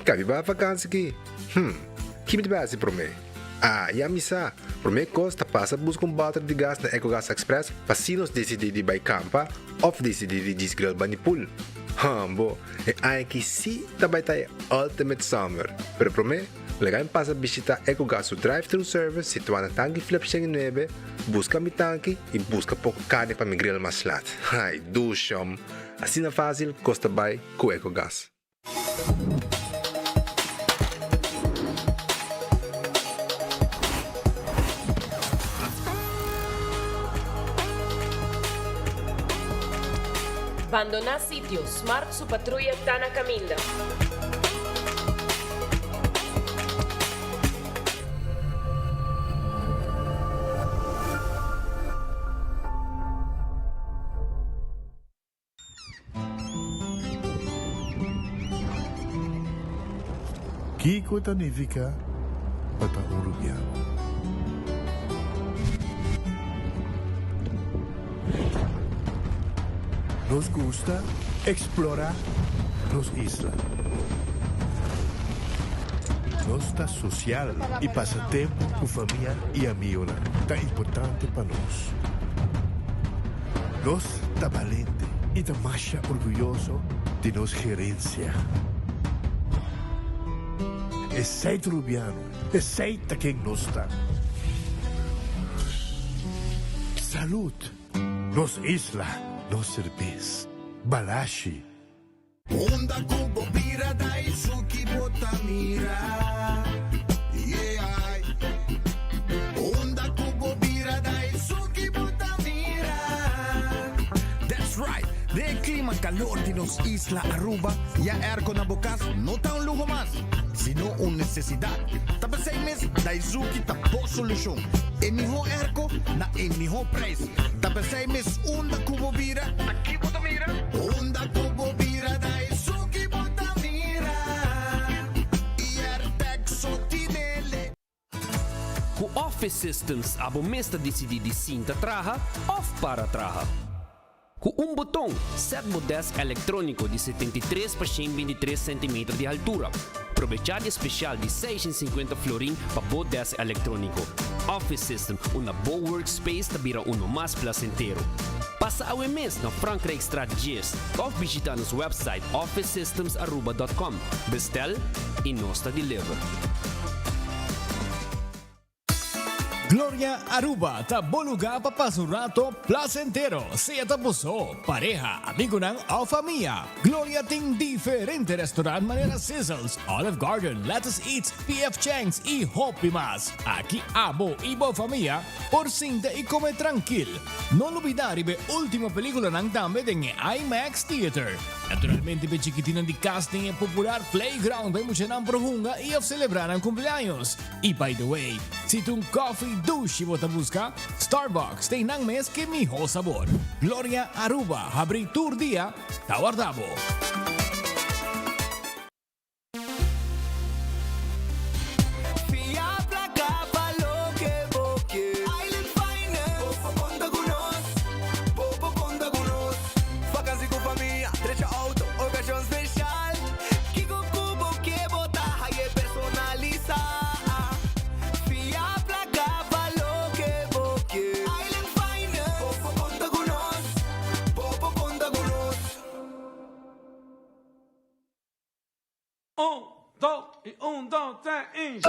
Cabe ba vakansie ki? Que me base por mim? E a missa, por mim costa passa busca balde de gás na EcoGas Express para se nos decidir de ir campa ou decidir de desgrill banipul. Bo, aí que sim também tá Ultimate Summer, pero por mim, legal passa visitar EcoGas o drive-thru service situado na tanque Flip 9, busca mi tanque e busca pouco carne para me grill mais lat. Ai, dushom. Assim na fácil, costa by com EcoGas. Abandonar sitio, Smart su patrulla está na caminda. Kiko Tanivika Bata Uruguayano. Nos gusta explorar los islas. Nossa social e passatempo com família e amigos tan importante para nós. Nós tá valente e tá mais orgulhoso de nossa gerência. Aceita Rubiano, aceita quem nós está. Salud, nos isla, nos cerveza, balashi. Onda kubo bira dai suki botamira. Yeah. Onda kubo bira dai suki botamira. That's right. De clima calor de nos isla Aruba. Ya erco na bocas no tá lujo más, sino una necesidad. Tapos 6 meses dai suki tapo solución. En mijo erco na en mijo preço. Tapos 6 meses onda kubo bira. Aqui botamira. Onda kubo bira dai suki botamira. Com Office Systems, abo mesta decidi de cinta traja, off para traja. Com botão, set mo desk eletrônico de 73 por 123 cm de altura. Aprovechar especial de 650 florin para o desk eletrônico. Office System, uma boa workspace que vira mais placentero. Passa ao mês na Frankrijk Straat Gears ou visita nosso website officesystems.com. Bestel e nós deliver. Gloria Aruba, taboluga papasurato placentero. Sea tapuso, pareja, amigo ng o familia. Gloria ting diferente restaurant manera Sizzles, Olive Garden, Lettuce Eats, PF Chang's y Hopi Mas. Aquí abo ibo familia, por cinta y come tranquil. No olvidar ibe última película ng dame ng IMAX Theater. Naturalmente be chiquitinan di casting e popular playground by mucha ng prohunga y of celebrar ang cumpleaños. Y by the way, si tung coffee douche mo busca, Starbucks tem nang mes que miho sabor. Gloria Aruba, habri tour dia, Tawardabo. Un, dos, tres, y...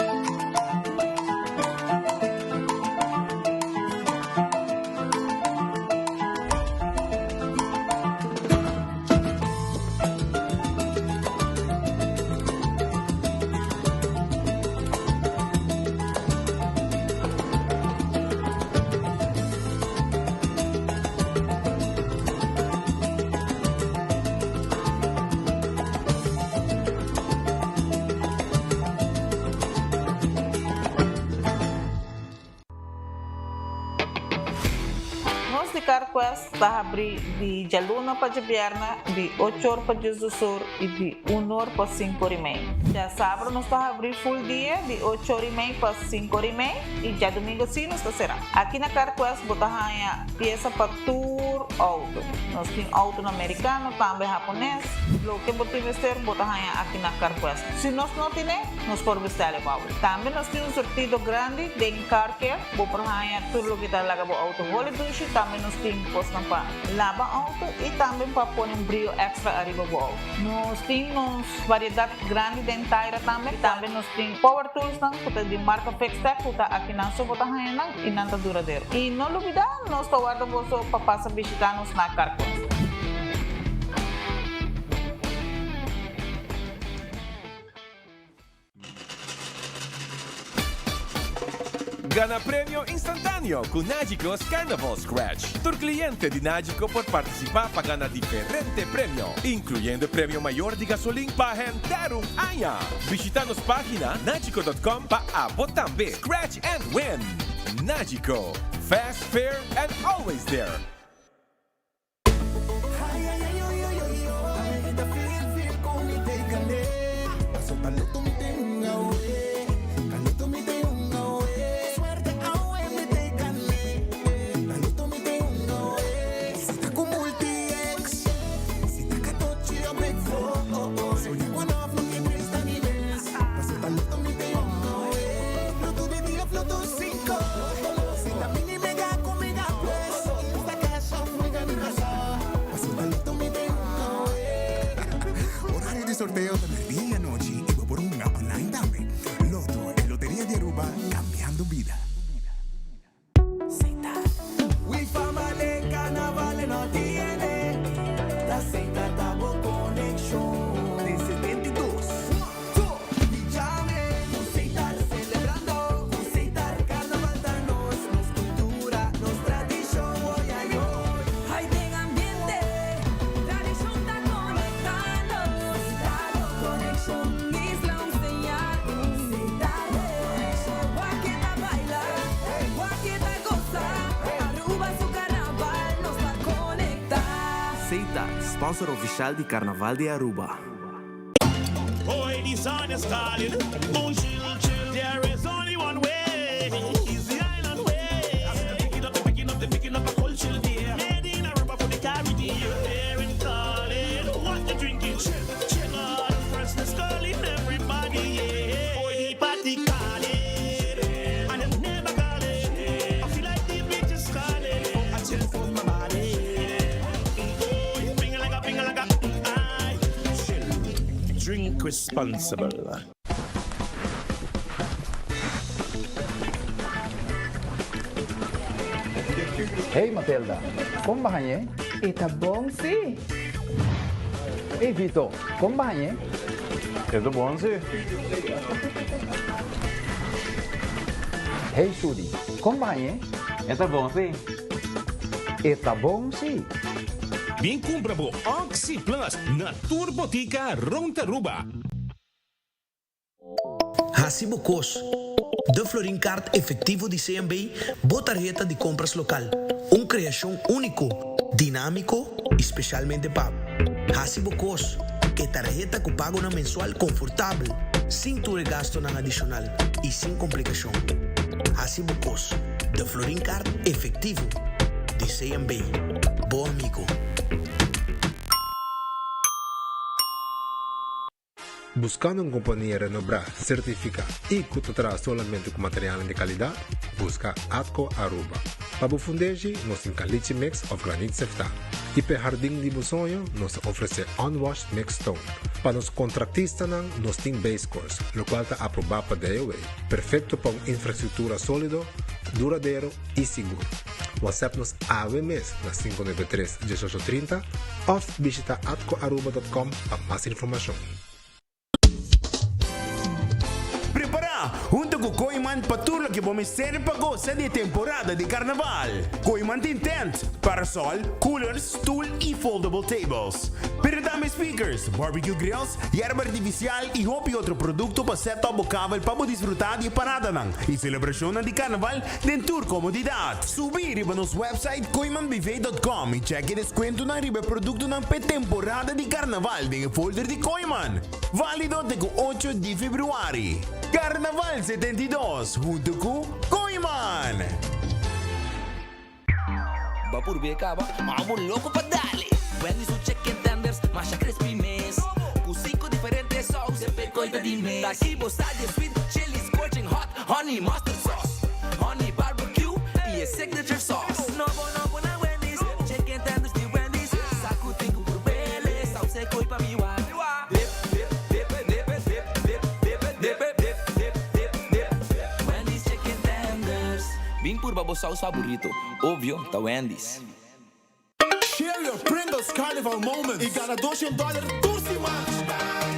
Carquest está abrir de dia luna para dia viernes, de 8 horas para dia do sur e de 1 hora para 5 horas e meia. Dia sábado nós está abrir full dia, de 8 horas e meia para 5 horas e meia e dia domingo sim nós está será. Aqui na Carquest botar a peça para tour auto. Nós temos auto no americano, também japonês. Lo que botar vestir botar aqui na Carquest. Se nós não temos, nós podemos vestir igual. Também nós temos um sortido grande de car care, botar tudo o que está lá para auto. Vole duche, também nós temos coisa para lavar auto e também para pôr brilho extra arriba do auto. Nós temos variedade grande de inteira também. Também nós temos power tools de marca Fextec, que está aqui na sua botar e não está duradouro. E não olvidar, nós estamos guardando para passar visitar-nos na Carquest. Gana premio instantáneo con Nagico's Carnival Scratch. Tu cliente de Nagico por participar para ganar diferente premio, incluyendo premio mayor de gasolina para rentar un año. Visita nuestra página nagico.com para votar también. Scratch and win. Nagico. Fast, fair, and always there. Sorteo de medianoche y voy por una online también. Loto, en Lotería de Aruba, cambiando vida. We family carnaval no tiene. La Seita Tabo Connection. De 72. Llame, Seita celebrando. Seita carnaval danos. Nos cultura, nos tradición. Hoy ay hoy. Hay buen ambiente. Tradición está conectando. Connection, Isla Unseñar. Seita Connection. Guaqueta baila. Guaqueta goza. Aruba su carnaval nos va a conectar. Seita, sponsor oficial de Carnaval de Aruba. Boy, the sun is calling. Moon chill, chill. There is only one way. It's the island way. Picking up a cold chill there. Made in Aruba for the Caribbean. There and calling. What you drinking? Chill, chill. All the freshness calling everybody. Yeah. Boy, the party calling. And it never calling. I feel like the beach is calling. I chill for my body. Boy, finger like a. Aye. Chill. Drink responsible. Hey Matilda, kom bahannya? Tá bom, sim. Hey Vito, kom bahannya? Tá bom, sim. Hey Sudi, kom bahannya? Tá bom, sim. Tá bom, sim. Bem compra bo Oxy Plus na Turbotica Rontaruba. Hasibo Cos, de Florin Card efectivo de CMB, botarjeta de compras local. Uma criação único, dinâmico, especialmente pago. Hasibo Cos, que tarjeta que pago na mensual confortável, sem tu gasto na adicional e sem complicação. Hasibo Cos, de Florin Card efectivo de CMB. Bom amigo. Buscando uma companhia renombrada, certificada e que te traz somente com material de qualidade, busca Atco Aruba. Para o fundejo, nós temos caliche mix of granite sefta. E para jardim de sonho, nós oferecemos unwashed mix stone. Para os contratistas, nós temos base course, o qual está aprovado para DOA. Perfeito para uma infraestrutura sólida, duradouro e seguro. WhatsApp-nos AWMS na 593-1830 ou visita atcoaruba.com para mais informação. Junto com Coiman Patulo que vamos ser para gozar de temporada de carnaval. Coiman tem tent, parasol, coolers, stool e foldable tables. Pero Dynamic speakers, barbecue grills, hierba artificial e hobby outro produto para set-top bokável para desfrutar de parada nang e celebração de carnaval dentro comodidade. Subir para nosso website koimanbuffet.com e cheque desconto na riba produto ng temporada de carnaval em folder de Koiman. Válido até 8 de fevereiro. Carnaval 72, junto com Koiman. Va por becaba, vamos loco pa' darle. Wendy's un chicken tenders, masha crispy mess. Con 5 diferentes sauces, pecoita di mes. Taquibo, salsa, sweet, chili, scorching hot, honey, mustard sauce, honey barbecue, y es signature sauce. No, na Wendy's, chicken tenders di Wendy's. Saco 5 por bele, sauce coi pa' mi wa. Dip, dip, dip, dip, dip, dip, dip, dip, dip, dip, dip, dip. Wendy's chicken tenders. Bing por babo sauce favorito, obvio, ta Wendy's. Share your Pringles Carnival moments. E gana $200 tursi much.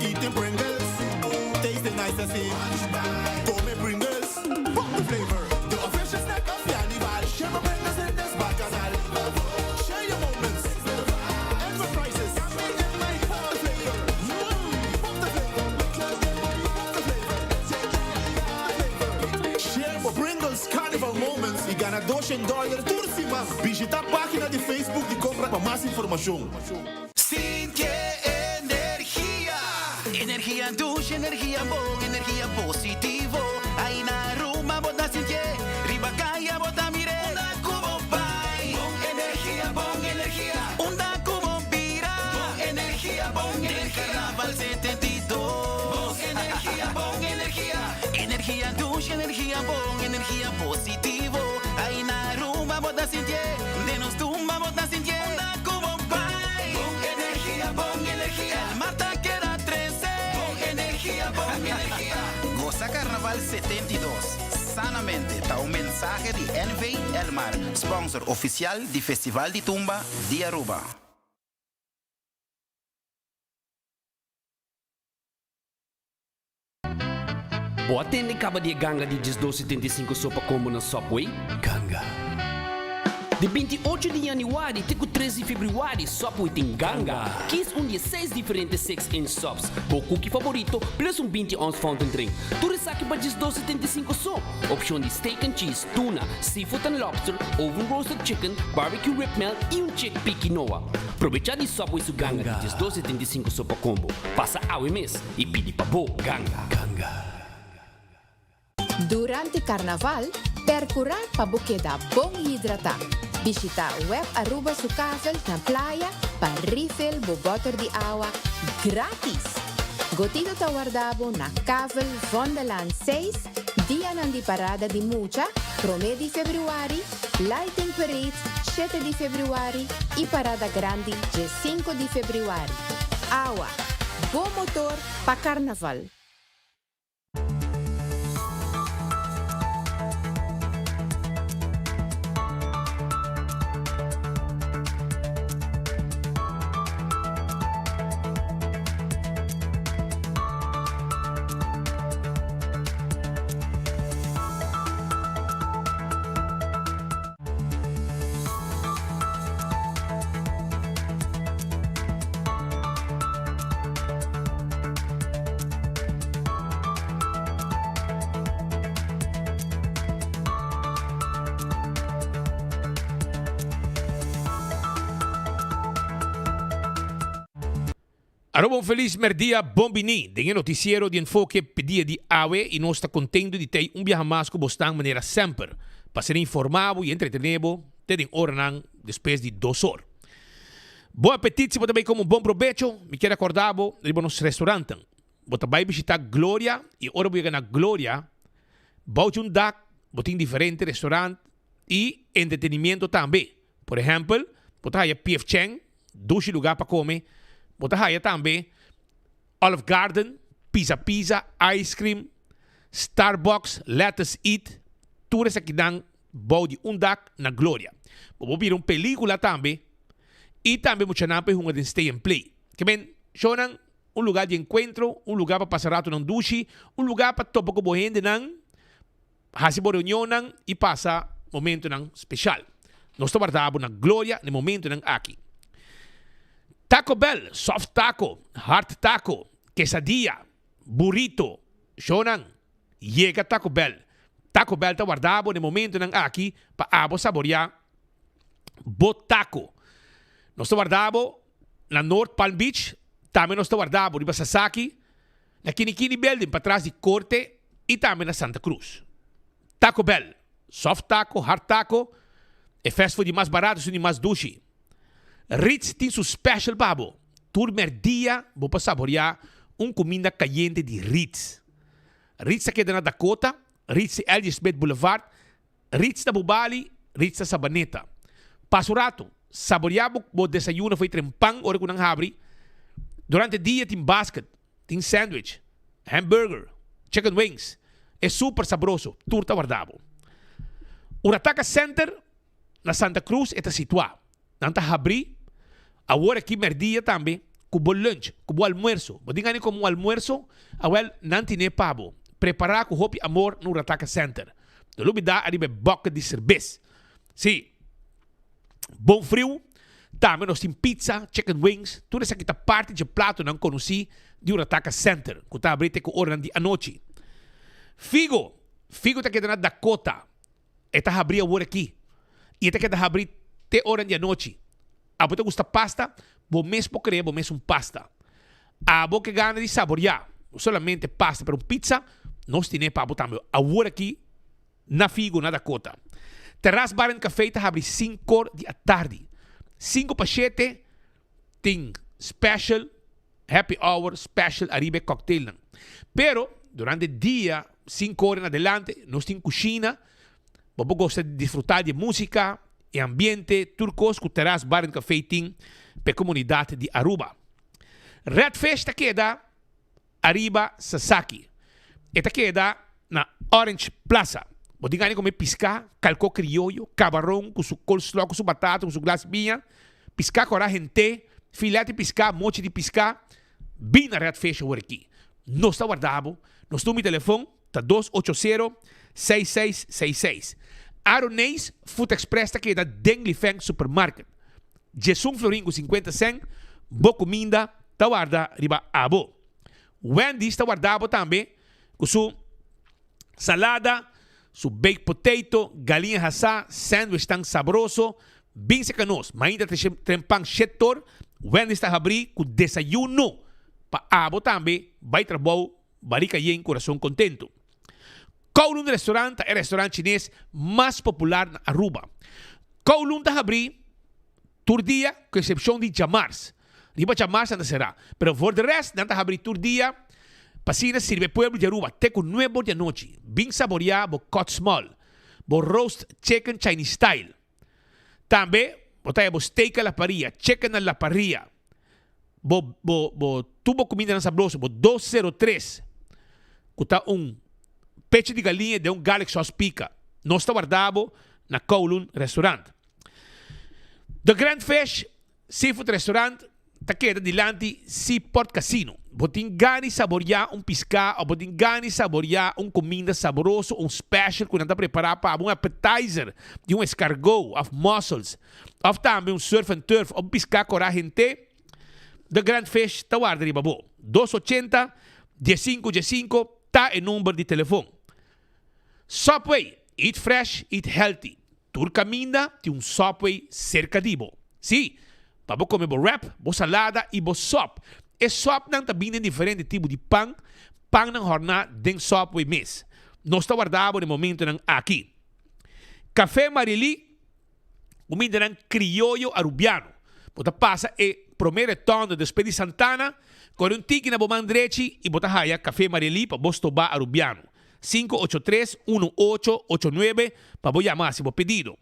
Eating Pringles, tasting nice assim. Come Pringles, pop the flavor. The official snack of Carnival. Share my Pringles in this bacanal. Share your moments. And for prices. Pop the flavor. Pop the flavor. Pop the flavor. Share my Pringles Carnival moments. E gana $200 tursi much. Visita a página de Facebook de compra para más información. Sinke energía. Energía douche, energía bon, energía positivo. Ahí na ruma bota sinke. Riba kaya bota mire. Onda kubo pai. Bon energía, bon energía. Onda kubo pira. Bon energía, bon energía. Carnaval 72. Bon energía, bon energía. Energía douche, energía bon, energía positivo. Ahí na ruma bota sinke. De nos tumba bota sinke. Onda kubo pai. Bon energía, bon energía. El Marta queda 13. Bon energía, bon energía. Goza Carnaval 72. Sanamente, está un mensaje de NV Elmar, sponsor oficial del Festival de Tumba de Aruba. Boa atende acaba de ganga de 12,75 sopa combo na Subway? Ganga. De 28 de januário até 13 de fevereiro, Subway tem ganga. 16 diferentes 6-inch subs. Bo cookie favorito, plus 20 ounce fountain drink. Tudo isso aqui para 12,75 só. Opção de steak and cheese, tuna, seafood and lobster, oven roasted chicken, barbecue rib melt e chickpea quinoa. Aproveita de Subway su ganga de 12,75 sopa combo. Passa ao mês e pede pa bo ganga. Durante Carnaval, percurar para buqueda bom hidratar. Visita web Aruba Sucavel na playa para refill bo bottle de água grátis. Gotido ta guardabo na Cavel Vondeland 6, dia de parada de Mucha, prome de fevereiro, Lighting Parade 7 de fevereiro e parada grande de 5 de fevereiro. Água, bom motor para Carnaval. Allora, un feliz merdia bombini. Dengan noticiero di enfoque pedia di AWE e nós está contendo de ter viaje mais que bostang maneira sempre. Para ser informado e entretenebo, tem hora nang depois de 2 horas. Bom apetite, também como bom provecho. Me quero acordar de nos restaurantes. Bota vai visitar Gloria e ora vou na Gloria. Bote dak, botin diferente restaurante e entretenimento também. Por exemplo, bota aí PF Chang, 2 lugar para comer. Bota aí também Olive Garden, Pizza, Ice Cream, Starbucks, Let's Eat. Tudo isso aqui dá bode dak na Gloria. Vou ver uma película também. E também vou chamar para um stay and play. Que bem, chonan lugar de encontro, lugar para passar rato nang dushi, lugar para topo com bohende nang hasibo reunião nang e passa momento nang special. Nós estamos guardando na glória no momento nang aqui. Taco Bell, soft taco, hard taco, quesadilla, burrito, shonan, llega Taco Bell. Taco Bell ta guardabo no momento ng aqui pa abo saborear botaco. Nós ta guardabo na North Palm Beach, também nós ta guardabo di Sasaki, na Kinikini Building para trás de Corte e também na Santa Cruz. Taco Bell, soft taco, hard taco, é fast food mais barato e mais duche. Ritz tem seu special babo. Turmer dia, vou para saborear comida caliente de Ritz. Ritz aqui na Dakota, Ritz Elgisbeth Boulevard, Ritz da Bubali, Ritz da Sabaneta. Passo rato, saborear o desayuno foi trempang ora kunang habri. Durante o dia tem basket, tem sandwich, hamburger, chicken wings. É super sabroso, turta guardabo. Urataka Center na Santa Cruz está situado. Nanta habri, agora aqui merdia também, kubo lunch, kubo almuerzo. Bodingani como almuerzo, awel nantine pabo. Preparar com hopi amor no Urataka Center. De lubida aribe boca de cerveja. Sim. Bom frio, também nós temos pizza, chicken wings, tudo isso aqui tá parte de prato não conheci de Urataka Center, que está abrindo com hora de anoite. Figo tá aqui na Dakota, está abrindo agora aqui. E está aqui abrindo até hora de anoite. A você gusta pasta, vou mesmo querer, vou mesmo pasta. A você que gana de saborear, solamente pasta, pero pizza, nós temos para botar agora aqui na Figo, na Dakota. Terrace Bar and Café está abrindo 5 da tarde. 5 para 7 tem special, happy hour, special, arriba cocktail. Pero, durante o dia, 5 horas em adelante, nós temos cozinha, você gosta de desfrutar de música e ambiente turcos que o Terrace Bar and Café tem para a comunidade de Aruba. Red Fest queda arriba Sasaki. Esta queda na Orange Plaza. Você ganha comer piscar, calco criollo, camarão com seu coleslaw, com sua batata, com seu glass vinha, piscar com a gente, filete de piscar, mochi de piscar, bem na Red Fest agora aqui. Nós está guardado, nós temos o telefone, tá 280-6666. Aronês Food Express está aqui da Deng Feng Supermarket. Jesum Florin com 50 cent, boa comida, está guardado, riba abo. Wendy está guardado também, com sua salada, su baked potato, galinha assá, sandwich tão sabroso, bem secanos. Mas ainda tem pão chetor, Wendy está abrir com desayuno. Pa abo também, vai trabalhar, barica yen, coração contento. Kowloon Restaurant é o restaurante chinês mais popular na Aruba. Kowloon está abrir todo dia, com exceção de Jamars. Riba Jamars ainda será. Pero por de resto, não está abrir todo dia. Pasina sirve pueblo de Aruba, teco 9 de noche. Bien saboreado, bo cut small. Bo roast chicken Chinese style. También, botaya bo steak a la parrilla, chicken a la parrilla. Tubo comida na sabroso, bo 203. Kuta pecho de galinha de garlic sauce pica. Não está guardado na Kowloon Restaurant. The Grand Fish Seafood Restaurant está queda dilante Seaport Casino. Botin gani saborear piscar, ou botin gani saborear comida saboroso, special que está preparado para appetizer de escargot, of mussels, ou também surf and turf, ou piscar com a gente. The Grand Fish está guardado de babo. 280-1515 está o número de telefone. Subway, eat fresh, eat healthy. Tu caminha tem Subway cerca de bo. Sim, para comer bo wrap, bo salada e bo sop. E sop não também tem diferente tipo de pão ng jornada den Subway mes. Nós está guardado no momento aqui. Café Marili, comida ng criollo arubiano. Bota passa e primeiro tono depois de Santana, com tiki na bomandrechi e bota haya Café Marili para bostoba arubiano. 583-1889 para vos chamar se vos pedido.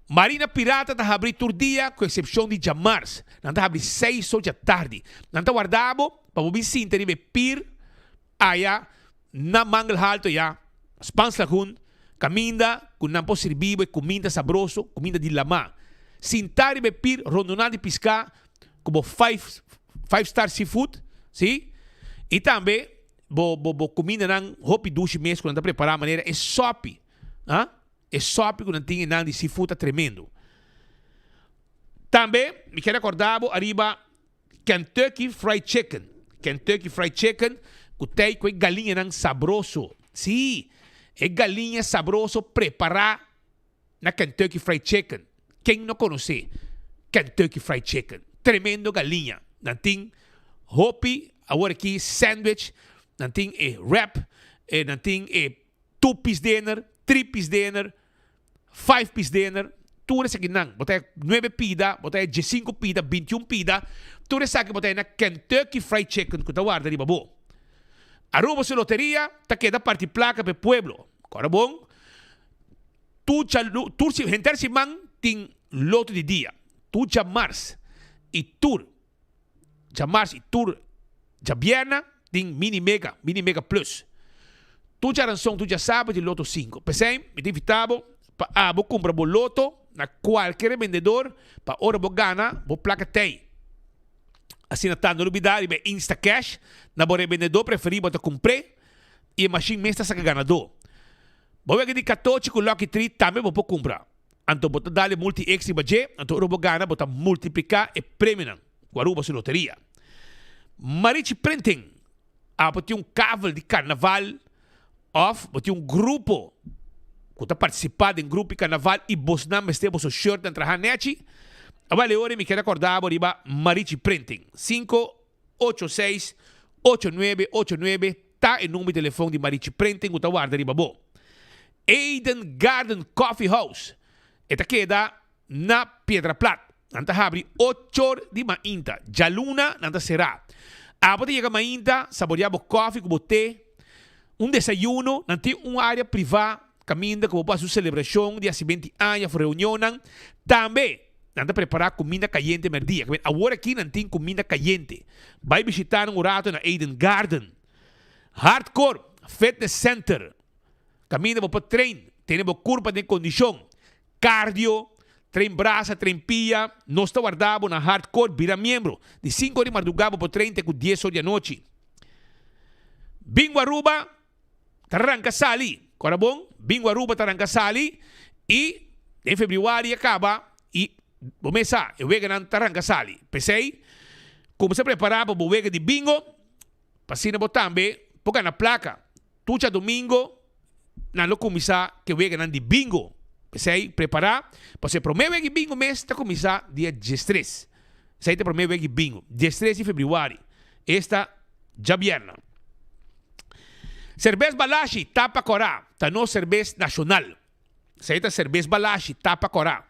Marina Pirata está abrindo todo dia, com exceção de Jamars. Não está abrindo 6 horas da tarde. Não está guardado para vos sentir e pir aí na Mangal Alto, Spans Lagoon, caminha com não pode servir comida sabroso, comida de lama. Sentar e pir rondonado de piscar como 5-star seafood, sim? E também comida ng hopi dushi mes quando está preparada a maneira é sopi, é sopi quando tem de seafood tremendo. Também me quero acordar arriba Kentucky Fried Chicken. Kentucky Fried Chicken, kutay ko'y galinha ng sabroso. Sí, é galinha sabroso preparar na Kentucky Fried Chicken. Quem não conhece Kentucky Fried Chicken? Tremendo galinha. Nanting hopi, agora aqui sandwich, nanting wrap, nanting 2-piece dinner, 3-piece dinner, 5-piece dinner. Tudo isso aqui não. Botei 9 pida, botei 15 pida, 21 pida. Tudo isso aqui botei na Kentucky Fried Chicken que tá guarda de babo. Aruba se loteria, tá queda parte placa pe pueblo. Agora bom. Tu se gente se man tem loto de dia. Tu já mars e tour. Já mars e tour. Já vierna tem mini mega plus. Tu já ranção, tu já sabe de loto 5. Pensei, me te invitavo para vou comprar o loto na qualquer vendedor para hora vou ganhar, vou placa tei. Assim não tá novidade, é Insta Cash, na bora vendedor preferido para comprar e a machine mesmo está ganador. Vou ver que de 14 com Lucky 3 também vou comprar. Então vou dar multi-X e budget, então hora vou ganhar, vou multiplicar e prêmio com a ruba sua loteria. Marichi Printing, vou ter cavalo de carnaval vou ter grupo que está participando em grupo de carnaval e você não me esteve seu shirt na trahanete. Vale ora me quero acordar riba Marichi Printing 586-8989 tá o número de telefone de Marichi Printing que tá guarda riba bo. Eden Garden Coffee House esta queda na Piedra Plata. Nanta abre 8 horas de mainta. Já luna nanta será. Após chegar mainta, saboreamos coffee com té, desayuno, nanti área privada, caminda como para sua celebração de 20 anos, reunião, também nanta preparar comida caliente merdia. Agora aqui nanti comida caliente. Vai visitar rato na Eden Garden. Hardcore Fitness Center. Caminda para treino, temos curva de condição, cardio, trein braça, trein pia, nós está guardado na hardcore, vira membro, de 5 de madrugada para 30 com 10 horas da noite. Bingo Aruba, taranca sali, agora bom? Bingo Aruba, taranca sali, e em fevereiro acaba, e começa, eu vou ganhar taranca sali. Pensei, como se preparar para o vega de bingo, passina também, porque na placa, tudo domingo, na lo começar que vega de bingo. Pensei, preparar, para ser primeiro vega bingo mês, está começar dia 13. Sei te primeiro vega bingo, 13 de fevereiro. Esta já vierna. Cerveza Balashi, tapa corá, tá no cerveza nacional. Sei te cerveza Balashi, tapa corá.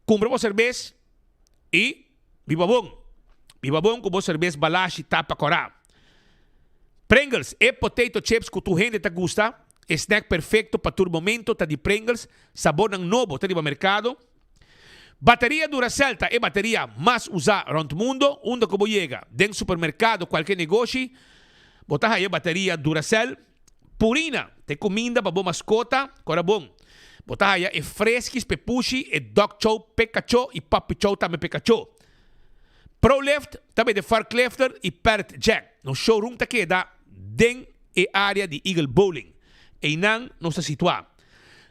Compramos cerveza e viva bom. Viva bom com cerveza Balashi, tapa corá. Pringles e potato chips que tu gente te gusta. Snack perfeito para tu momento. Tá de Pringles. Sabor ng novo. Tá de mercado. Bateria Duracell. Tá é bateria mais usada around o mundo. Onde como chega. Dentro supermercado. Qualquer negócio. Botar aí a bateria Duracell. Purina. Tem comida para boa mascota. Agora bom. Botar aí é fresquis, pepushi, e dog chow, Pikachu e puppy chow também Pikachu. ProLift. Também de Farklifter e Parrot Jack. No showroom tá queda. Den e área de Eagle Bowling. E não está situado.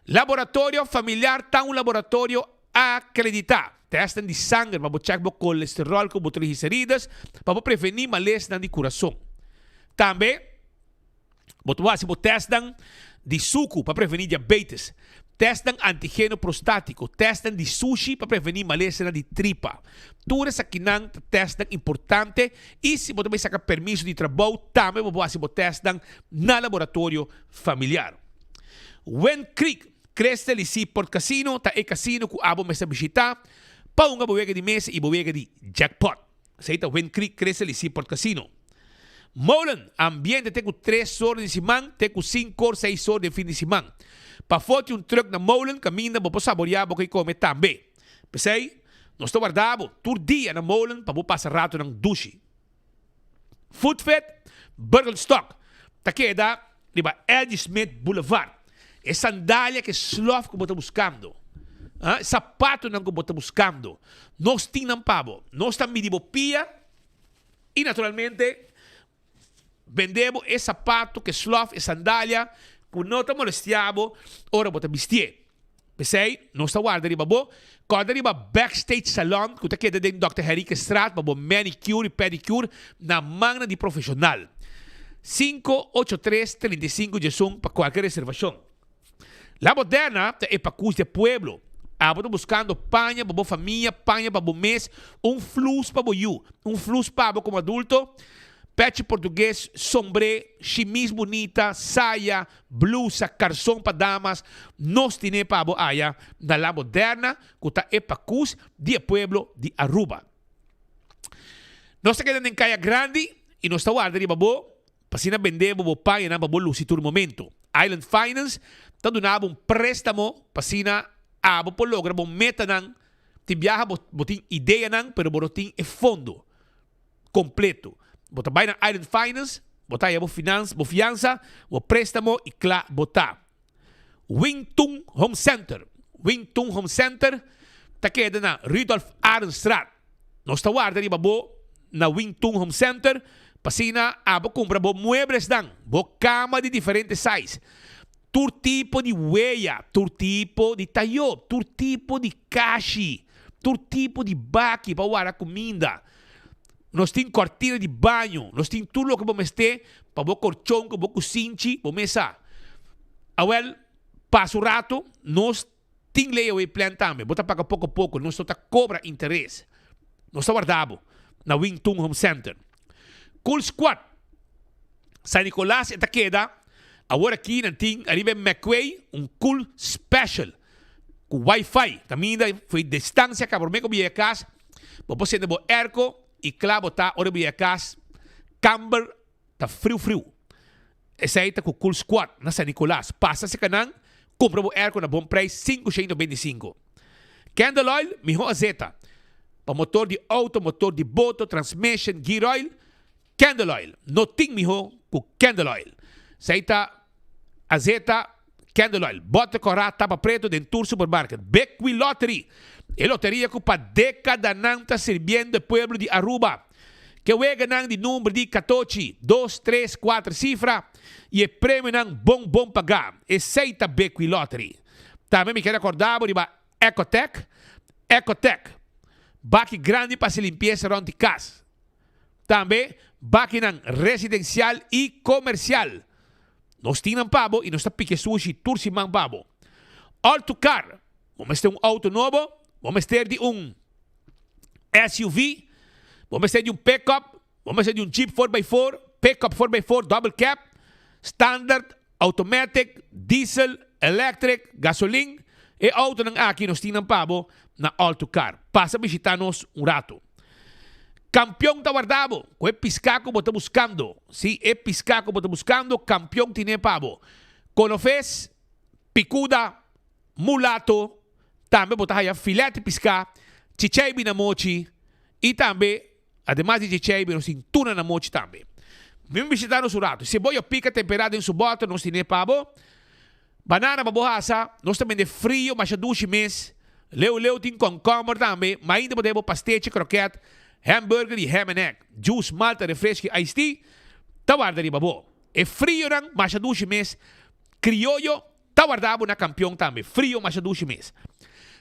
Laboratório familiar está laboratório acreditado. Testam de sangue para checar o colesterol com triglicéridos para prevenir malestar de coração. Também, testam de suco para prevenir diabetes. Testam antígeno prostático. Testam de sushi para prevenir malestar de tripa. Tudo isso aqui não testam importante. E se você sacar permisso de trabalho, também você testam no laboratório familiar. Wen Creek, Crestel e Seaport Casino, tá é casino que abo me visitar. Pa uma boega de mesa e boega de jackpot. Seita Wen Creek, Crestel e Seaport Casino. Molen, ambiente tem 3 horas de semana, tem 5 ou 6 horas de fim de semana. Pa foto truck na Molen, caminha, vou saborear, vou comer também. Pensei, nós estou guardado todo dia na Molen para passar rato ng douche. Foodfit, Burgelstock, tá queda, riba Eddie Smith Boulevard. É sandália que slof que você está buscando. Sapato não que você está buscando. Nós tínhamos pavo. Nós estamos medindo pia e naturalmente vendemos esse sapato que slof, é sandália que não está molestiado, ora você vestir. Pesei, não está guarda riba bo. Corda riba backstage salon, que tá queda den Dr. Henrique Strat, babo manicure e pedicure na magna de profissional. 583-35 para qualquer reservação. La Moderna é para cus de pueblo. Abo buscando panha para família, panha para mês, flus para you, flus para como adulto, pet português, sombre, chemise bonita, saia, blusa, calção para damas, nós temos para aya na La Moderna, que está é para cus de pueblo de Aruba. Nós quedamos em Caia Grande e nós estamos guardando babo, para vender babo panha na babo lucitur momento. Island Finance está dando préstamo para abo po logra bo meta nang ti viaja botin ideia nang pero botin e fondo completo. Bota vai na Island Finance, bota aí bo fiança, bo préstamo e cla bota. Wingtung Home Center. Wingtung Home Center ta queda na Rudolf Arenstraat. Nós ta guarda riba bo na Wingtung Home Center pasina abo compra bo muebles nang, bo cama de diferentes size. Tur tipo de huella, tur tipo de tayo, tur tipo de kashi, tur tipo de baki para a comida. Nós temos cortina de banho, nós temos tudo o que vamos ter para o colchão, para o cozinha, para mesa. Awel, passa o rato, nós temos lei o plan também, bota paga pouco a pouco, nós só cobra interesse. Nós está guardado na Wingtung Home Center. Cool Squad, San Nicolás está queda. Agora aqui nanting arriba McQuay cool special com Wi-Fi. Caminha foi distância que por meio que casa, vou sendo bo erco e claro tá ora bia casa, camber tá frio. Essa aí tá com Cool Squad na San Nicolás. Passa se canang, compra bo erco na bom preço 525. Candle oil, miho azeta. Para motor de auto, motor de boto, transmission, gear oil, Candle oil. Noting miho com Candle oil. Saita azeta Candle oil. Bota corata tapa preto dentro supermarket. Becqui Lottery. E loteria que para década não está servindo o pueblo de Aruba. Que wega nang de número de 14, 2, 3, 4 cifra. E o prêmio nang bom pagar. E seita Becqui Lottery. Também me quero acordar de Ecotec. Baki grande para se limpeza around de casa. Também baki nang residencial e comercial. Nós tínhamos pabo e nós está pique sushi tursimang pabo. Auto car. Vamos ter auto novo. Vamos ter de SUV. Vamos ter de pickup. Vamos ter de Jeep 4x4. Pickup 4x4 double cab. Standard, automatic, diesel, electric, gasoline. E auto nang aqui nós tínhamos pabo na auto car. Passa a visitar-nos rato. Campeão está guardado. O piscaco está buscando. Si é piscaco está buscando, campeão tiene pavo. Conofes, picuda, mulato, também botar aí filete pisca, chichaibi na mochi, e também, además de chichaibi, nós temos tuna na mochi também. Vem visitar nos rato. Cebolla pica temperada em sua bota, nós temos pavo. Banana babohasa, nós também de frio, mas a duche mês. Leu tem concombre também, mas ainda podemos pastete, croquete, hamburger e ham and egg, juice, malta, refresco, iced tea, tá guardado babo. E frio nang, mas a duche mês. Criollo, tá guardado na campeão também. Frio, mas a duche mês.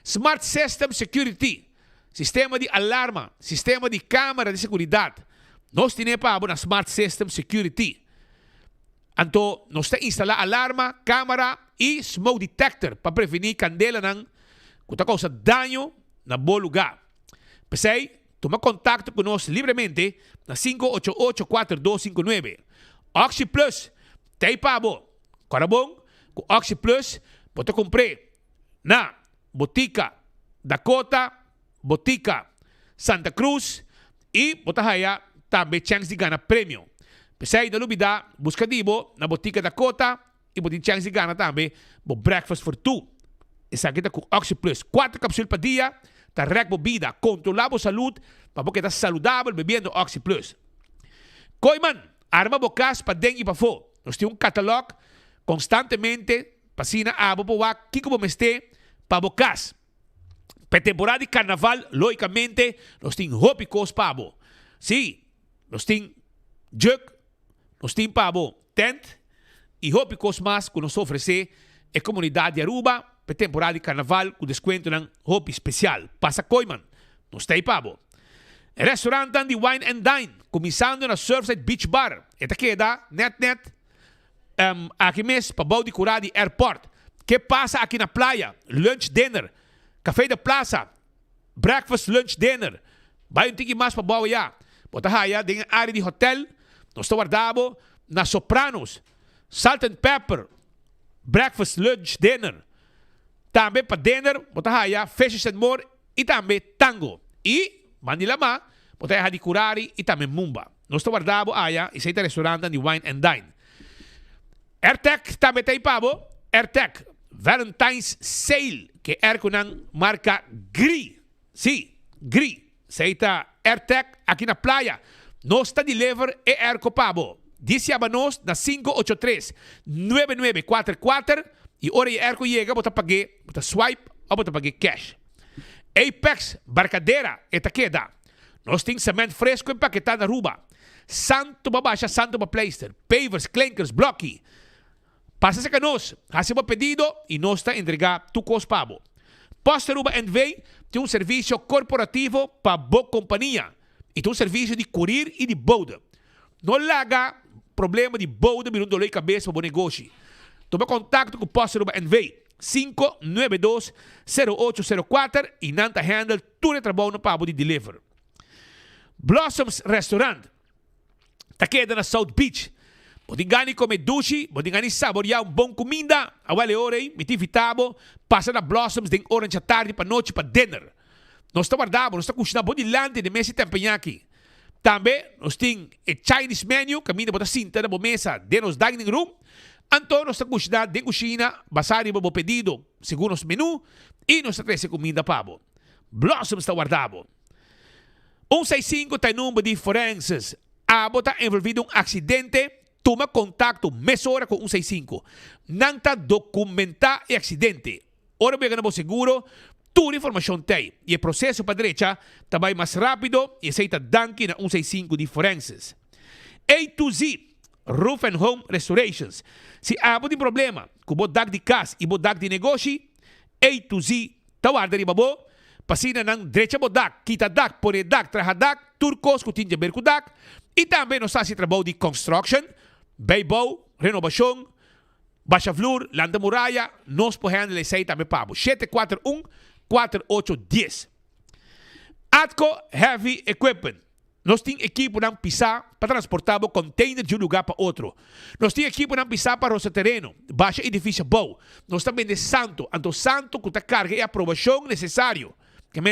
Smart System Security, sistema de alarma, sistema de câmara de seguridade. Nós temos para na Smart System Security. Então, nós temos instalar alarma, câmara e smoke detector para prevenir candela nang kuta causa dano na bom lugar. Pensei, toma contato conosco livremente na 588-4259. Oxy Plus, tem pabo. Corabong, com Oxy Plus, pode comprar na Botica Dakota, Botica Santa Cruz e botahaya também chance de ganhar prêmio. Pensei, não dúvida, busca dibo na Botica Dakota e botin chance de ganhar também bo breakfast for two. Essa aqui tá com Oxy Plus. 4 cápsulas por dia, tá recbo vida, controlamos saúde, para porque tá saudável bebendo Oxy Plus. Coiman, arma bocas para dengue e para fo. Nós temos catálogo constantemente, para sina abo po wak, kiko bomeste, para bocas. Para temporada de carnaval, logicamente, nós temos hopicos pabo. Sim, nós temos jug, nós temos pabo tent, e hopicos mais que nos oferece a comunidade de Aruba. para temporada de carnaval com desconto ng Hopi especial. Passa Koiman, no stay pabo. Restaurante de Wine and Dine, começando na Surfside Beach Bar. Esta queda, net, aqui mesmo, para Baudi Curadi Airport. Que passa aqui na praia? Lunch, dinner. Café da Plaza. Breakfast, lunch, dinner. Vai um tiki mais para Bauia. Bota haya, tem área de hotel. Nós estamos guardado na Sopranos. Salt and Pepper. Breakfast, lunch, dinner. Também para dinner, bota haya, Fishes and More e também Tango. E, Manila Ma, bota haya de Curari e também Mumba. Nós estamos guardado haya, e seita restaurante de Wine and Dine. AirTech também tem pabo. AirTech Valentine's Sale, que é com a marca Gri. Sim, Gri. Seita AirTech aqui na praia. Nós está deliver e Erco Pabo. Disse nos na 583-9944 e hora e Erco chega, bota pagar, bota swipe ou bota pagar cash. Apex Barcadeira, eta queda. Nós temos cimento fresco empaquetado na Aruba. Santo Babasha, Santo Bapleister, pavers, clankers, blocky. Passa-se com nós, faz o pedido e nós está entregar tu cos Pabo. Posta Aruba NV tem serviço corporativo para boa companhia e tem serviço de courier e de boda. Não laga problema de boda, me não dói cabeça para o negócio. Toma contato com o Posta Aruba NV 592-0804 e nanta handle tudo o trabalho para de deliver. Blossoms Restaurant está queda na South Beach. Pode ganhar comer dushi, pode ganhar saborear bom comida. A vale hora aí, me tivitabo, passa na Blossoms de orange à tarde para noite para dinner. Nós estamos guardando, nós estamos cozinhando bom de lante de mesa tempanha aqui. Também nós temos o Chinese menu, caminho para cinta na mesa de nos dining room. Então nós estamos cozinhando de cozinha, basado no pedido, segundo os menu, e nós estamos comida pabo. Blossoms está guardado. 165 tem número de forenses. A bota envolvido acidente. Toma contato mesora com 165. Nanta documentar o acidente. Ora bem ganamos seguro, toda a informação tem. E o processo para a direita também mais rápido e aceita danke na 165 de forenses. A to Z, Roof and Home Restorations. Se há algum problema com o bodak de casa e bodak de negócio, A to Z, tawarda de babo, pasina ng direita bodak, kita dak, pore dak, trahadak, turcos, kutinja berkudak, e também nós fazemos trabalho de construction, Beibo, renovação, baixa flor, landa muralha, nós podemos levar também pabo. 741-4810. Atco Heavy Equipment. Nós temos equipo para pisar para transportar o container de um lugar para outro. Nós temos equipo para pisar para o terreno, baixa edifício bom. Nós também de santo, ando santo que a carga e aprovação necessário. Que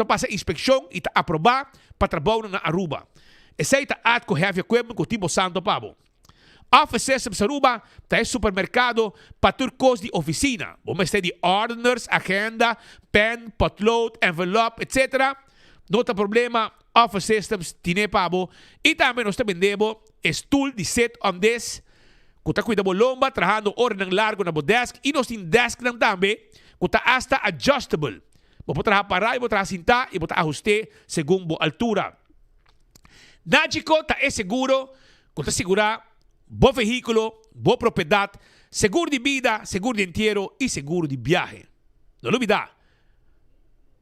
passa a inspeção e está aprovar para trabalhar na Aruba. Aceita Atco Heavy Equipment com tipo santo pabo. Office Systems Aruba tá supermercado para turcos de oficina. Vamos ter de orders, agenda, pen, potload, envelope, etc. Não tem problema. Office Systems tiene pabo. E também nós vendemos stool de set on this. Que tá cuidando lomba, trabajando hora ng largo na desk. E nós temos desk também. Que tá hasta adjustable. Vou trabalhar para e vou trabalhar sentar e vou ajuste segundo a altura. Nagico tá seguro. Que tá segurar bom veículo, boa propriedade, seguro de vida, seguro de entierro e seguro de viagem. Não olvidar.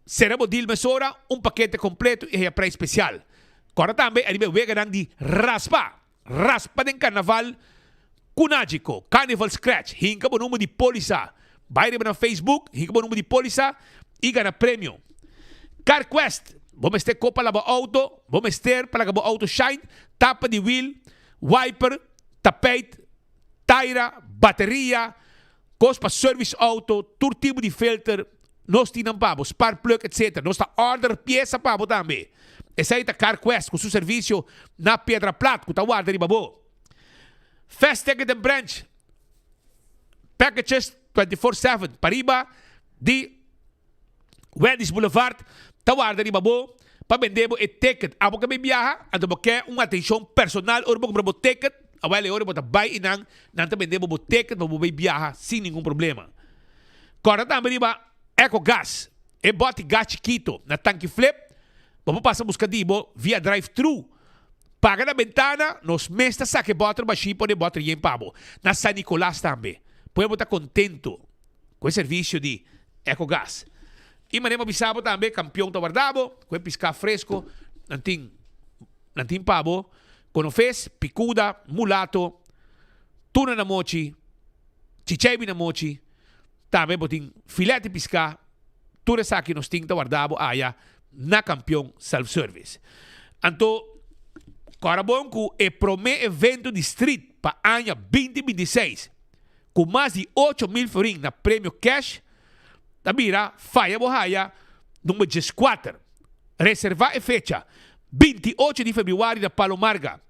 Seremos de mesora, paquete completo e a preço especial. Agora também, a nível de raspa. Raspa de carnaval, Kunagico, Carnival Scratch, hinka o número de polícia. Vai na Facebook, hinka o número de polícia e ganha prêmio. CarQuest, vamos ter copa para o auto, vamos ter para o auto shine, tapa de wheel, wiper, tapete, taira, bateria, coisa para service auto, todo tipo de filter, nós temos pabo, spark plug, etc. Nós temos order peça pabo também. Essa aí é a CarQuest, com seu serviço na Pedra Plata, que está guarda de babo. Fast Ticket and Branch, packages 24/7, pariba de Wendy's Boulevard, está guarda de babo, para vender o ticket. Abo que me viaja, ando quer uma atenção personal, ou comprar o ticket, a vale hora bota buy inang nanta vender o ticket para o viajar sem nenhum problema. Agora também ba EcoGas, e bote gás chiquito na tanque flip, vamos passar buscativo via drive-thru. Paga na ventana, nos mesta saque bota baixinho pode botar em pabo. Na San Nicolás também. Podemos estar contento com serviço de Ecogás. E manema bisabo também, campeão do Guardabo, com piscar fresco, nantim pabo, conofes, picuda, mulato, tuna na mochi, chichebi na mochi, também botin filete piscar, tudo isso aqui nos tinta Guardabo, aya, na campeão self-service. Então, Corabon com o primeiro evento de street para ano 2026, com mais de 8 mil florins na prêmio cash, da mira, faia borraia, número 14. Reservar a fecha, 28 de fevereiro na Palomarga.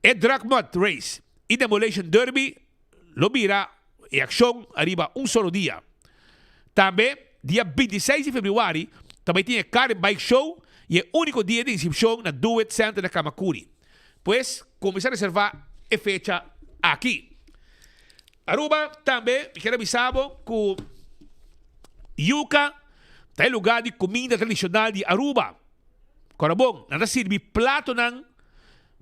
É Dragmut Race e Demolition Derby, lo mira, e ação arriba solo dia. Também, dia 26 de fevereiro, também tem Car and Bike Show e é o único dia de inscrição na Do It Center da Kamakuri. Pues, começar a reservar a fecha aqui. Aruba também, me quero avisar que yuca é lugar de comida tradicional de Aruba. Corabon, nada serve prato ng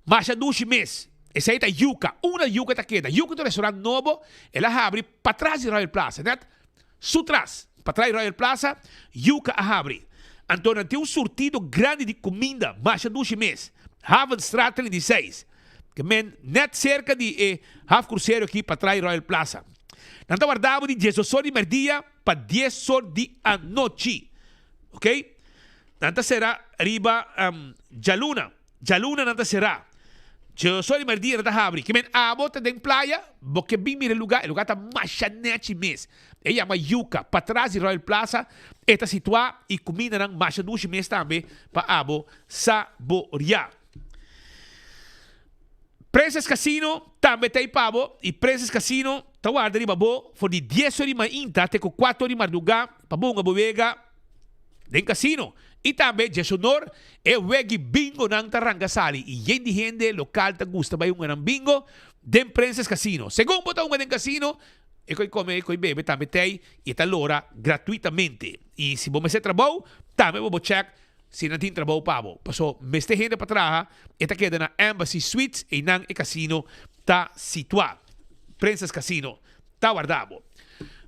machadushi mes. Essa aí tá yuca. Uma yuca tá queda. Yuca do restaurante novo, ela abre para trás de Royal Plaza, né? Sutras, para trás de Royal Plaza, yuca abre. Então, tem surtido grande de comida, machadushi mes. Havenstraat 36. Que men net cerca de Half Cruzeiro aqui para trás de Royal Plaza. Nanta guardamos de 18 de merdia para 10 horas de a noite. Ok? Nanta será arriba Jaluna. Jaluna nanta será. 18 de merdia nanta abre. Que men abota de playa, porque bem mira o lugar está machanete mes. Ella chama Yuca, para trás de Royal Plaza, está situada e comida ng machadushi mes também para abo saborear. Princess Casino também tem pavo e Princess Casino tá guarda de babo for de 10 horas de manhã até com 4 horas de madrugada para bunga bovega den casino. E também de sonor é o wegi bingo ng Tarangasali e gente local ta gusta ba yung bingo den Princess Casino. Segundo botão den casino, e coi come e coi bebe também tem e tá lora gratuitamente. E se você trabalha, também vou check se não tem trabalho pavo. Passou, meste gente para trás, eta queda na Embassy Suites e nang e casino tá situado. Princess Casino tá guardado.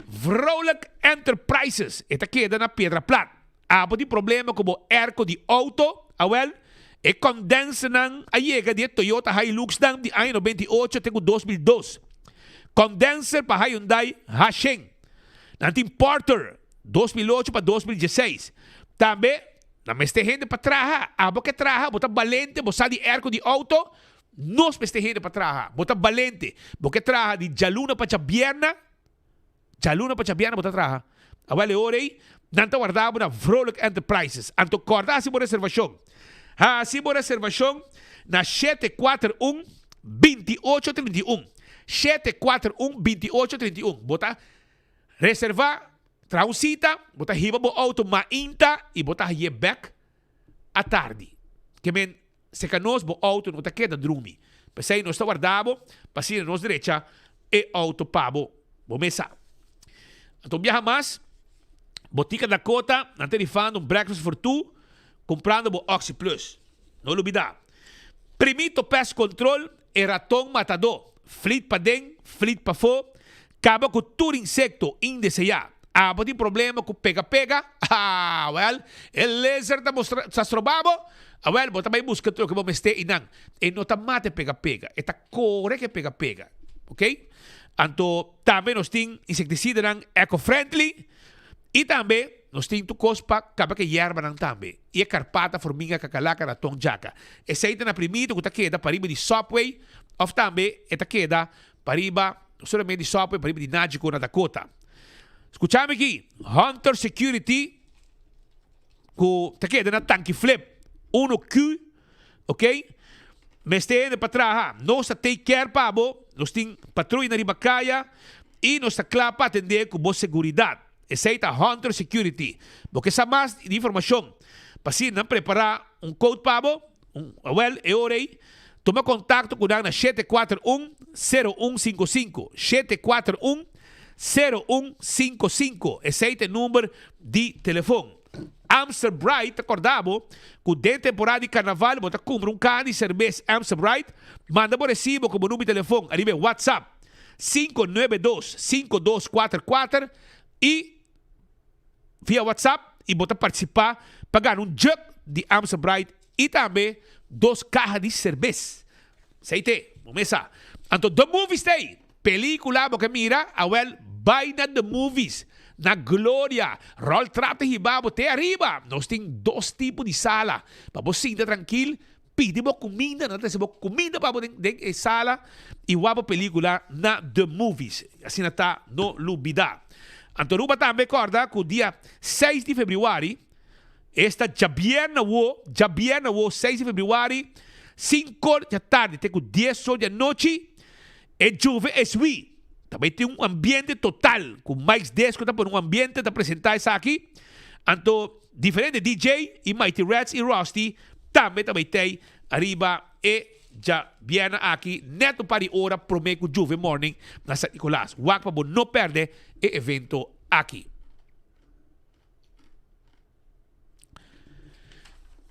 Vrolijk Enterprises, eta queda na Pedra Plata. Abo de problema como erco de auto, awel, e condensa nang ayega de Toyota Hilux nang de ano 98 até 2002. Condenser para Hyundai Hasheng. Nantin Porter, 2008 para 2016. Também na meste gente para trás, abo que trás, bota valente, bota de erco de auto, nos meste gente para trás, bota valente, bota trás de Jaluna para Chabierna, bota trás. Awale orei, nanta guardava na Vrolijk Enterprises. Anto corda assim por reservação. Assim por reservação na 741-2831. 741-2831. Bota reservar. Trausita, bota hiba bo auto mainta e bota hier back à tarde. Que men se canos bo auto não tá queda drumi. Pensei nós tá guardado, passei nos direita e auto pabo bo mesa. Então viaja mais, Botica Dakota, não terifando breakfast for two, comprando bo Oxy Plus. Não olvidar. Primito pest control e ratão matador. Flit pa den, flit pa fo, acaba com todo insecto indesejado. Abo tem problema com pega-pega. El laser tá strobabo. Bota mais busca tudo que vamos ter e não. E não tá mate pega-pega. E tá corre que pega-pega. Ok? Então, também nós temos inseticida eco-friendly. E também nós temos tu cospa, acaba que yerba não também. E carpata, formiga, cacalaca, ratão, jaca. Essa aí tá na primeira que tá queda para riba de Subway. Ou também, tá queda para riba, solamente de Subway, para riba de Nagico na Dakota. Escuchame aqui, Hunter Security, que tá queda na tanque flip, 1Q, ok? Mas tem para trás, nós take care pabo, nós tem patrulha na ribacaia e nós tá claro para atender com boa segurança. Esse aí tá Hunter Security. Porque essa mais de informação, para se não preparar code pabo, é hora aí, toma contato com na 741-0155, 741-0155. Esse é o número de telefone. Amstel Bright, acordamos, que dentro da temporada de carnaval, você compra carro de cerveja Amstel Bright, manda por recibo como número de telefone, ali WhatsApp, 592-5244, E via WhatsApp e bota participar para ganhar um jug de Amstel Bright e também 2 caixas de cerveja. Seite, vamos começar. Então, The Movies Day. Película, porque mira, vai na The Movies. Na Glória. Roll trap de hibabo até arriba. Nós temos 2 tipos de sala. Para você sentar tranquilo, pedir comida, não tem comida para você dentro sala e wabo película na The Movies. Assim está no Lubida. Então, Ruba também recorda que o dia 6 de fevereiro, esta Jabiena wo 6 de fevereiro, 5 da tarde, até 10 horas da noite, e Juve SW. Também tem um ambiente total, com mais 10 que está por um ambiente de apresentar isso aqui. Então, diferente DJ e Mighty Rats e Rusty, também tem arriba e já viene aqui, neto para hora, prometo Juve Morning, na San Nicolás. Wak para não perder o evento aqui.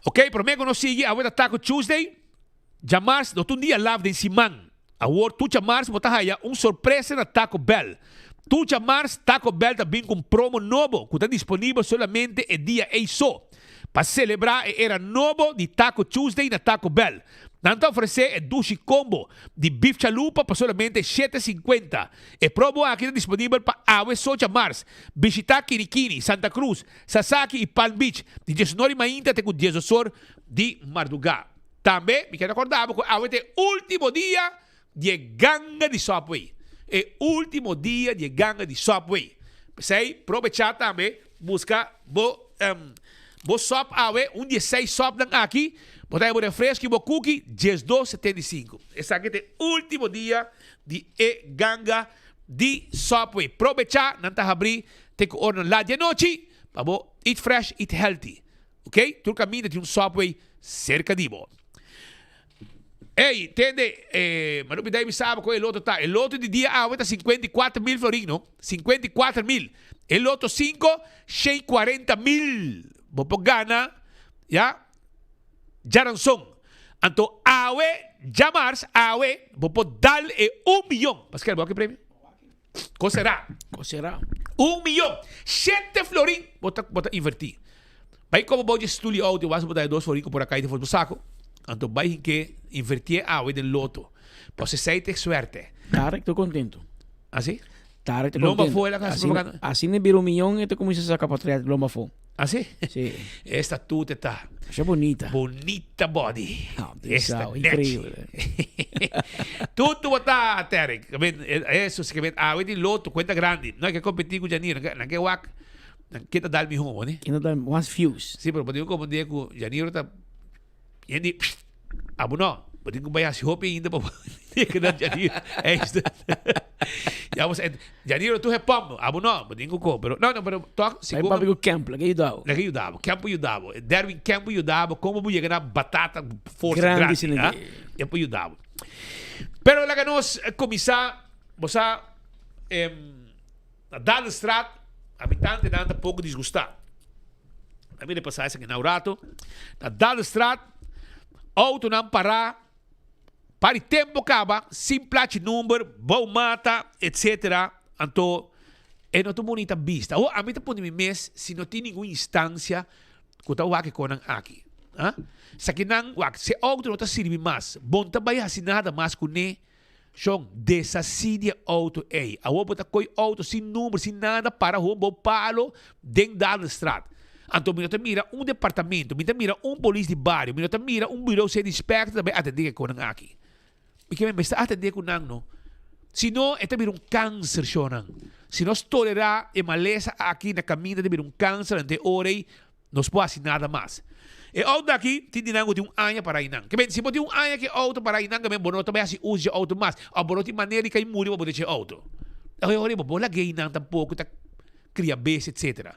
Ok, prometo não sigue, agora Taco Tuesday. Jamás, no tu dia live de Simão. Agora, tu chamars, botar aí surpresa na Taco Bell. Tu chamars, Taco Bell também com promo novo, que está disponível solamente o dia só. Para celebrar a era novo de Taco Tuesday na Taco Bell. Tanto oferecer o Dushi Combo de Beef Chalupa para solamente R$7,50. E promo aqui está disponível para Awe Socha Mars, visitar Kirikini, Santa Cruz, Sasaki e Palm Beach, de 19 mainta até com 10 de Mardugá. Também, me quero acordar, porque Awe tem último dia de ganga de Subway. É o último dia de ganga de Subway. Sei, aproveitar também, buscar bo sop awe, um dia 6 sop aqui, botar o refresco e o cookie, 12,75. Esse aqui é o último dia de ganga de Subway. Aproveitar, não está abrir, tem que ordenar lá de noite, para eat fresh, eat healthy. Ok? Tu caminha de um Subway cerca de você. Ei, entende? Mas não me dá sabe qual é o loto tá. O loto de dia está 54 mil florino. 54 mil. O loto 5, 140 mil. Vou por gana, já? Jaranson. Então, jamars, vou por dar 1 milhão. Mas quer que prêmio? Qual será? 1 milhão. 7 florin. Bota invertir. Vai como vou de estúdio auto, vas a botar 2 florin por acá e depois do saco. Então, vai que invertir agua del loto. Pues se te suerte. Claro, estoy contento. ¿Así? Claro, estoy Lomba contento. fue la casa propaganda. Así me viro un millón y te comienza a sacar para atrás Lomba fue. ¿Así? Sí. Esta tú te está. Es bonita. Bonita body. Esta increíble. Tú botas, Terek. Eso es que agua del loto, cuenta grande. No hay que competir con Janir. No hay que wak. ¿Qué te da el mijo, ¿no? ¿Qué te da más views? Sí, pero digo como digo con Janir está. E ele, no, eu tenho que banhar se roupa ainda para que não Janiro. É isso. Já você, Janiro, tu responde. Não, eu tenho que comprar. Não, mas toca. Vai para o campo, que ajudava. Que ajudava, campo ajudava. Derwin campo ajudava, como eu chegar na batata força grande. Campo ajudava. Pero lá que nós começar, você a dar estrada, habitante anda pouco desgostado. A mim passar isso aqui na Urato, na dar estrada, auto não parar, para o tempo acaba, sem plate número, bom mata, etc. Então, é não tão bonita vista. Ou a mim tá pondo mês, se não tem nenhuma instância, que eu aqui com aqui. Se aqui não, se auto não tá servindo mais, bom também assim nada mais com ne, São desacídia auto aí. A roupa tá com auto sem número, sem nada, para o bom palo, dentro da estrada. Então, me mira um departamento, me mira um polícia de bairro, me mira um bureau de inspector também atender com aqui. Porque me está atender com não. Se não, é também um câncer, chonan. Se nós tolerar a maleza aqui na caminho, também um câncer ante hora aí, não pode fazer nada mais. E auto daqui, tem de um ano para aí não. Que bem, se você tem um ano que auto para aí não, também você também assim usa auto mais. A você tem maneira que muri para poder ter auto. Agora, você gay não tampouco, tá cria base, etc.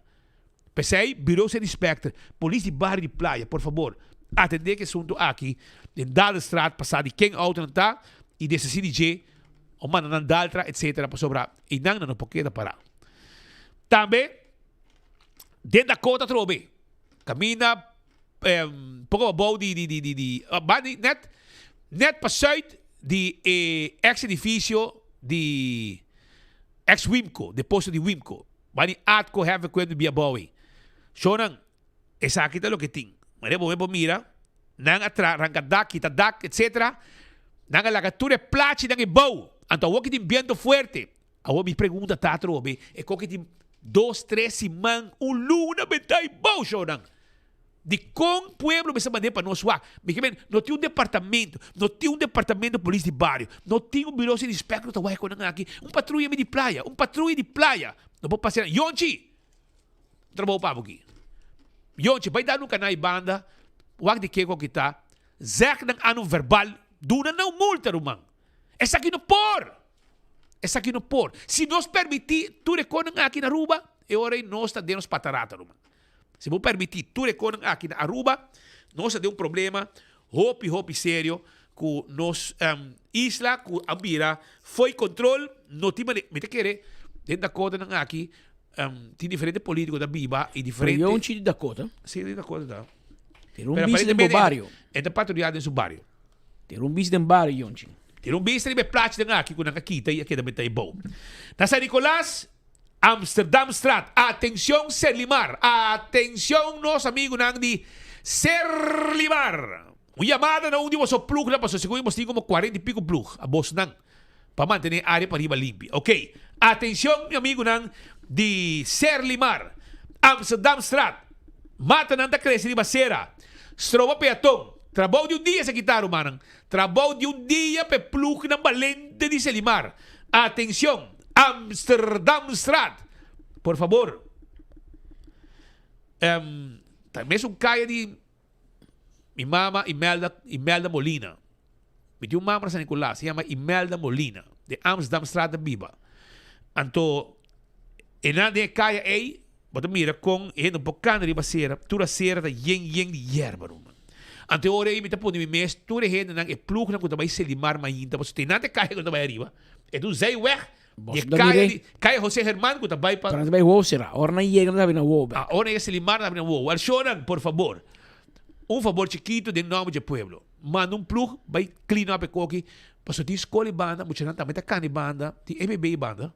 Pensei, bureau de inspector, polícia de bairro de praia, por favor, atender que assunto aqui, em dada estrada, passar de quem auto não está, e desse CDG, o mano não dá outra, etc., para sobrar. E não pode parar. Também, dentro da cota, trobe, camina, pouco bom net passei de ex-edifício de ex-Wimco, de posto de Wimco. Bani atko have kwento biya bawi. So nang, esa kita lo kiting. Mane bo mira, nang atra, rangadak, kitadak, etc. Nang lagature plachi nang ibaw. Anto awak itim viento fuerte. Awak mi pregunta tatro, be, e kokitim 2, 3 simang, luna betay baw, so nang. De com pueblo bisa maneira para nós lá. Não tinha departamento de polícia de bairro, não tinha bureau de inspector tá vai com aqui, patrulha de praia, não pode passar. Yonchi, trabalho para aqui. Yonchi vai dar no canal banda, o de que tá, zek nang ano verbal, dura não multa rumang. Essa aqui não por. Se nos permitir, tu reconhece aqui na Aruba, e ora nós está dentro patarata rumang. Se vou permitir, tu reconhece aqui na Aruba, nós temos problema, hopi sério, com nos isla, com a Ambira, foi controle, não tinha me te querer, dentro da Dakota aqui, tem diferentes políticos da Biba e diferentes. Foi onde de Dakota? Sim, de Dakota tá. Tem bicho no bairro. É da patrulhada no bairro. Tem bicho no bairro, onde. Tem bicho de plástico aqui com a Kita e aqui da Betai Bom. Na San Nicolás, Amsterdam Strat. Atenção, Serlimar. Atenção, nosso amigo Nandi Serlimar. Uma chamada na onde você plug lá, para segundo você tem como 40 e pico plug. A voz não. Para manter a área para riba limpa. Ok. Atenção, meu amigo Nandi de Serlimar. Amsterdam Strat. Mata nanda cresce de Bacera. Strova peatão. Trabalho de dia se quitar, mano. Trabalho de dia para plug na valente de Serlimar. Atenção. Amsterdam Strat. Por favor. Também é caia de minha mama Imelda Molina. Me tinha uma mama San Nicolás, se chama Imelda Molina, de Amsterdam Strat de Biba. Então, e na de caia aí, bota mira com um bocana de baseira, tura cera da yen de yerba, mano. Ante ora aí me tá pondo me mes, tura rede nang e plug na quando vai se limar mainta, você tem nada caia quando vai arriba. E tu zei weg. Kaya José Germán que também para também vou será ora não chega na na voo ora é se limar na voo Archonan, por favor, favor chiquito de nome de pueblo, manda plug vai clean up coque para ti escola banda muita gente também tá cani banda ti EBB banda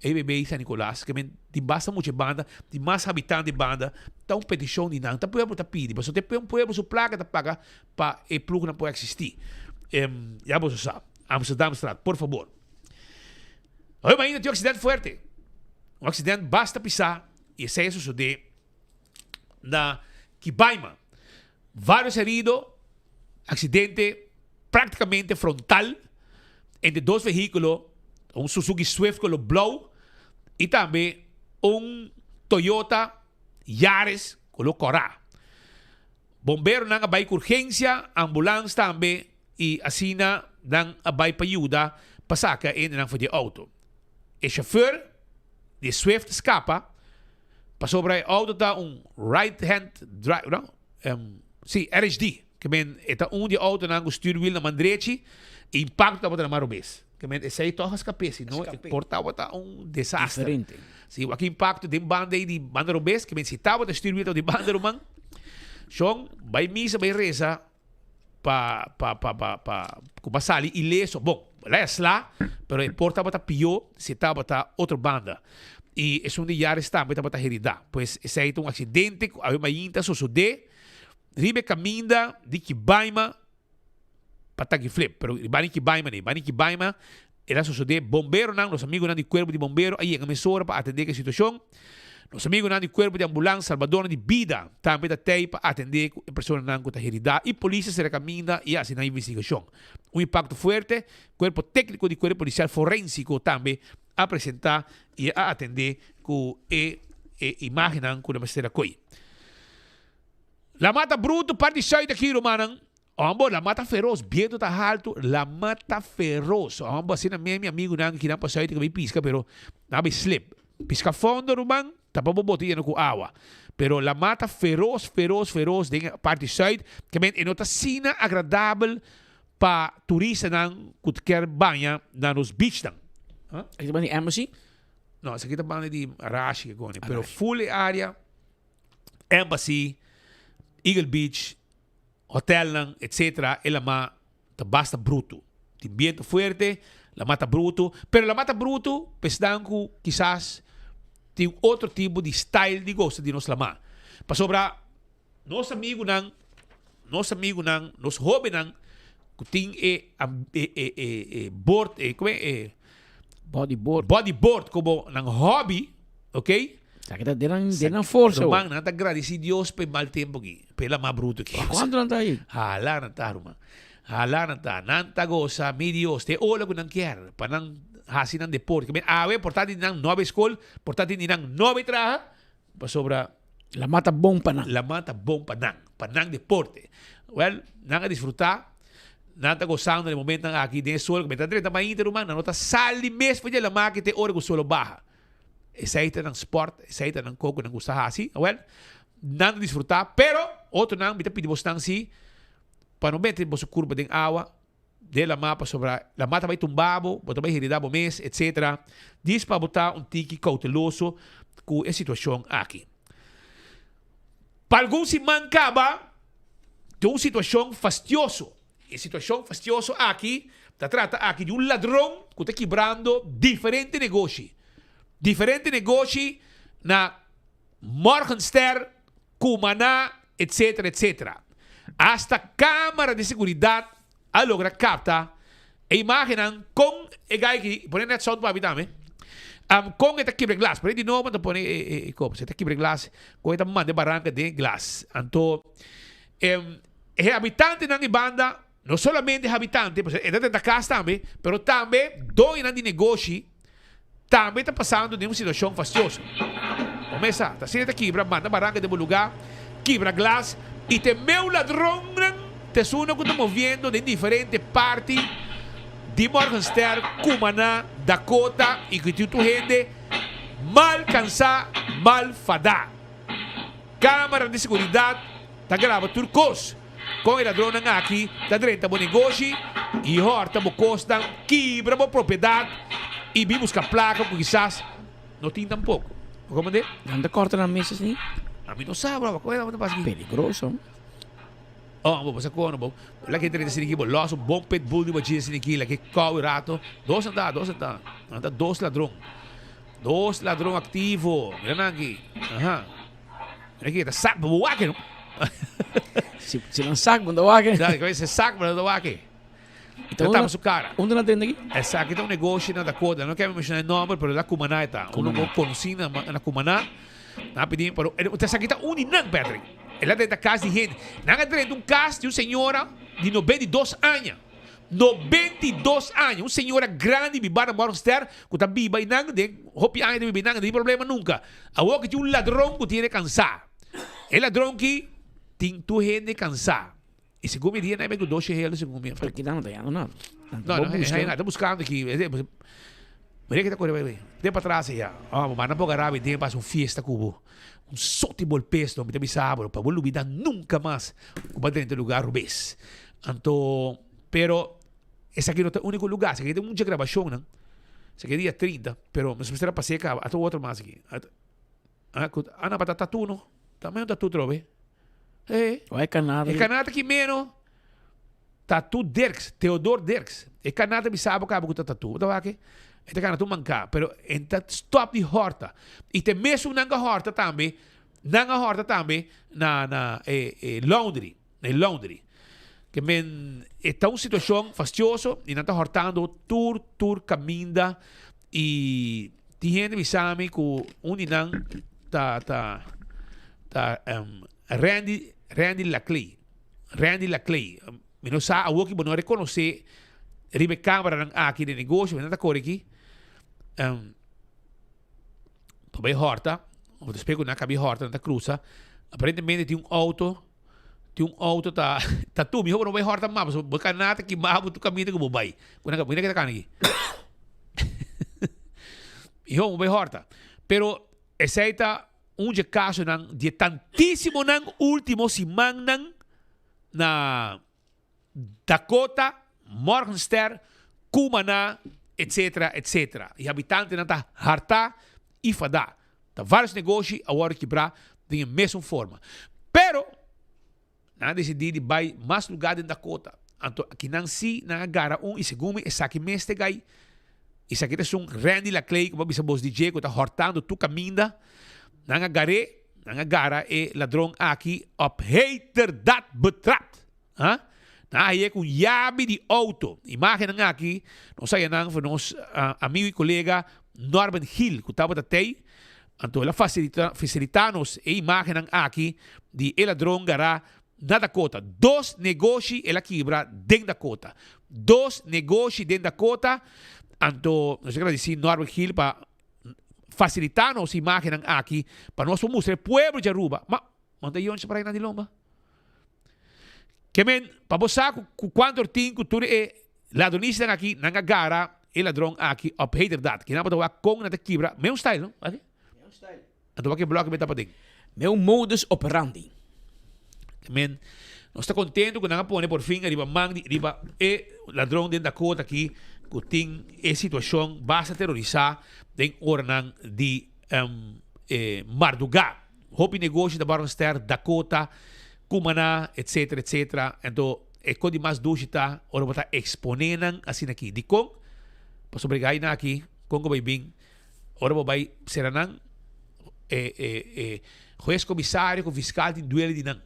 EBB San Nicolás que tem basta muita banda tem mais habitantes de banda tá petição de não tá pueblo tá pedi para te pueblo su placa tá paga para e plug não pode existir já você sabe Amsterdam Strat, por favor. Hoy imagina tem acidente forte. Acidente basta pisar e esse é sucede na Kibaima. Vários heridos, acidente praticamente frontal entre dois veículos, Suzuki Swift color Blow e também Toyota Yaris color Cora. Bombeiro nang abay com urgência, ambulância também e assina nang abay pa ayuda pasaka in nang for de auto. O chauffeur de Swift escapa, passou para o auto da right-hand drive, não? Sim, RHD, que é de auto na stuurwiel na mandrechi, e impacta na marubês. Que esse aí torna escape, não portava tá desastre. Diferente. Sim, aqui impacto de banda rubês, que se estava de stuurwiel de banda rumang, então vai misa, vai reza, pa basali ileso. Bom, lá é lá, pero importa bata pio, se tá bata outra banda. E é de Yaris também tá bata herida. Pois esse aí um acidente, a uma inta sucede, ribe caminda de Kibaima para flip, pero bani Kibaima, ela sucede bombeiro não, os amigos não de corpo de bombeiro, aí em emissora para atender a situação. Os amigos não de corpo de ambulância, Salvador de vida, também da TEI para atender a pessoa não com herida e polícia se recamina e assim na investigação. Impacto forte, corpo técnico de corpo policial forensico também apresentar e a atender com imagem com a mestra coi. La mata bruto parte sai daqui romanang. Ambo la mata feroz, viento tá alto, la mata feroz. Ambo assim na minha amigo nang que não passa aí que vai pisca, pero não slip. Pisca fundo romang, tá para botar com água. Pero la mata feroz de parte side, que é nota sina agradável para turista nang que quer banhar nos beach nang. Aqui tá de Embassy? Não, essa aqui tá banda de Arashi, pero full área, Embassy, Eagle Beach, hotel nang, etc. Ela ma tá basta bruto. Tem viento fuerte, la mata bruto, pero la mata bruto, pesdan ko quizás tem outro tipo de style de gosto de nos lama. Para sobra, nos amigo nang, nos hobby nang, kuting board, como é? Bodyboard, como nang hobby, ok? Kita dinang força. Rumang, nanta agradeci Dios pe mal tempo ki, pela ma bruto ki. Quanto não tá aí? Hala nanta rumang. Hala nanta goza mi Dios, te ola ko nang kier, panang hasi ng deporte. Kami awe, portati ng 9 school, portati ng 9 traha, pa sobra La mata bom panang. La mata bom panang deporte. Well, nanga disfrutar, nanta gozando no momento ng aqui de sol, kami tadreta mainter rumang, nanota sali mes pa dyan, lama kite ora ko solo baha. Excited ng sport, excited ng coco ng gusto hasi. Well, nanta disfrutar, pero outro nang bita pidibos nang si panomete mo sa kurba ding awa, de la mapa sobra, la mata vai tumbabo, bota vai hiridabo mes, etc. Diz para botar tiki cauteloso com a situação aqui. Para alguns se mancaba, tem uma situação fastidioso. E situação fastidioso aqui, trata aqui de ladrão que está quebrando diferente negócio. Diferente negócio na Morgenster, Cumaná, etc, etc. Hasta câmara de seguridade a logra capta a imagem com e gai que põe net sound para habitame com esta quebra glass por aí de novo então põe copo esta quebra glass com esta manda barranca de glass então habitante na banda não somente habitante porque é dentro da casa também pero também dois de negócio também está passando de uma situação fastidiosa começa tá sendo quebra manda barranca de um lugar quebra glass e tem meu ladrão te suena que estamos viendo de diferentes partes de Morgenster, Cumaná, Dakota e que tu gente mal cansada, mal fada. Câmara de seguridade está gravando turcos com o ladrão aqui, está direito ao negócio e horta mo costa, quebra mo propriedade e vimos que a placa que quizás não tem tampouco. Como é? Anda corta na mesa assim? A mim não sabe, qual é o que Peligroso. Oh, bo sa ko bo. Lagi tren siniki bo. Loso bom pet bull di ba chia siniki lagi kau rato. Dos anda. Anda dos ladrão. Dos ladrão aktivo. Ganagi. Aha. Lagi ta sak bo wake no. Se não saca, manda wake. Dai, vai se sak manda wake. Então estamos o cara. Onde não tem aqui? Essa aqui tem um negócio na Dakota. Não quero mencionar o nome, mas lá Cumaná está. Um não conheci na Cumaná. Na pedir para. Essa aqui está uninang, Patrick. Ela dentro da casa de gente. Nada dentro de um caso de uma senhora de 92 anos. 92 anos. Uma senhora grande, viva na Morgenster, que está viva e não tem, hopi anos de viver, não tem problema nunca. A outra que tem um ladrão que tem que cansar. É ladrão que tem tu gente cansar. E segundo me dia, não é bem que 12 reais, segundo me. Porque não está nada. Não, está buscando aqui. Mira que está correndo. Tem para trás já. Mas não pode gravar, tem para uma fiesta cubo. Um sote bolpesto, me tem sábado, para não olvidar nunca mais o padrão do lugar rubês. Então, pero esse aqui não é o único lugar. Esse aqui tem muita gravação, não? Esse aqui é dia 30, pero mas você passei cá, até o outro mais aqui. Ana para tatu, não? Também um tatu trove. É Canadá. É Canadá que menos. Tatu Dirks, Theodor Dirks. É Canadá me sabe que abu tatu. Tá aqui? Ito ka na tumangka, pero enta stop di horta. Ite mesmo nanga horta tambe na laundry, Que men esta uma situação fastidiosa e nanta hortando tur caminda e tiene bisame ku uninang Randy Laclay. Mino sa awo ki bono reconocer ribe câmara ng aqui de negócio, nanta kore ki Pabay horta, o despego na cabi horta, na cruza, aparentemente tem um auto tá tu, miho não vai horta mas bukan nata que mabo tu caminho que bobay. Kuna kita kanigi. Miho vai horta. Pero essa de caso de tantíssimo nang último simang na Dakota, Morgenster, Cumaná, etc. E habitante nata harta e fada. Tá vários negócios a hora quebrar de mesma forma. Pero na decidi de vai mais lugar em Dakota. Então aqui não se na agarra e segundo essa aqui mestre gai Isa kita sung Randy Laclay, kung bisa bos DJ, kung ta hortando tu caminda, nangagara e ladrong aki op hater dat betrapt. Ha? Naaye kung yabi di auto. Imagen ng aki, no saya nang van ons amigo y colega Norman Hill, kung tawag tatay, anto la facilitanos e imagen ng aki di e ladrong gara na Dakota. 2 negosyo e la quibra den Dakota. 2 negosyo den Dakota. Anto, no sé qué decir, Norman Hill pa facilitanos imagen ng aki pa nos mustre pueblo de Aruba. Monta yon sa paray na dilomba. Kemen, pabosa ku kwanto ting kultura e ladronista ng aki nangagara e ladrong aki op hater dat. Kinapatawa kong na tekibra. May style, no? Okay? May style. Anto ba kaya blog may tapading? May modus operandi. Kemen, no está contento kung nangapone por fin arriba mang arriba e ladrong din Dakota aqui kuting e sitwasyon basta terorisa den ornang di Marduga. Hopi negosyo da Barnster, Dakota, Kumana, etc. Ento, eko di mas dusita, ora bata exponenang asin aqui. Di kong, pasobrigay na aqui, kong ko bing, ora ba bay seranang, juez komisaryo, kung fiskal, tin duele dinang.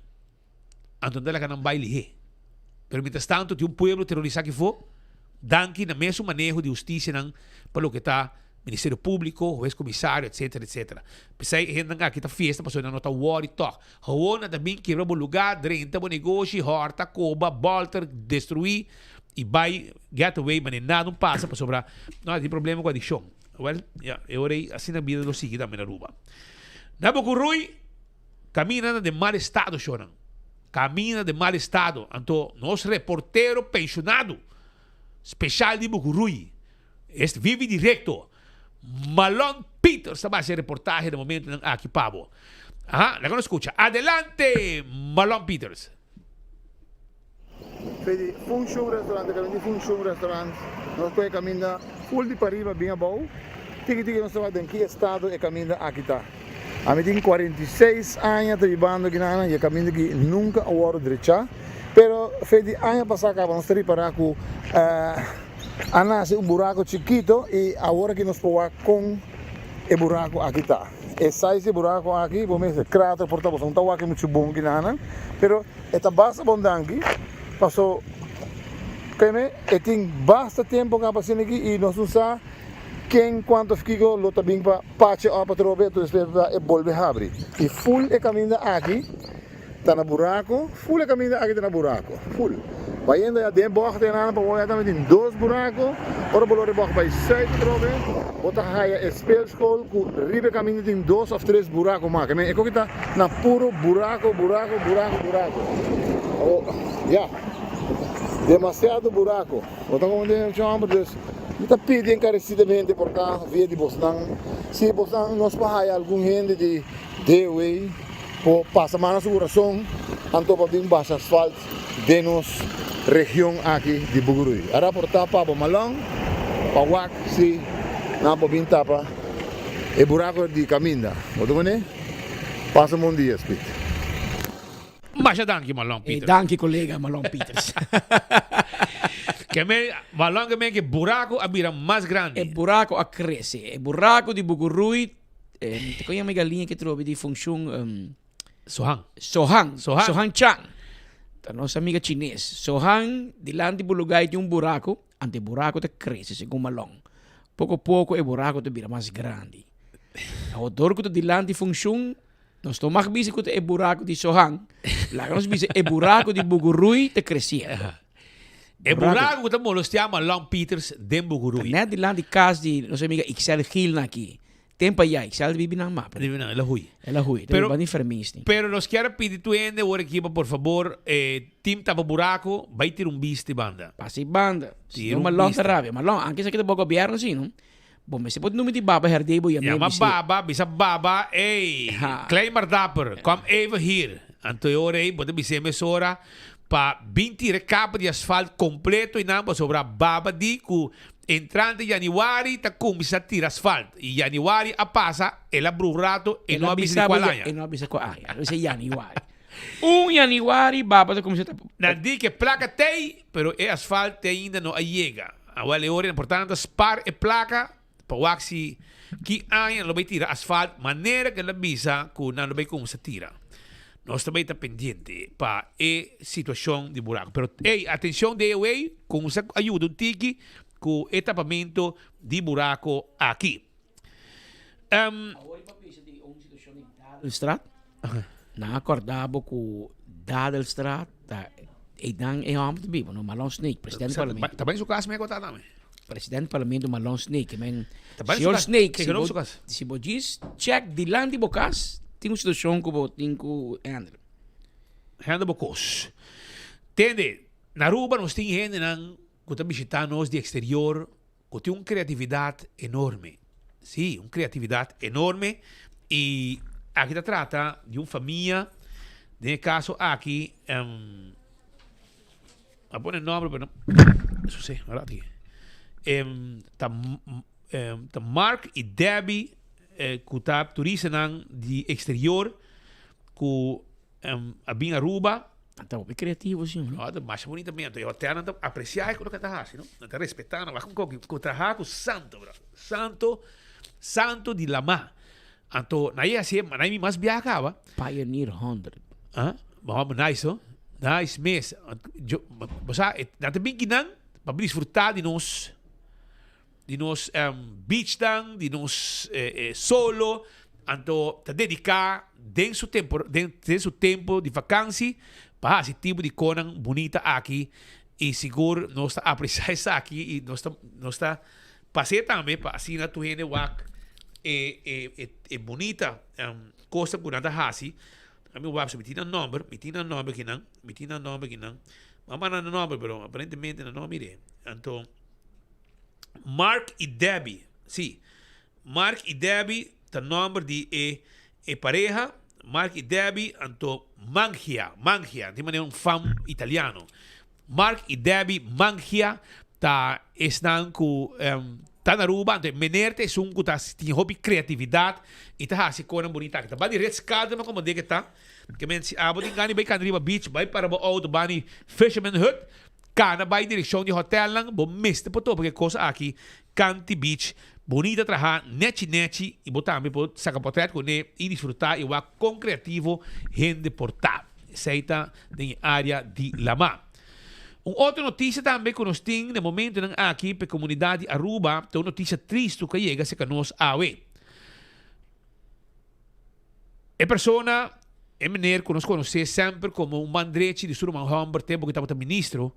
Anton dala ka ng bailihe. Pero mientras tanto, ti un pueblo terorisa que fo, danki na mesmo manejo de justiça ng palukita, Ministério Público, juez komisaryo, etc. Pisay, hindi nga kita fiesta, paso na nota worry talk. Hawo na também quebra bo lugar, drenta bo negócio, horta, coba, bolter, destruir, e vai, get away, mas nada não passa, paso sobra, não tem problema com a adicção. Well, eu orei, assim na vida do seguinte também na Aruba. Na Bocurui, camina de mal estado, choram. Camina de mal estado. Então, nosso reportero pensionado, especial de Bocurui, este vive direto. Malon Peters está a hacer reportaje de momento aquí, Pavo. Ajá, la que no escucha. Adelante, Malon Peters. Vedi, Function restaurante, kami di Function restaurante, nós pode caminhar full de pariba bem bom. Tiki nós estamos em que estado e caminha aqui tá. A mim tem 46 anos trabalhando aqui na e caminho que nunca agora direita. Pero vedi ano passado nós reparar com nasce buraco chiquito e agora que nós podemos com o buraco aqui tá. Esse buraco aqui, vamos dizer, cráter por tal, não tá aqui muito bom aqui na, pero esta base bondangue passou e tem bastante tempo que passando aqui e nós usamos quem quanto fico lo também para patch up a trobe tu espera e volver a abrir e full e caminha aqui tá na buraco full e caminha aqui tá na buraco full vai ainda de boca tem nada para olhar também tem 2 buracos ora bolore boca vai 6 trobe bota raia speelschool com ribe caminha tem 2 ou 3 buracos mais que é que tá na puro buraco oh yeah demasiado buraco bota como tem chamar disso está pedindo encarecidamente por cá via de Boston se Boston nos paga algum gente de D-Way por passar na seguração anto para vir baixa asfalto de nos região aqui de Bugurui ara por tapa para Malong para Wak se na para vir tapa e buraco de caminda bota né passa um dia speed mas já danke Malon Peters danke colega Malon Peters que me Malon que buraco abira mais grande e buraco a cresce e buraco di Bugurui te conhece uma galinha que trovi di função Sohang Chang a nossa amiga chinês Sohang di lá de lugar de buraco ante buraco te cresce segundo Malon pouco a pouco e buraco te vira mais grande o dorco de lá de função nós tomamos bisco e buraco de Sohang lá nós bisco e buraco de Bugurui te crescia e buraco que estamos stiamo Malon Peters de Bugurui net de lá de casa de nossa amiga Ixel Gil aqui tempo já Ixel vive na mapa ela hui pero van enfermista pero los quiero pedir tu ende ora equipa por favor team tapa buraco vai ter biste banda pasi banda no Malon rabia Malon anche se que te bogo governo sim não bom mas se pode nome de baba herdebo e ja maar baba bisa baba klein maar dapper kom even hier Antoiore pode me ser mesora para 20 recapa de asfalto completo e não sobra baba di ku entrante januari ta comincia a tirar asfalto e januari a passa ela brurato e não avisa qual año e não avisa qual año esse januari januari baba ta comincia a não di que placa tem pero o asfalto ainda não chega Awal ori importante spar e placa pa waxi ki ayan lo bay tira asfalt manera que la bisa ku na lo bay kung sa tira. Nós também está pendiente para a situação de buraco. Pero, atenção de EUA, com essa ajuda um tiki com o etapamento de buraco aqui. Straat. Na-acordado com Dadelstraat. E dan é homem de bibo, no Malone Snake, presidente do parlamento. Também seu caso me contar também. Presidente do parlamento Malone Snake, men. Senhor Snake, se bo diz, check de land de bocas, tem uma situação que bo tem que handle. Handle bocos. Tende, na Aruba nós tem gente nang que visitar nós de exterior, que tem uma criatividade enorme. Sim, uma criatividade enorme e aqui se trata de uma família, nesse caso aqui, a pôr o nome, pero isso sim, agora aqui. Tá Mark e Debbie que tá turistas de exterior que a bem Aruba. Tá bem criativo sim. Mas bonito mesmo. Eu até não apreciar o que tá fazendo, não tá respeitando, mas com trabalho com santo, bro. Santo de Lama. Então, naí assim, naí mais viajava. Pioneer 100. Ah, vamos nice, oh. Nice mesmo. Você não tem bem que não para desfrutar de nós beach dan, de nós solo, então te dedicar dentro do tempo de vacância para esse tipo de coisa bonita aqui e seguro nós está apreciar isso aqui e nós está passei também para assim na tua gente é bonita coisa que nada assim a mim vai me tina número que não mas não nome pero aparentemente não mire então Mark e Debbie, sim. Mark e Debbie, o nome de pareja. Mark e Debbie, então Mangia, de maneira fam italiano. Mark e Debbie Mangia, estão com tá na Aruba, então menerte é um que tem hobby criatividade e tá assim coisa bonita. Tá bem rescado, mas como diga tá, que men se abo de gani vai canriba beach, vai para o auto bani fisherman hut. Kana vai direção de hotel lang, bom meste po to, porque coisa aqui, Canti Beach, bonita trabalhar, neti, e botar também por sacar portrait com ele e desfrutar e o com criativo, gente portar. Seita na área de Lama. Outra notícia também que nós temos, no momento aqui, para a comunidade Aruba, tem uma notícia triste que chega se nós awe. A pessoa, é maneira que nós conhecemos sempre como um mandrete de Suruman Humber, tempo que estava ministro,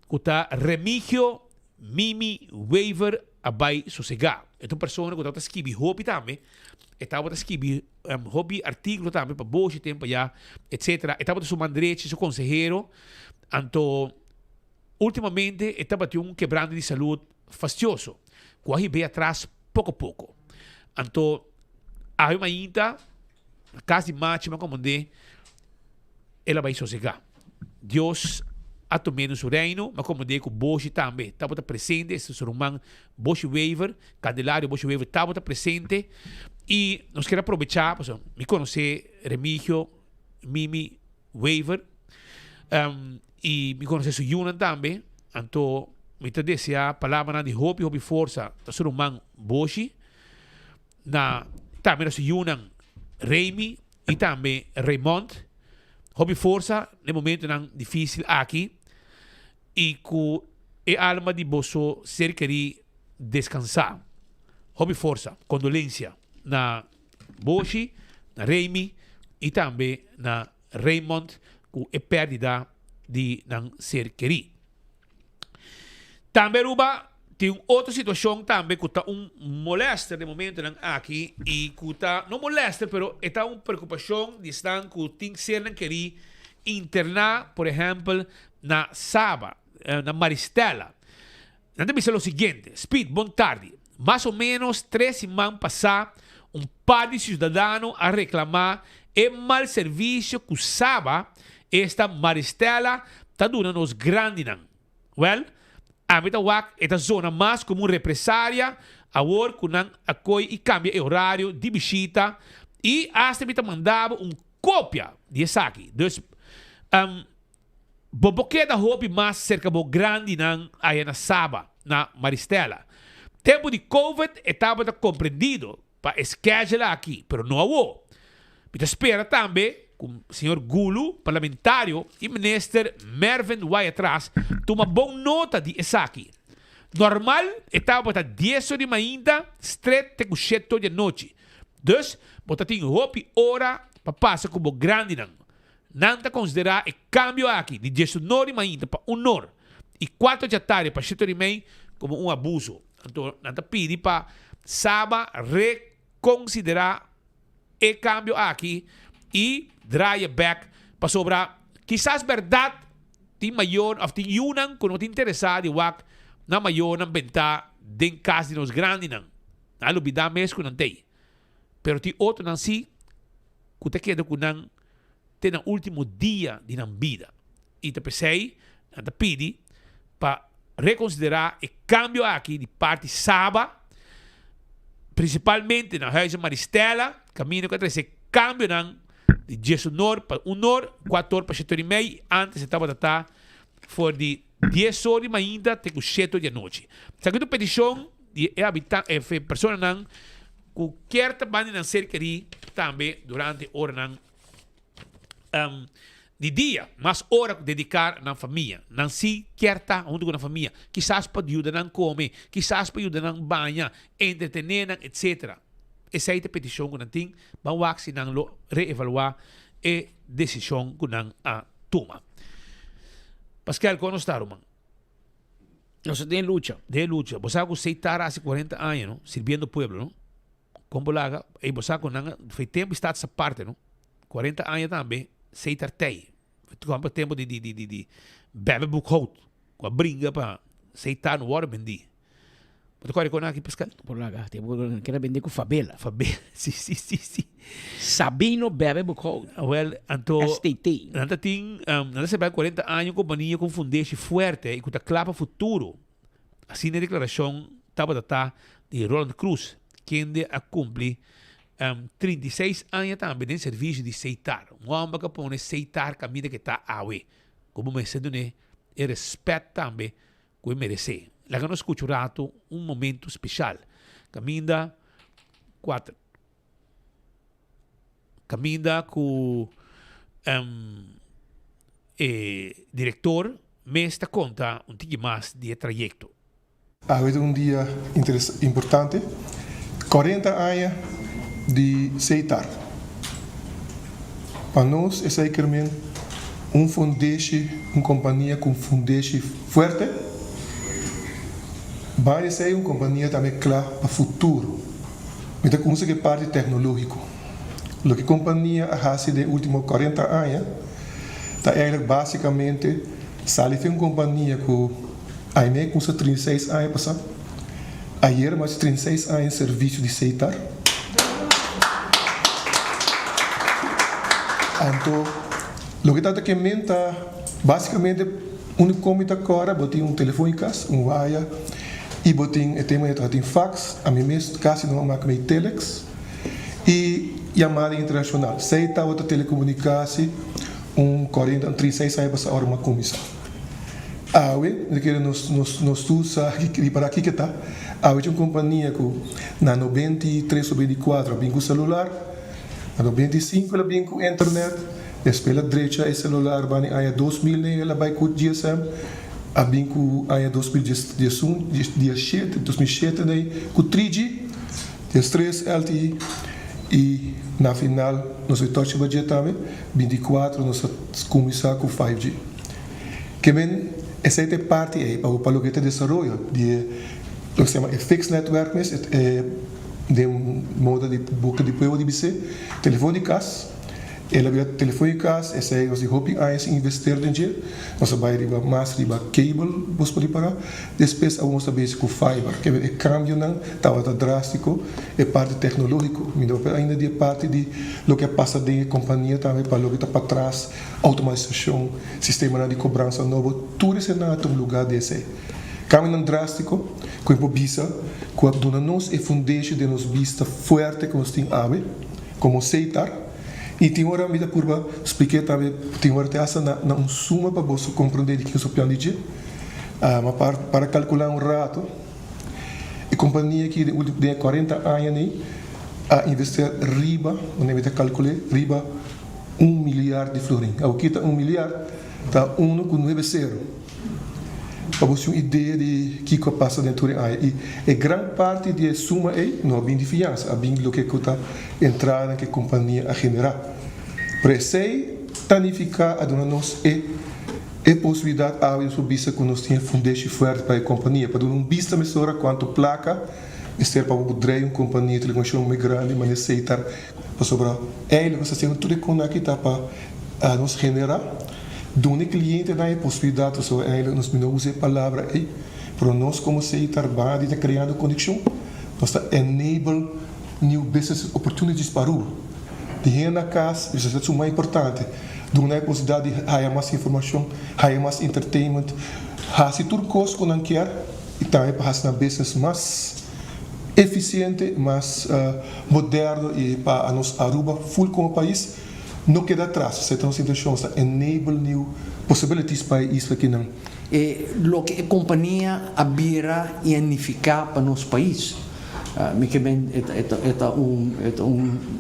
que está Remigio Mimi Weaver abai sossegar. É uma pessoa que está escrevendo hobby também, estava escrevendo hobby artigo também para boa tempo já, etc. Estava seu mandrete, seu conselheiro, então ultimamente estava tendo um quebrando de saúde fastidioso, que aí veio atrás pouco a pouco. Então a uma ainda casa de máxima como de ela vai sossegar. Deus a tomar no seu reino, mas como de que o Bosch também estava presente, esse ser humano Bosch Weaver, Candelário Bosch Weaver estava presente e nós queremos aproveitar, me conhecer Remigio Mimi Weaver e me conhecer seu Yunan também, então me te desejar a palavra de hobby força do ser humano Bosch na também seu Yunan Raimi e também Raymond. Hobby força no momento não difícil aqui e com a alma de bosso ser querer descansar. Hobby força, condolência na Boshi, na Raimi e também na Raymond com a perda de não ser querer. Também Ruba tem outra situação também que está molesta no momento aqui e que está não molesta, pero está uma preocupação de estar que tem que ser não querer internar, por exemplo, na Saba, na Maristela. Não tem que ser o seguinte, Speed, bom tarde. Mais ou menos 3 semanas passadas, par de cidadãos a reclamar o mau serviço que Saba, esta Maristela, está dando nos grandes. Well, a Metawak é a zona mais como represária, a hora que não acolhe e cambia o horário de visita e hasta me mandava uma cópia disso aqui. Então, boboqueda hobby mais cerca do grande não aí na Saba. na Maristela. Tempo de COVID estava compreendido para esquecer aqui, pero não houve. Então espera também que o senhor Gulu, parlamentário, e ministro Mervyn vai atrás, toma boa nota de isso aqui. Normal estava para 10 horas de manhã, straight até 7 da noite. Dus, você tem hora para passar como grande não. Nanta considerar o câmbio aqui de 10 horas de manhã para 1 hora e 4 da tarde para 7 horas e meia como um abuso. Então, nanta pede para Saba reconsiderar o câmbio aqui e dry back para sobrar. Quizás verdade tem maior, ou tem unang que não te interessado de wak na maior na venta den casa de nos grandes não. Não olvidar mesmo que não tem. Pero tem outro não si que te queda que não tem no último dia de na vida. E te pensei, não te pedi para reconsiderar o câmbio aqui de parte Saba, principalmente na Huis Maristela, caminho que esse câmbio não de 10 horas para 1 hora, 4 horas para 7 horas e meia, antes estava a estar for de 10 horas de manhã até 7 da noite. Segundo petição de pessoas não que quer trabalhar na cerca também durante a hora não de dia, mas hora dedicar na família. Não se quer estar junto com a família. Quizás para ajudar a comer, quizás para ajudar a banhar, entretener, etc. Essa é a petição que nós temos. Vamos se não reevaluar a decisão que nós toma. Pascal, como está, Roman? Nós temos luta. De luta. Você sabe que você está há 40 anos, não? Servindo o povo, não? Como lá, e você sabe que foi tempo está essa parte, não? 40 anos também, você está aí. Foi tempo de bebe buchout, com a brinca para você estar no hora bendi. Você quer conhecer aqui, Pascal? Por lá, quero vender com Fabela. Fabela, sim. Sabino bebe buchout. Well, então... STT. Nós temos 40 anos, companhia com fundeixe forte e com a clapa futuro. Assim, na declaração, estava de Roland Cruz, que a cumprir 36 anos também de serviço de aceitar. Um homem que põe aceitar caminho que está a ver. Como me sendo e respeito também que merece. Lá que nós escutamos momento especial. Caminha 4. Caminha com diretor, me está conta pouquinho mais de trajeto. Hoje é dia importante. 40 anos de aceitar. Para nós, é seguramente fundeixe, companhia com fundeixe forte. Vai ser uma companhia também clara para o futuro. Então, com isso que parte tecnológico. O que a companhia faz nos últimos 40 anos, está basicamente, sale uma companhia que ainda com 36 anos passado, ayer mais 36 anos em serviço de aceitar. Então, o que está aqui está basicamente um comita agora, botei telefone em casa, wire, e botei tem fax, a mim mesmo quase não marca meio telex, e chamada internacional. Sei está outra telecomunicação, 36 anos para hora uma comissão. Nós todos aqui para aqui que está, é uma companhia que na 93 ou 24 vem com celular, na 95 ela vem com internet, depois pela direita o celular vai em 2000 ela vai com GSM, a vem com 2007 com 3G, depois LTE e na final nós vamos budget também 24 nós começar com 5G. Que bem essa é parte aí para o que desenvolvimento de o que se chama fixed network, mas de modo de boca de povo de BC, telefone de casa, ela via telefone de casa, essa é o hoping a investir em dia, nós vai riba mais riba cable, vos pode parar, depois vamos também com fiber, que é cambio não, estava drástico, é parte tecnológico, ainda de parte de lo que passa de companhia também para lo que está para trás, automatização, sistema de cobrança novo, tudo isso é um lugar desse. Caminho drástico, com a visa, com a dona nós é fundeixe de nos vista forte que nós temos como aceitar. E tem hora me da curva expliquei também, tem hora te essa na suma para você compreender que eu sou piano de Mas para calcular um rato, a companhia que de 40 anos a investir riba, onde eu calculei, riba 1 milhar de florim. Ao que está 1 milhar, está 1,90. Para você uma ideia de que passa dentro da área. E grande parte da suma não é bem de fiança, é bem do que está entrando que a companhia a generar. Para isso, tanificar a dona nós é possibilidade a subir que nós temos fundation forte para a companhia, para não vista mesura quanto placa, ser para o uma companhia de telecomunicação muito grande, mas aceitar para sobrar. Ele você tem tudo que aqui está para nos generar. Dona cliente dá a possibilidade, so ele nos não usa a palavra aí, para nós como aceitar base de criando conexão, nós está enable new business opportunities para o. De renda casa, isso é o mais importante. Dona a possibilidade de ter mais informação, ter mais entertainment, se tudo coisa que não quer, e também para fazer business mais eficiente, mais moderno e para nós Aruba full como país não queda atrás. Você tem uma situação que enable new possibilities para isso aqui não. Lo que a companhia abira e unificar para nosso país. Me que bem é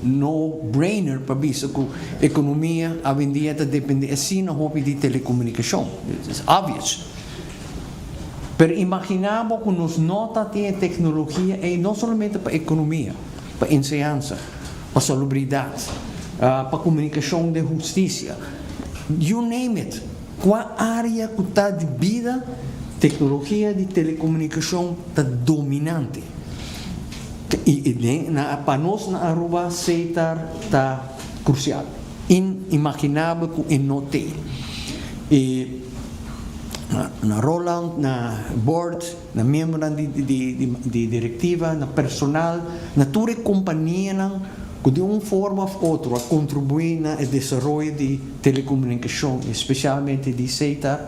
no-brainer para isso que a economia a vendia depende assim na hobby de telecomunicação. É óbvio. Pero imaginamos que nos nota tem tecnologia e não somente para a economia, para a enseñanza, para a salubridade, para a comunicação de justiça. You name it. Qual área que está de vida, tecnologia de telecomunicação está dominante. E para nós na Aruba, CETAR está crucial. Inimaginável que não tem. E na Roland, na board, na membro de diretiva, na personal, na toda a companhia, que de uma forma ou outra contribui no desenvolvimento de telecomunicação, especialmente de CETAR,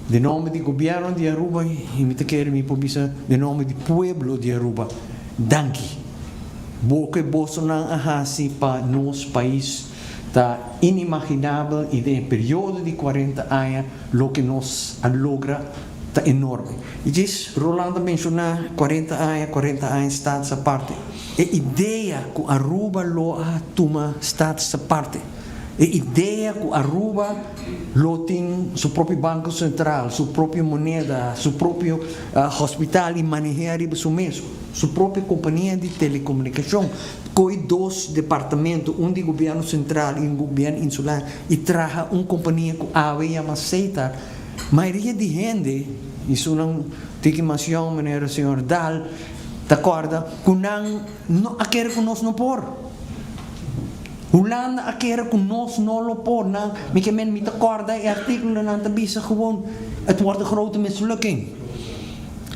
de nome do governo de Aruba, e me quero me publicar de nome do pueblo de Aruba. Danke. Porque Bolsonaro ahasi para nosso país está inimaginável e em período de 40 anos o que nós logra está enorme. E diz, Rolando mencionou 40 anos está essa parte. A ideia que Aruba lo toma está essa parte. A ideia que Aruba lo tem seu próprio banco central, sua própria moeda, seu próprio hospital e manejar isso mesmo, sua própria companhia de telecomunicação, com dois departamentos, um de governo central e um governo insular, e traga uma companhia que havia aceita. A maioria de gente, isso não tem que mencionar, maneira senhor Dal, te acorda, que não quer que nós não por. Holanda a keren que nós não lo por na me que men te acorda e artikel na tabisa gewoon het wordt een grote mislukking.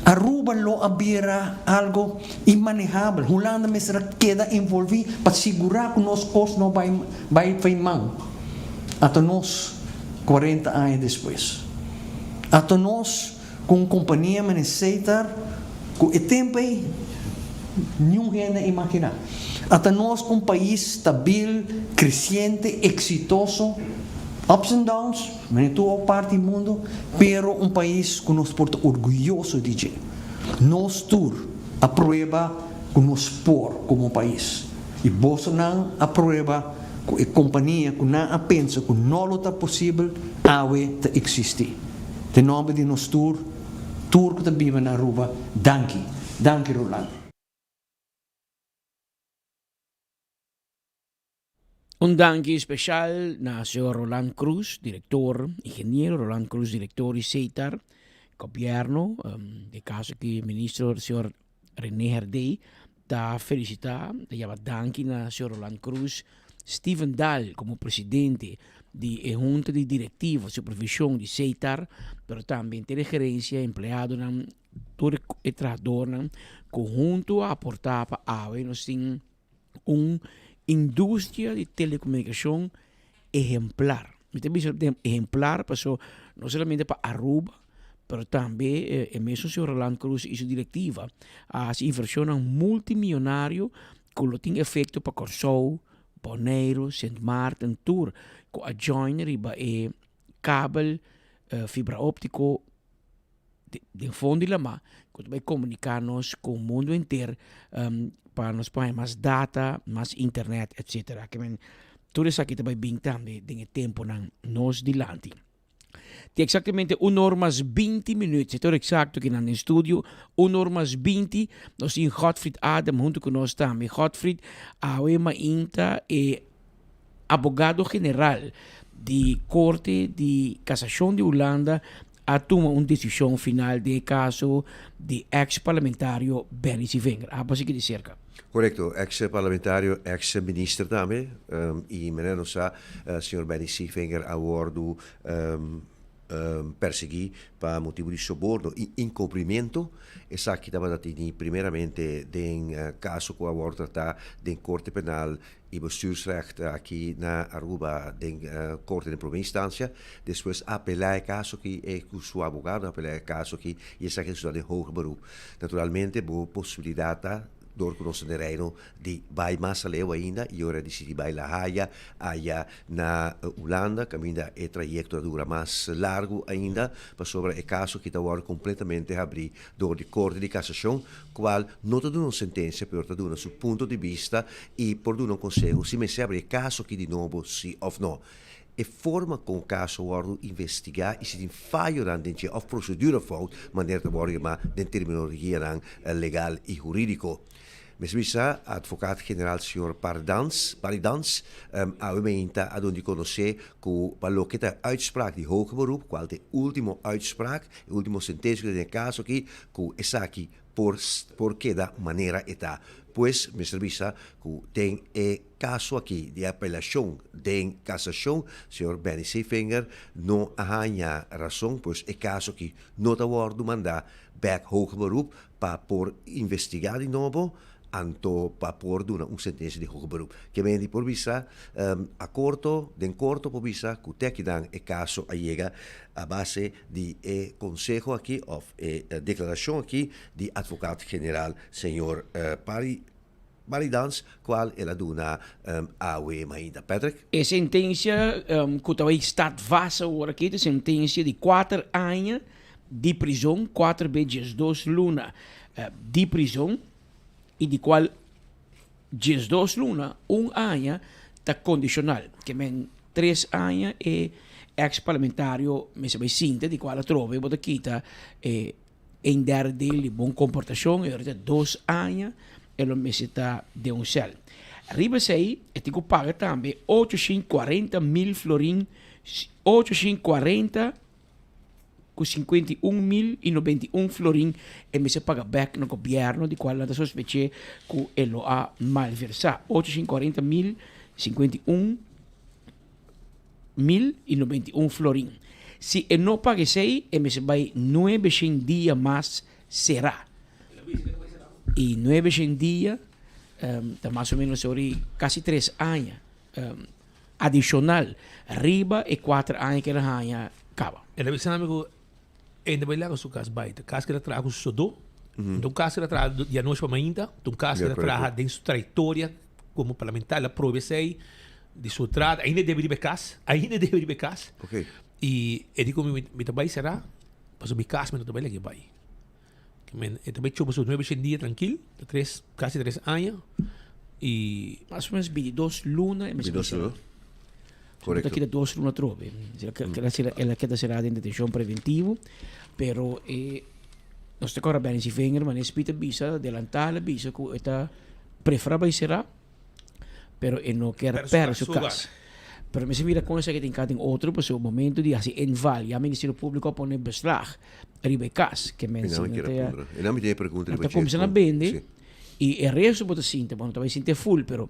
Aruba lo abira algo inmanejable. Holanda mesra queda envolvido para segurar que nós cos não vai feimang. Até nós 40 anos depois. Até nós com companhia maneceitar com o tempo ninguém imagina. Até nós com um país estável, crescente, exitoso, ups and downs, em toda parte do mundo, pero um país que nos porta orgulhoso de ser. Nós tour aprova que nos por como país. E Bolsonaro aprova que a companhia que não pensa que não está possível, ave existir. De nome de nós tour que está viva na Aruba, danke Rolando. Un danke especial na señor Roland Cruz, director, ingeniero Roland Cruz, director de CETAR, gobierno, de caso que el ministro, el señor René Herdey, da felicitar, da llama danke na señor Roland Cruz, Steven Dahl como presidente de junta de directivos, supervisión de CETAR, pero también tiene gerencia, empleado, todo el trabajador, conjunto a aportar para AVE, nos sin un indústria de telecomunicação ejemplar. Ejemplar passou não somente para Aruba, mas também mesmo o senhor Roland Cruz e sua diretiva. As inversões multimilionárias que tem efeito para Corsou, Bonaire, Sint Maarten, Tour, com a joiner e cabo fibra óptico de fundo la ma, quando vai comunicarnos com o mundo inteiro para nos pôr mais data, mais internet, etc. Que men tudo isso aqui também bem também tem tempo na nós dilante. Tem exatamente 1 hora mais 20 minutos. Então, exato que no estúdio, 1 hora mais 20, nós temos Godfried Adam junto com nós também. Godfried, a Inta é abogado geral de Corte de Cassação de Holanda a tomar uma decisão final de caso de ex-parlamentário Benny Sivengер. Apa de cerca. Correcto, ex-parlamentario, ex-ministro também. E menino sa, senhor Benny Sivengер awardo persegui para motivo de soborno e encobrimento. E sa que estava datini primeiramente den caso que awardo tratar den Corte Penal e bestuursrecht aqui na Aruba, den Corte de Primeira Instância. Depois apelar caso que é com seu advogado, apelar caso que e sa que está de hoger beroep. Naturalmente, boa possibilidade door considereren die bij Masaleu ainda e ora decidi bij La Haya allá na Holanda, caminda e trajecto dura mais largo ainda, para sobre o caso que está agora completamente abrir door de Corte de Cassação, qual não está dando uma sentença, mas está dando seu ponto de vista e por dando um conselho, se me se abre o caso que de novo sim ou não. E forma com o caso worden investigar e se tem falho dan dentro of procedura fout, maneira de worden maar den terminologia dan legal e jurídico. Mesmisa, advogado-geral senhor Paridans, aumenta a donde conhecer que pelo que a uitspraak de hoger beroep, qual de última uitspraak, de última sentença do caso aqui, que essa aqui por que da maneira está. Pois, Mr. Bisa, que tem caso aqui de apelação de cassação, senhor Benny Sivengер não arranha razão, pois é caso que não está mandar back hoger beroep para por investigar de novo, anto para por dar uma sentença de hoger beroep. Que vem de por visa, acordo por visa, que tem que dar o caso a chega a base de consejo aqui, of declaração aqui, de advogado-geral, senhor Paridans, qual ela duna a UEMA ainda. Patrick? A sentença que também está vasta agora aqui, a sentença de 4 anos de prisão, 4 vezes 2 lunas de prisão, e de qual 2 lunas, 1 ano está condicional, que men 3 anos é ex-parlamentário, me sabe sinta, de qual a trove, bota quita em dar dele bom comportação, e 2 anos ela me está de um céu. Arriba sei, e tenho que pagar também 840 mil florim, 840 com 51.091 florim e me se paga back no governo de qual ela sospecha que ele ha malversado. 840.051.091 florim. Se ele não paga sei, me se vai 900 dias mais será. E 900 dias, está mais ou menos sobre quase 3 anos adicional. Arriba e 4 anos que ela ganha acaba. Ela me sabe que ainda vai lá com o caso baita. Caso que ela traga o sodô, então caso que ela traga de noite para ainda, então caso que ela traga de sua trajetória como parlamentar, ela prova sei de sua trada, ainda deveria ir casa, Ok. E ele digo me também será, mas o meu caso me também lá que vai. Eu também chupo os 900 dias tranquilo, quase 3 anos. E mais ou menos 22 lunas. 22 lunas. Correcto. Aqui de 2 lunas trove. Ela queda será em detenção preventivo, pero nós te corre bem se Sivengер, mas espita bisa, adelantar a bisa que está preferável será, pero não quer perder sua casa. Pero me se mira com essa que tem cá tem outro, pois o momento de assim enval, e a Ministério Público põe beslag, ribe cas, que me ensina até. Não me tem pergunta. Está começando a vender, e o resto pode sinta, bom, talvez sinta full, pero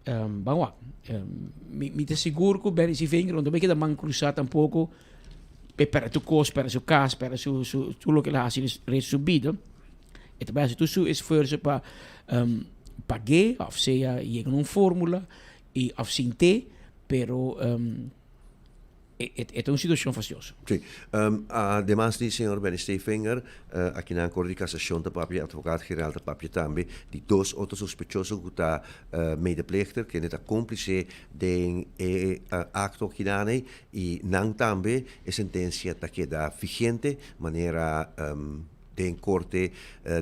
vamos lá, me te seguro que o Benny Sivengер, não também queda man cruzar tampouco, para tu cos, para su casa, para tudo que ela ha recebido, e também se tu su esforço para pagar, ou seja, chega numa fórmula, e of sinte, pero é uma situação faciosa. Sim. Además de senhor Benny Stefinger, aqui na Corte de Cassação da papia advogado-geral da papia também, de dois outros suspeitosos que está medepleegter, que é cúmplice de acto que dá, e não também a sentença está queda vigente, maneira de corte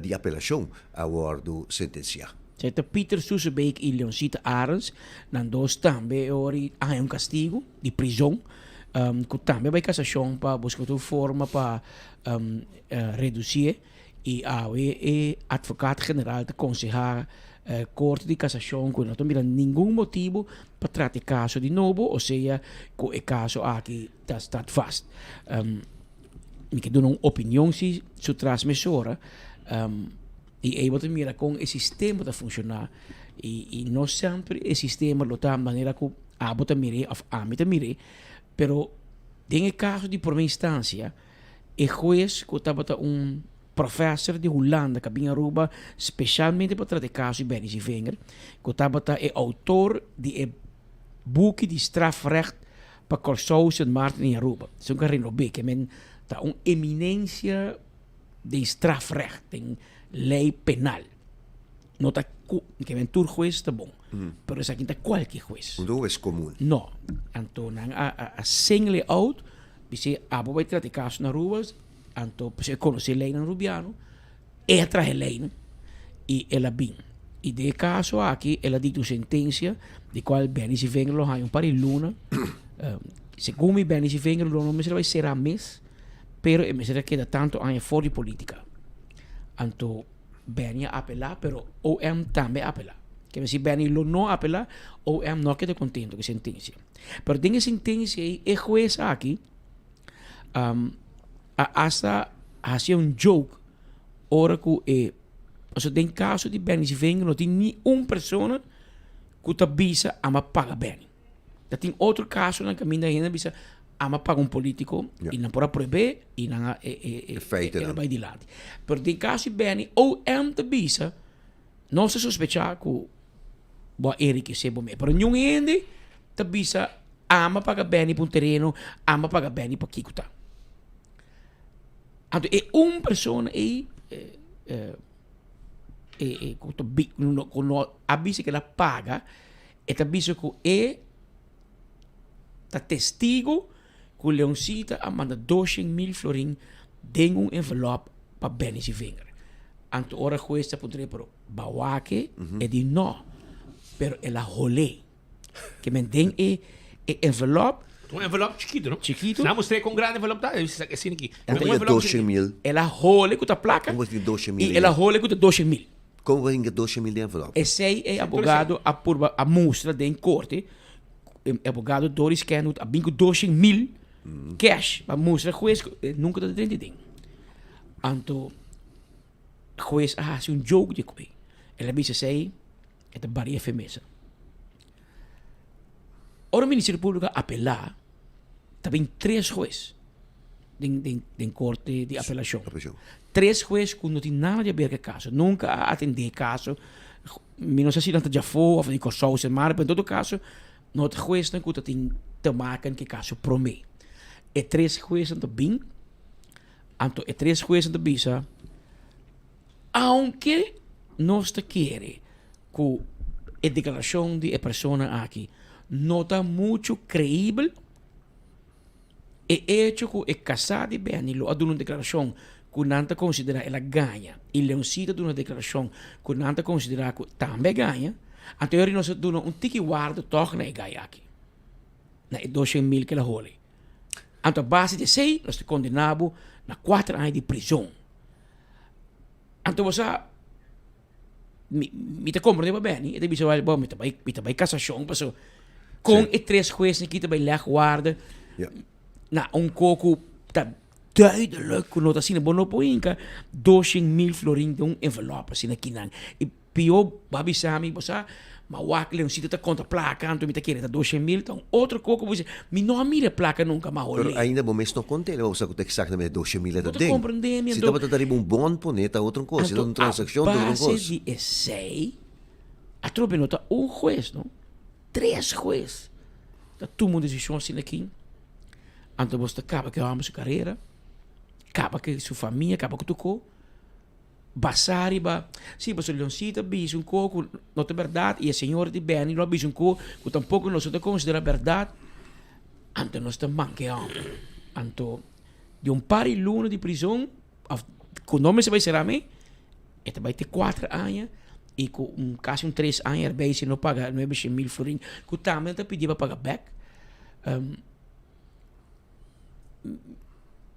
de apelação a do sentencia. Certo, Peter Sussebeek e Leoncita Arens, nan dos também ori há um castigo de prisão, que também vai cassação para buscar uma forma para reduzir e a advogado-geral de aconselhar Corte de Cassação que não tem nenhum motivo para tratar o caso de novo, ou seja, que o caso aqui está fast. Me quero dar uma opinião se sua transmissora e aí você mira com o sistema de funcionar e não sempre o sistema lo da maneira que a você mire ou a mim mire, pero em caso de primeira instância o juiz que estava professor de Holanda que vinha Aruba especialmente para tratar caso de Benny Stefinger, que estava autor de boek de strafrecht para Corsaus en Martin in Aruba. Zo'n carreno B, que men ta een eminência de strafrecht, de lei penal. No ta que men tur juez está bom, pero esa quinta qualquer juez. Não é comum. No, anto nang a single out, bisi abo vai tratar caso na Arubas, anto se conhecer lei na Rubiano, e atrás lei e ela bem. E de caso aqui, ela dita sentença de qual Benny Stefinger lo hay para luna. Segundo Benny Stefinger lo não vai ser a mês, pero me será queda tanto anos fora de política. Anto Benny apelar, pero OM também apelar. Que se Benny lo não apelar, OM não queda contento com a sentença. Pero tem a sentença aí, o juez aqui hasta hace um joke ora que also den caso di Benny Stefinger não tem nenhuma pessoa que está bisa a pagar Benny. Dat tem outro caso na caminho ainda bisa a pagar um político e não pode proibir e não ela vai de lado. Pero den caso de Benny ou te bisa não se sospechar que boa Eric se bom, pero nenhum ainda te bisa a pagar Benny para um terreno, a pagar Benny para Kiko tá. Então é uma pessoa aí quando avisa que ela paga, é avisa que é testigo que o Leoncita manda 200.000 florin em um envelope para Benny Stefinger. Então, ora juez poderia para Bawake e de não, pero ela rolê que me tem envelope. Um envelope chiquito, não? Chiquito. Não, mostrei com um grande envelope, tá? Assim aqui. Como é 200.000? Ela rolê com a placa. Como é 200.000? E ela rolê com 200.000. Como é 200.000 de envelope? Esse é advogado a mostra de corte. Advogado Doris Kenwood a bingo 200.000 cash. A mostra juez nunca está dentro de. Então, juez hace um jogo de coisa. Ela disse sei é da barriga femesa. Ora o Ministério Público apelar, também 3 juízes de corte de apelação. 3 juízes que não tem nada a ver com o caso, nunca atender caso, não sei se não já foi, ou de Corsaus, mas em todo caso, não tem juiz que tem que que caso promete. E 3 juízes também, então, 3 juízes também, aunque nós queremos que a declaração de a pessoa aqui não está muito creível, e hecho que é casado de Benny lo aduna uma declaração que não está considerada ela ganha, e Leoncita dá uma declaração que não está considerada que também ganha, então eu nós dá um tique guarda toque na ganha aqui, na 200.000 que ela rola. Então a base de 6 nós te condenamos na 4 anos de prisão. Então você me te compreende bem, e depois você vai bom, me te vai cassação, passou com e 3 juízes que te vai leg guarda. Na coco tá duidelijk que nota assim bom não põe 200.000 florin de envelope assim aqui não. E pior babi sami você mas o aquele sítio tá contra placa, então me tá querendo 200.000, então outro coco você me não mira placa nunca mais olhei. Pero ainda bom mês não contei, ou seja, que exactamente 200.000 da ding. Se dá para dar um bom poneta outra coisa, outra transação, outra coisa. Base de sei a tropa nota juez, não? 3 juízes. Tá todo mundo decidiu assim aqui. Anto você acaba que ama sua carreira, acaba que sua família, acaba que tocou. Basari ba, sim, você leoncita bis um coco, não é verdade, e a senhora de bem, não bis um coco, que tampouco nós não considera verdade. Anto nós também que anto de par de luna de prisão, com nome se vai ser a mim, e vai ter 4 anos, e com quase 3 anos, erbij se não paga 9.000 florin, que também te pedir para pagar back.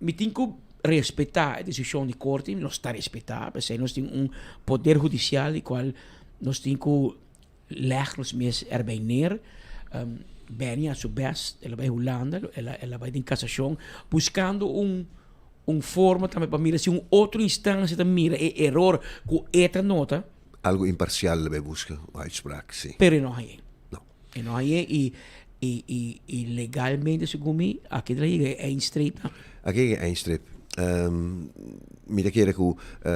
Me tenho que respeitar a decisão de corte, nós está a respeitar, porque nós temos poder judicial, e qual nós temos que leggen os meus erbij neer. Beni a su best, ela vai Holanda, ela vai em cassação, buscando forma também para mirar se outra instância também mira erro com esta nota. Algo imparcial vai buscar a uitspraak, sim. Pero não é. Não. E não é e legalmente segundo mim, aqui é estreita. Aqui é estreita. Mira que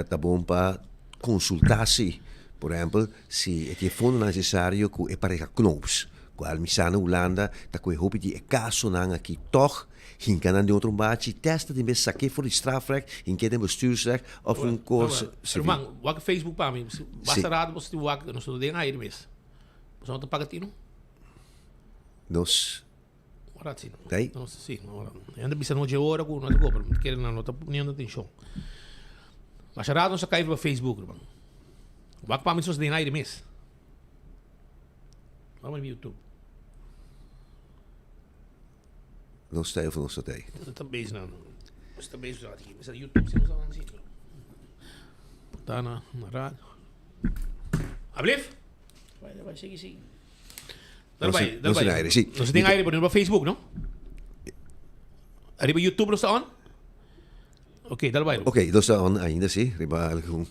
tá bom para consultar-se, por exemplo, se é fundo necessário que é para knops. Qual misana Holanda, tá com hoop de caso não aqui toch, hinkan de outro bate, testa de mesa aqui voor de strafrecht, hinken de bestuursrecht of een koers. Irmão, o Facebook para mim, basta rado você o não estou dentro aí mesmo. Você não tá pagando? Nos. Ora sim. Tem? Não sim, ora. Ainda bisa no de hora com não go, porque querem não tá poniendo atenção. Basta rado você cair no Facebook, irmão. O para mim só dentro aí mesmo. Vamos no YouTube. Não está ou não está aí? Também não. Você também já aqui. Mas no YouTube você não sabe assim. Tá na rádio. Ablif? Vai seguir sim. Não vai. Não tem aire, sim. Não tem aire no Facebook, não? Arriba YouTube não está on? Ok, dal vai. Ok, não está on ainda, sim. Riba algum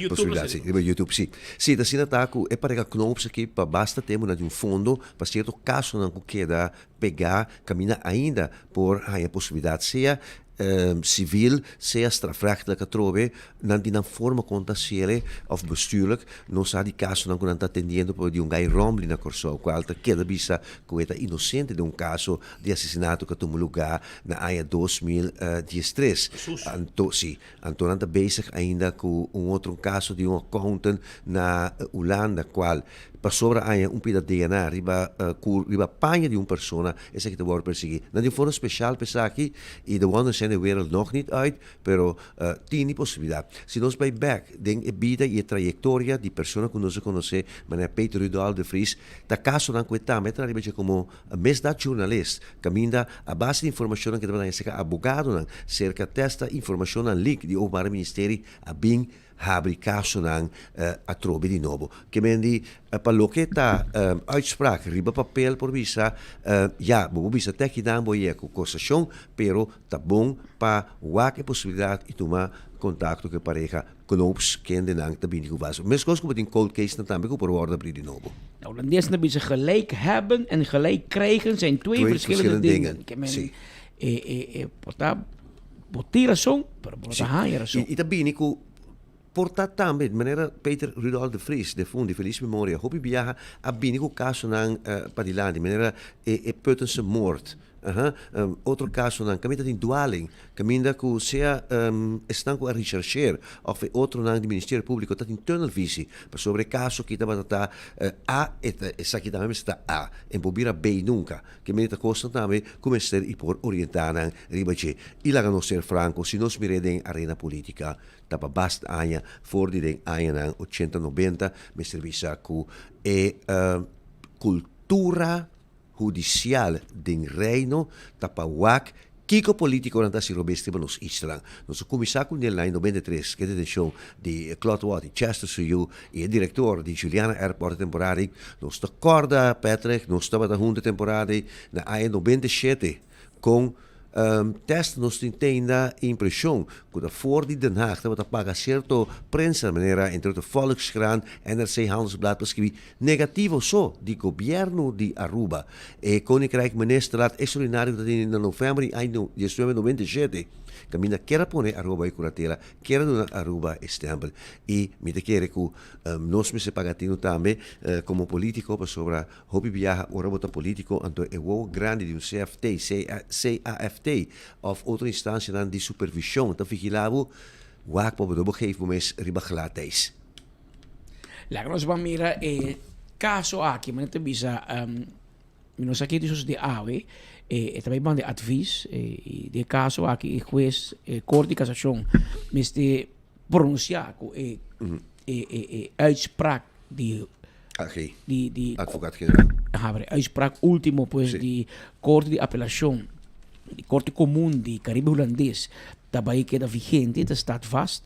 possibilidade, sim. Riba YouTube, sim. Sim, da sina taco é para que knops aqui para basta temos na de fundo para certo caso não que queda pegar caminha ainda por a possibilidade seja civil, seja strafrechtelijke trove, dan die dan forma contactiele of bestuurlijk, non sa di caso non está atendendo por di un gai rombli na corso, qualta queda bisa coeta inocente de un caso di assassinato che tomou lugar na AIA 2013. Anto anda bezig ainda com outro caso de accountant na Holanda, qual passou a pedaço de DNA, riba panha de uma pessoa, essa que te wordt perseguir. Na de forma speciaal pensar aqui, e de wonders zijn de wereld nog niet uit, pero tiene possibilidad. Si nos bij back, den e vida e trajectoria di persona que nos conoce, meneer Peter Rudolf de Vries, da caso dan questa metra ribe como mesda journalist, caminda a base de informação que deve ser abogado, cerca testa informação link di openbaar ministerie a bing habri caso nan a trobe di novo. Che mendi paloketa uitspraak riba papel por visa ja, bobo bisa teki dan boye com concessão, pero tá bom pa wake possibilidade e tomar contato que pareja knops kende nang tabini ko was. Mes kos ko din cold case na tambe ko por worden pri di novo. De Hollandezen hebben ze gelijk hebben en gelijk krijgen zijn twee verschillende dingen. Sì. Botira razão, pero bota haya razão. E tabini ko portat também de maneira Peter Rudolf de Vries, de fundo de feliz memória, hobby viaja a binico caso nan padilandi, de maneira Puttense moord. Outro caso nan camita de dwaling, caminda que sea estão a rechercher of outro nan do Ministério Público tá em tunnelvisie, sobre caso que estava tá A essa aqui também está A, em bobira B nunca, que me costa também começar e por orientar nan ribache. E lá não ser franco, se nós mirem arena política, tapa bast anya voor die ding anya nan 80-90 me servisa ku cultura judicial din reino tapa wak Kiko politico non si robesti nos Israel. Nos commissario nell'anno 93 che detention di Claude Watt, Chester Suyu e il direttore di Juliana Airport temporari, nos d'accordo Patrick, nos stava da 100 temporari na anno 97 con test nos intenda impressão que da voor die Den Haag dat paga certo prensa maneira entre de Volkskrant, NRC Handelsblad prescrevi negativo so di governo di Aruba e koninkrijk minister laat extraordinario dat in november anno 97 Camina quer pone Aruba e curatela, quer dona Aruba stempel. E mi te quiere que nós me se pagatino também como político para sobre hobby viaja ora bota político anto é o grande de um CFT, CAFT of outra instância dan de supervisão, então vigilavo wak pa do gegeven mes ribaglates. La que nós vamos mirar é caso aqui, mas não bisa nós aqui disso de AWE também vamos de advies de caso aqui e juez corte de cassação mas de pronunciar uitspraak die die advocaat-generaal. Uitspraak último pues de corte de apelação, de corte comum de Caribe holandês daarbij queda vigente, dat staat vast.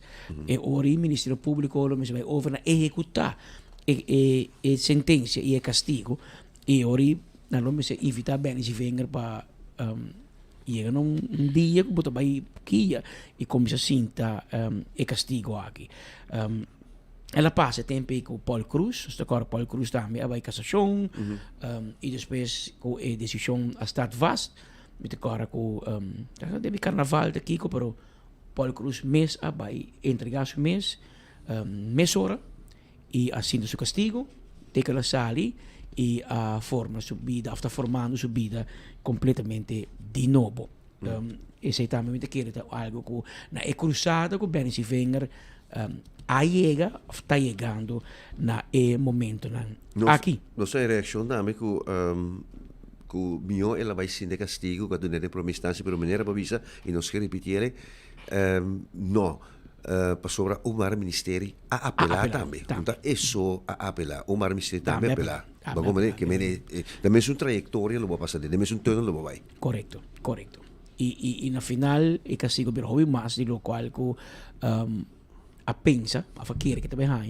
E ora o Ministério Público vai over na executar sentença e castigo. E ora não se evitar bem se venga para chega num dia que bota vai kia e começa a sinta castigo aqui. Ela passa tempo com Paul Cruz, Paul Cruz também vai cassação e depois com a decisão está vast. Met elkaar com deve carnaval daqui pero Paul Cruz mês vai entregar su mês hora e assim do seu castigo teka la sali e a forma sua vida está formando sua vida completamente de novo e se também te quer algo que na é cruzada com bem se venga está chegando na momento aqui não sei reação também com o mio ela vai ser de castigo quando não é promissão pero maneira para visa e não se repetir não para sobre o mar ministério a apelar também então é só a apelar o mar ministério também apelar vamos que me também é uma trajetória lo vai passar também é um túnel lo vai correto e na final o castigo pero houve mais de lo qual que a pensa a fazer que também há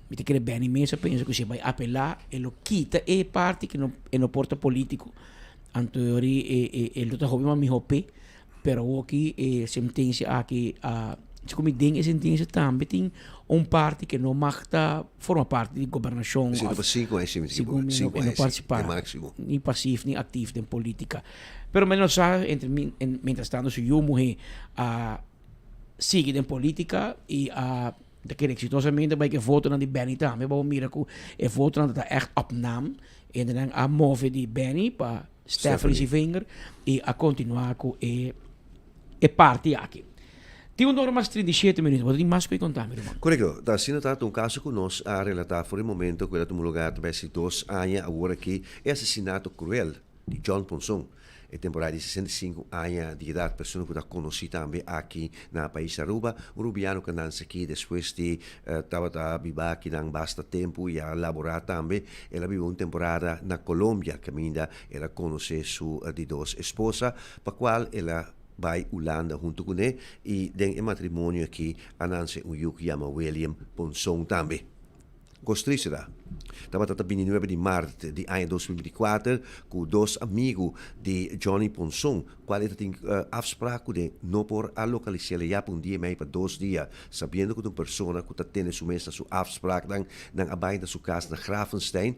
mi te quer bem mesmo penso que se vai apelar e lo quita e parte que não porta político anteriori e lo houve uma mi hope pero aqui sentença aqui como ding sentença também tem parte que não magta forma parte de governação não participar nem passivo nem ativo em política pero menos entre mientras tanto se eu morrer a seguir em política e a daquele exitosamente vai que voto na de Benny também vamos mirar que é voto na echt opname e dan a move de Benny para Stephanie Vinger e a continuar com e parte aqui. Tem hora mais 37 minutos, vou ter mais que contar, meu irmão. Correto, da sina tá um caso que nós a relatar por um momento que era um lugar de 2 anos agora que é assassinato cruel de John Ponson. É temporada de 65 anos de idade, pessoa que está conhecida também aqui na país Aruba, um rubiano que nasce aqui depois de estava a viver aqui não basta tempo e a laborar também. Ela viveu uma temporada na Colômbia, que ainda ela conhece sua de 2 esposas, para qual ela vai Holanda junto com ele e tem matrimônio aqui a nasce um que chama William Ponson também. Gostaria estava a 29 de março de ano 2024 com 2 amigos de Johnny Ponson, qual ele tem afspraak de não por a localizar já por dia mais para 2 dias, sabendo que uma pessoa que tem sua mesa sua afspraak dan abai da sua casa na Gravenstein,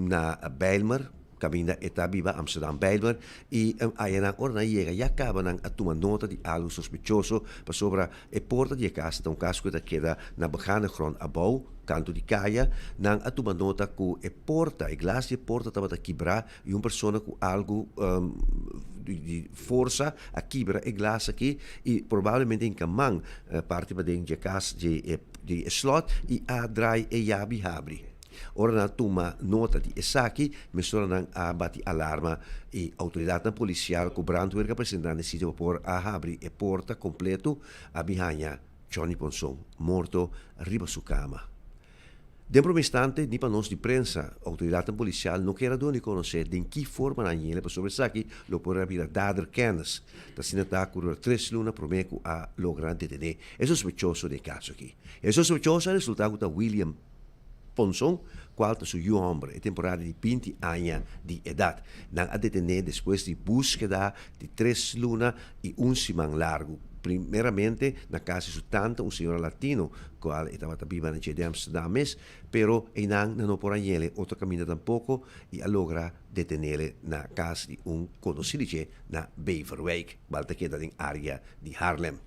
na Bijlmer, caminda Etabiba, Amsterdam, Bijlmer, e aí na hora chega já acaba a tomar nota de algo sospechoso para sobre a porta de casa, então caso que queda na begane grond abou, canto de caia, não a tomar nota que a porta, a glas de porta estava a quebrar e uma pessoa com algo de força a quebrar a glas aqui e provavelmente em camão parte para dentro de casa de slot e a drai e jabi abre. Ora na toma nota de esaki, mistura nang abati alarma e autoridade policial com brandweer representante sitio por a abrir a porta completo a bihanha Johnny Ponson morto riba su cama. Dentro un istante, ni para nós de prensa, autoridade policial não quer doni conhecer de que forma na ele para sobre saki lo por abrir dader kennis. Da sinata curur 3 luna promeco a lograr detener. É sospechoso de caso aqui. É sospechoso resultado da William Ponson, qual é o homem, é temporada de 20 anos de idade. Não a detener depois de búsqueda de 3 lunas e 1 semana largo. primeramente na casa su tanto un signor latino qual estaba viva in Amsterdam, pero inang non por agnele otro camino tampoco e logra detenere na casa di un conocido na Beverwijk, balta che in area di Harlem.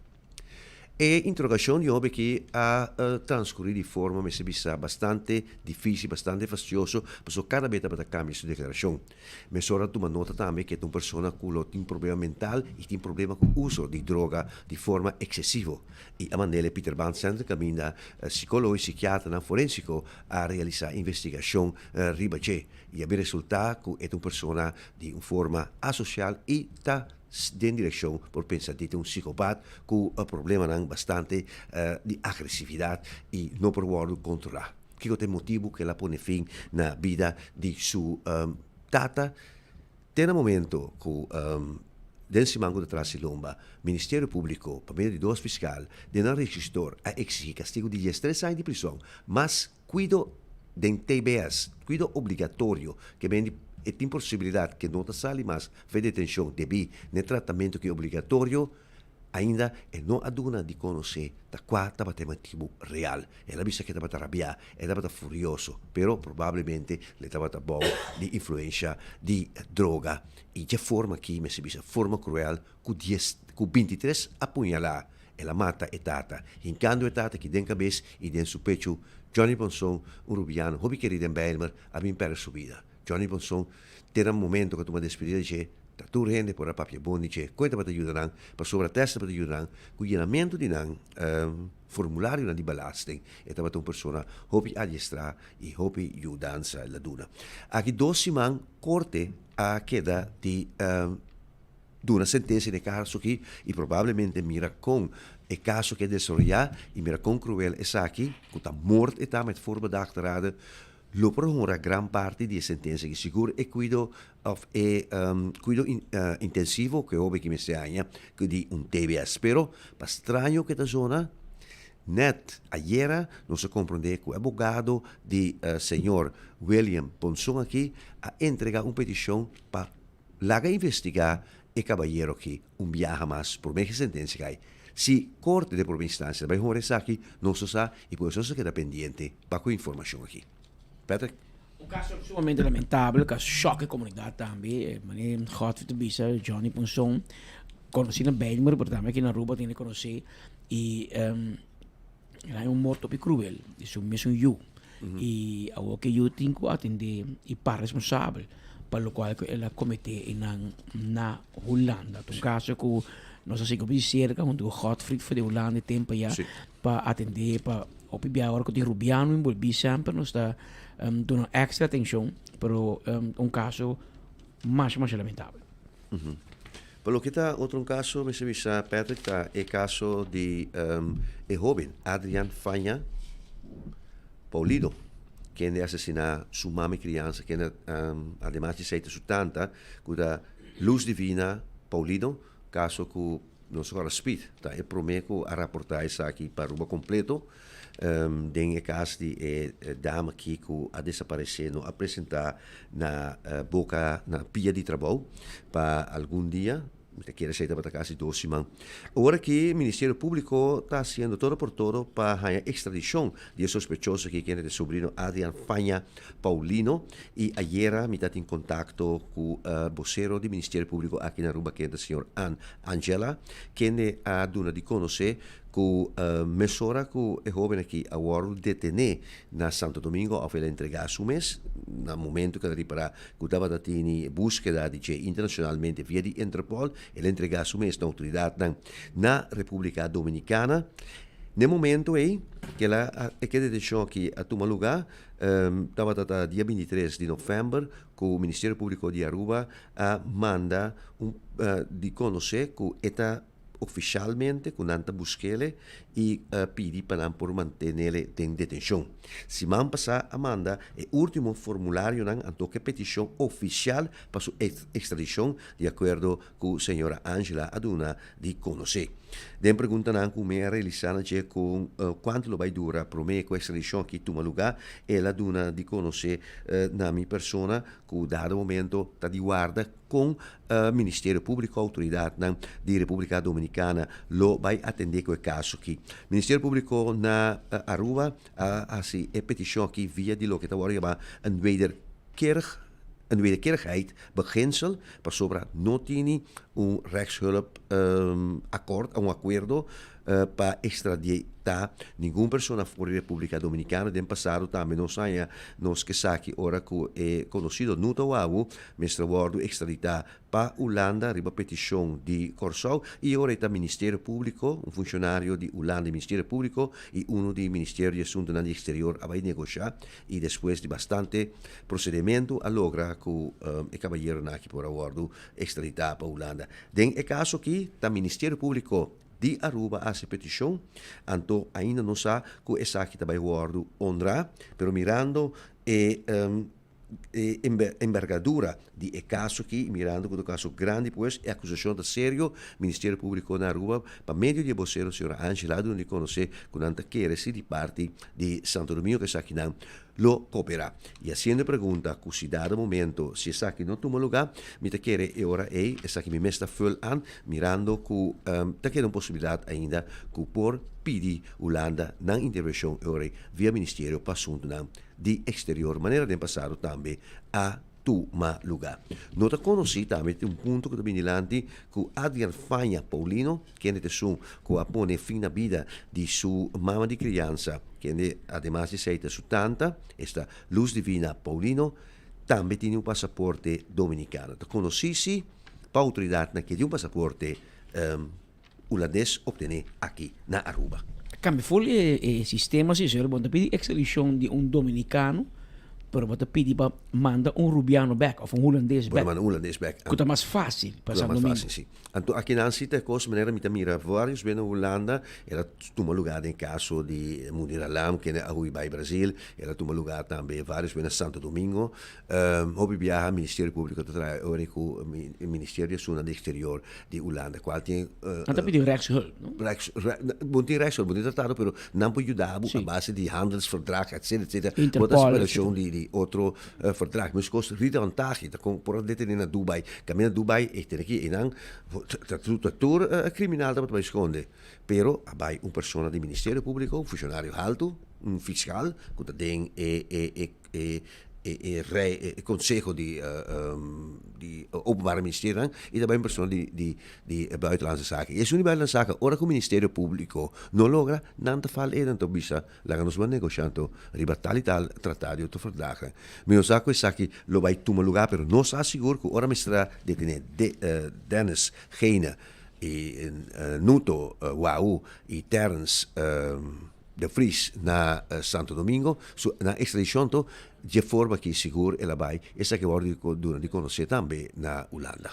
E interrogazione io che ha trascorrido di forma mi si bisa bastante difficile, bastante fastidioso, perché cada vez per cambiare su declarazione. Mi sono dato una nota también che è una persona con un problema mental e un problema con uso di droga di forma eccessiva. E a manera Peter Van Center cammina psicologo e psichiatra forensico a realizzare investigazione ribace. E abbiamo risultato che è una persona di una forma asocial e ta in direzione per pensare di un psicopata con un problema bastante di aggressività e non per voler controllare. Che è il motivo che la pone fine nella vita di sua tata. Nel momento che del simango de Trasilomba, Ministério Público, para meio de dos fiscal, de não registrar a exigir castigo de 3 anos de prisão, mas cuido de TBS, cuido obrigatório, que vem e tem possibilidade que não sale mais faz detenção de no tratamento que é obrigatório ainda e não aduna de conhecer da qual estava motivo real. Ela vista que estava arrabbiata, estava furioso, però probabilmente le estava bom de influência de droga e de forma que me se visa forma cruel com 23 apunhalar ela mata e tata. In cambio e tata que den cabeça e den su pecho Johnny Bonson, un rubiano, hobby querido en Belmer, había perso su vida. Johnny Bonson, era un momento que tu me despedida dice, tu rende por la papia bon dice, cuenta para te ayudarán, para sobre la testa para te ayudarán, con llenamiento di nan formulario di belasting, e tava una persona hobby adiestrada y hobby ayudanza la duna. Aquí 12 man corte a queda di una sentenza in caso che e probabilmente mira con e caso che desarrolla e mira con cruel e saki con ta mort e ta met voorbedachte raden lopen una gran parte di sentenze che sicuro e cuido intensivo che ove che mi segna di un TBS però pa strano che da zona net ayer non si comprende que abogado di signor William Bonson aquí a entrega un petición pa laga investigar e caballero que un viaja más por meia sentença que si corte de por instância vai hora aqui não se sabe e por isso se queda pendiente para com informação aqui. Patrick? Un caso sumamente lamentable, un caso choque comunidad también. Meneer Godfried Bisa, Johnny Ponson, conocí en Belmer, pero también aquí en Aruba tiene que conocer. Y era un muerto muy cruel, es un mes un yu. Y algo que yo tengo que atender y para responsable, para lo cual él comete en Holanda. Un caso que no sé si como cerca, junto con Godfried de Holanda, tiempo ya para atender, para opibia ahora que Rubiano envolví siempre nos está dando extra atención, pero un caso más lamentable. Pero que está otro caso, me se visa Patrick, está el caso de el joven Adrián Faña Paulido, que ha asesinado su mamá y crianza, que además de 70, con la luz divina Paulido, caso que no se speed, tá? Eu prometo a rapportar isso aqui para o completo. Den caso de dama que a desaparecer, não apresentar na boca, na pia de trabalho, para algum dia. Quer dizer, para casi 12 semanas. Agora que o Ministério Público está haciendo todo por todo para a extradição de sospechoso que é de sobrino Adrián Faña Paulino e ayer me está em contato com o vocero do Ministério Público aqui na Aruba, que é o senhor Angela, que ha dado de conhecer que mesura que o jovem aqui agora detener na Santo Domingo ao ele entregar su mês, no momento que ele para que estava datini búsqueda de internacionalmente via de Interpol, ele entregar su mês na autoridade na República Dominicana. No momento que ela que detenção aqui a tomar lugar, estava até dia 23 de novembro, que o Ministério Público de Aruba manda de conhecer que está oficialmente con anta busquele y pidi para por mantenerle en detención. Si man pasa Amanda, el último formulario nan antoque petición oficial para su extradición de acuerdo con señora Angela Aduna de conocer. Den perguntan come è realizzata con quanto lo vai dura per me questa edizione che tu lugar e la duna di conoscere na mi persona che dato momento ta di guarda con Ministero Pubblico Autorità di Repubblica Dominicana lo vai attendere quel caso qui Ministero Pubblico na Aruba si e petition qui via di lo che tawari ba een wederkerigheid beginsel per sopra notini un rechtshulp akkoord, un acuerdo para extraditar nenhuma persona fora da República Dominicana. Den passado também não saia nos que saque ora que é conhecido no Tauau, mestre Wordo extraditar para Holanda, riba petição de Corsol e ora está Ministério Público, um funcionário de Holanda, Ministério Público e um do Ministério de Assuntos Exterior a vai negociar e depois de bastante procedimento a logra que o cavalheiro aqui por Wordo extraditar para Holanda. Den é caso que está Ministério Público de Aruba a essa petição, então ainda não sabe que essa aqui também guardo honra, pero mirando envergadura de caso aqui, mirando que o caso grande, pois é acusação de sério, Ministério Público na Aruba, para meio de vocês, a senhora Angela, onde conhece que não quer ser de parte de Santo Domingo, que está aqui não lo coopera. E haciendo pergunta, que se dado momento, se essa aqui não toma lugar, me te quer e ora essa aqui me mesta full an, mirando que te quer uma possibilidade ainda que por pedir Holanda na intervenção ora via Ministério para assunto de exterior, maneira de passado também a tomar lugar. Nota conheci também um ponto que também dilante que Adrian Fanha Paulino, que é que apone fim na vida de sua mama de criança, que además de ser sua tanta, esta Luz Divina Paulino, também tinha um passaporte dominicano. Conheci para a autoridade que tinha um passaporte holandês obter aqui na Aruba. Cambia full sistema se senhor bota pedir extradição de um dominicano, pero bota pedir para manda um rubiano back of um holandês back. Manda um holandês back. Que é mais fácil para Santo Domingo. Sim. Então aqui na cita coisa maneira mira vários bem na Holanda, ela toma lugar em caso de Munir Alam, que é a Rui Bay Brasil, ela toma lugar também vários bem na Santo Domingo. Houve viaja ao Ministério Público de Trabalho, o Ministério de Assuntos Exterior de Holanda, qual tem até pedir rechtshulp, não? Bom tem rechtshulp, bom tem tratado, pero não pode ajudar a base de handelsverdrag, etc. Interpol, de outro verdrag. Mas cost rida vantagem, por deter na Dubai, caminha Dubai e tem aqui e não tradutor criminal dat vai esconde. Pero abai uma pessoa do Ministério Público, um funcionário alto, um fiscal, que tem Conselho de Openbaar Ministerie e também uma pessoa de buitenlandse zaken. E se buitenlandse zaken, ora que o Ministério Público não logra, não te fala então bisa, lá nos vão negociando ribatali tal tratado de verdrag. Meu saco é que lo vai tomar lugar, pero não se assegura que ora mestra detene Dennis Gene e Nuto Wau e Terence de Vries na Santo Domingo, na extradição de forma que seguro ela vai, essa que vorrei di conoscere também na Holanda.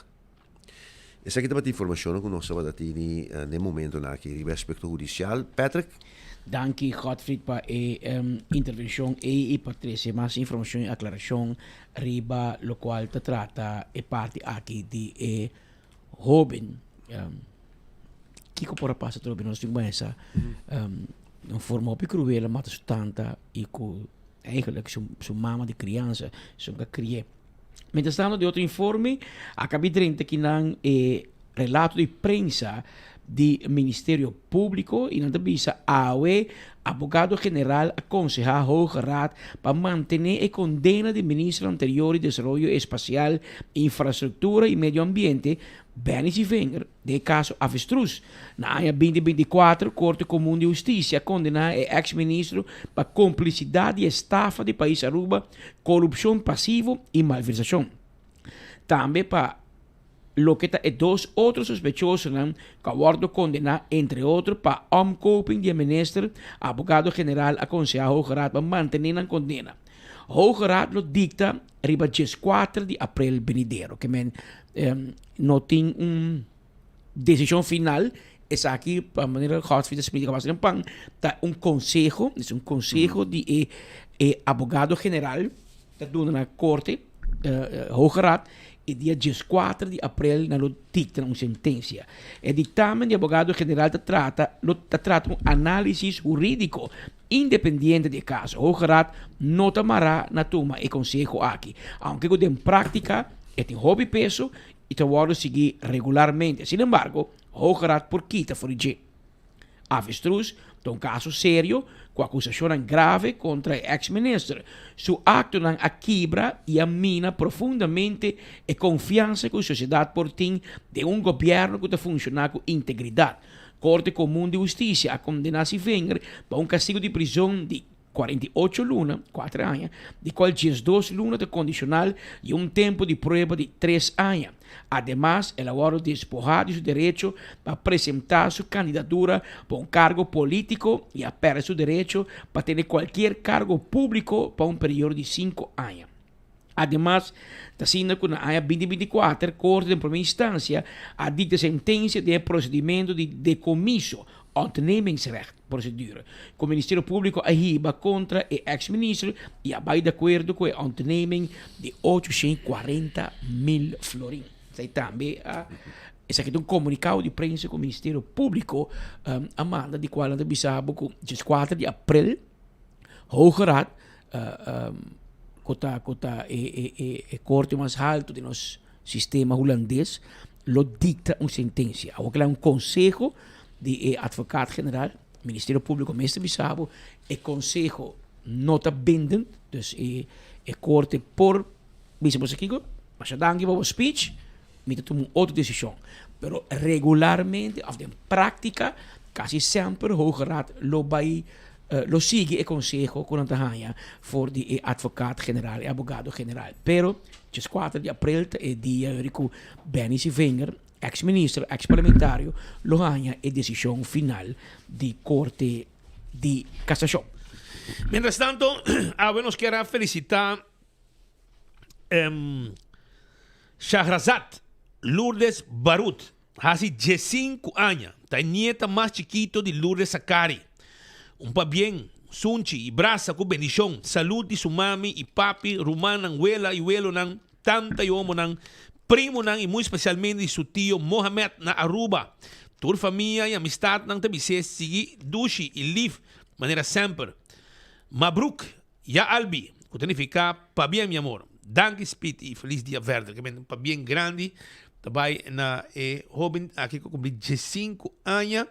Essa aqui também informação que nós estamos dando no momento na que aspecto judicial. Patrick? Danke Gottfried para a intervenção e Patrícia, mais informação e aclaração riba lo qual te trata e parte aqui de jovem que por passa trobe nós temos essa een forma op cruel mata tanta e com eigenlijk zo'n mama de criança zo'n crié. Mentre stanno di outro informe, acabei de que não relato de prensa do Ministério Público e na visa AUE, Abogado General aconseja a Hoge Raad para mantener a condena do ministro anterior de Desarrollo Espacial, Infraestrutura e Medio Ambiente, Bernie Wenger, de caso Avestruz. Na ano 2024, Corte Comum de Justiça condena o ex-ministro para cumplicidade e estafa do país Aruba, corrupção passiva e malversação. Também para lo que está dois outros sospechosos que foram condenados, entre outros, para omkoping de minister, abogado general aconseja a Hoge Raad para manter a condena. Hoge Raad lo dicta riba 4 de abril venidero, que não tem decisão final. Essa aqui, para maneira Gottfried explica bastante bem, está conselho de abogado general, está dando na corte, Hoge Raad, e dia 14 de abril na lo dicta uma sentença. O dictamen de advogado general trata um análise jurídico independente de caso. O Raad não tomará na toma e consejo aqui. Aunque em prática tem hobby peso e trabalho seguir regularmente. Sin embargo, o Raad por quita forige. Avestruz, um caso sério, com acusação grave contra o ex-ministro. Su acto não aquibra e amina profundamente a confiança que a sociedade tem de um governo que funciona com integridade. Corte Comum de Justiça a condenar-se Wenger para um castigo de prisão de 48 lunas, 4 anos, de qual 12 lunas de condicional e um tempo de prova de 3 anos. Además, el abogado despojado de su derecho para presentar su candidatura para un cargo político y a perder su derecho para tener cualquier cargo público para un periodo de 5 años. Además, está siendo que en el año 2024, Corte de Primera Instancia ha dictado sentencia de procedimiento de decomiso, ontnemingsrecht procedure. Com o Ministério Público arriba contra o ex-ministro e vai de acordo com a ontneming de 840.000 florins. Isso aí também esse aqui é um comunicado de prensa com o Ministério Público amanda de qual anda bisabo com 4 de abril Hoge Raad cota e corte mais alto de nosso sistema holandês lo dicta uma sentença. Ou que é um conselho de advogado-general, Ministério Público Mestre Bissabo, e Conselho nota bindend, dus e corte por Bissabo Sakigo, mas dan give a speech, met uma outra decisão. Pero regularmente, of de prática, quase sempre Hoge Raad lo sigue e Conselho com a tahanha for de advogado-general e abogado-general. Pero, 4 de abril é dia Rico Benny Wenger, ex-ministro, ex-parlamentário, lo ganha a decisão final de Corte de Cassação. Mientras tanto, nos quero felicitar Shahrazad Lourdes Barut, hace 15 anos, a nieta mais chiquito de Lourdes Sakari. Pa bien, sunchi e braça com bendição, saúde de sua mami e papi, rumana, abuela e abuelo, tanta e homo, primo e muito especialmente de seu tio Mohamed na Aruba. Toda família e amistade não também se seguir dushi e live maneira sempre. Mabruk, ya Albi, que significa pa bien, mi amor. Danke Spit e feliz dia verde, que é pa bien grande. Também na jovem aqui com 15 anos.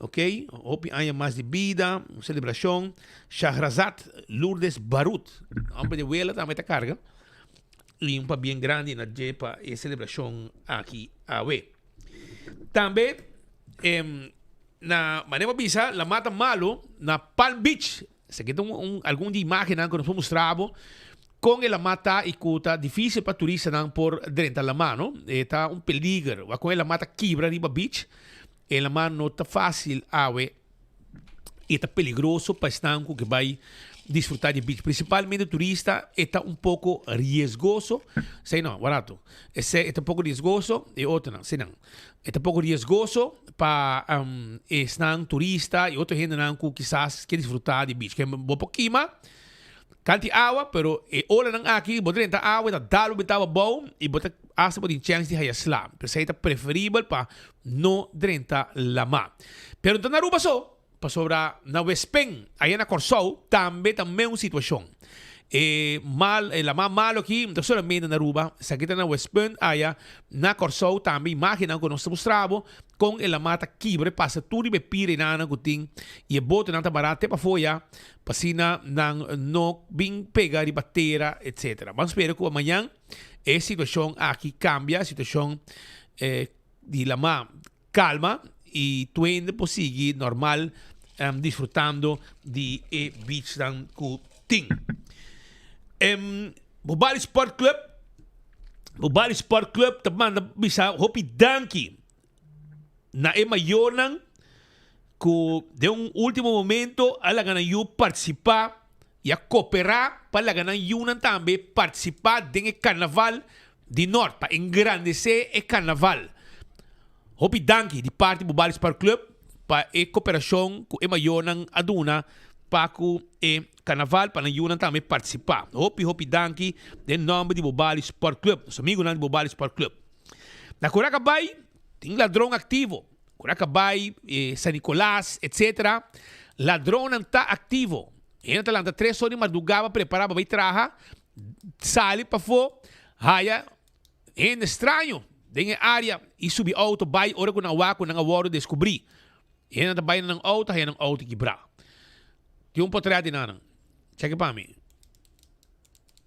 Ok, hope haya más de vida, una celebración. Shahrazad Lourdes Barut, hombre de abuela, también te carga. Y un pa bien grande na jepa e celebración aquí a we. También, na manera bisa, la mata malo, na Palm Beach. Se queda alguna imagen que nos mostramos con la mata y cuta difícil para turistas por dentro la mano. Está un peligro. Con la mata quibra riba beach. La mano não está fácil e está peligroso para estar que vai desfrutar de beach. Principalmente turista, está um pouco riesgoso. Sei não, barato. Esse é um pouco riesgoso e outro não, sei não. É um pouco riesgoso para estar turista e outra gente não que quizás quer desfrutar de beach. Que é um pouquinho mais. Kanti água, pero ola nang aqui, botar dentro água, tá dalo bitava bom e botar asa por chance de haya slam. Pero é preferível para não dentro la ma. Pero então na Aruba para sobra na Westpen, aí na Corsou, também uma situação. La más malo aqui, não solamente na Aruba, se aqui na Westpen, aí na Corsou também, imagina que nós mostramos com a mata quibre, passa tudo e bepira na gutin e a bota não tá barata para fora, passina não bem pegar e bater, etc. Vamos esperar que amanhã a situação aqui cambia, a situação de la más calma e tuende por seguir normal, disfrutando de beach dan kuting. Bobali Sport Club também bisa hopi danki na maior que de último momento ela ganhou participar e a cooperar para ganhar também participar do carnaval de norte para engrandecer o carnaval. Hopi danki de parte do Bobali Sport Club para a cooperação com a maior aduna Paco e Carnaval para Yunan também participar. Hopi danki de nome de Bobali Sport Club. Nosso amigo de Bobali Sport Club. Na Curacabay, tem ladrão ativo. Curacabay, San Nicolás, etc. Ladrão não está ativo. Entra lá, 3 horas de madrugada, preparava para ir trabalhar, sai para fora, raia, é estranho. Tem área e subir auto, vai, hora que não há, quando não há descobrir. Entra vai nang auto, hay nang auto quebrar. Tem um portrait de nana. Check para mim.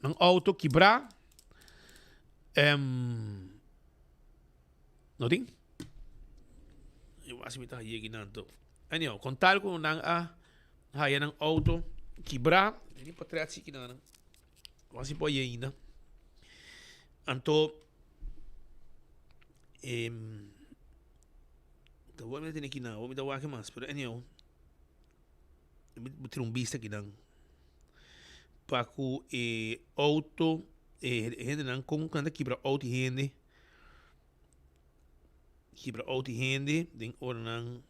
Nang auto quebrar. Não tem? Eu acho que está aí nanto. Anyhow, contar com nang hay nang auto quebrar. Tem portrait assim que nana. Eu acho que pode ainda. Anto vou me ter aqui não, vou me dar o que mais, pero anyhow, vou ter vista aqui não, Paco auto, gente não com quando quebra auto gente, tem hora não,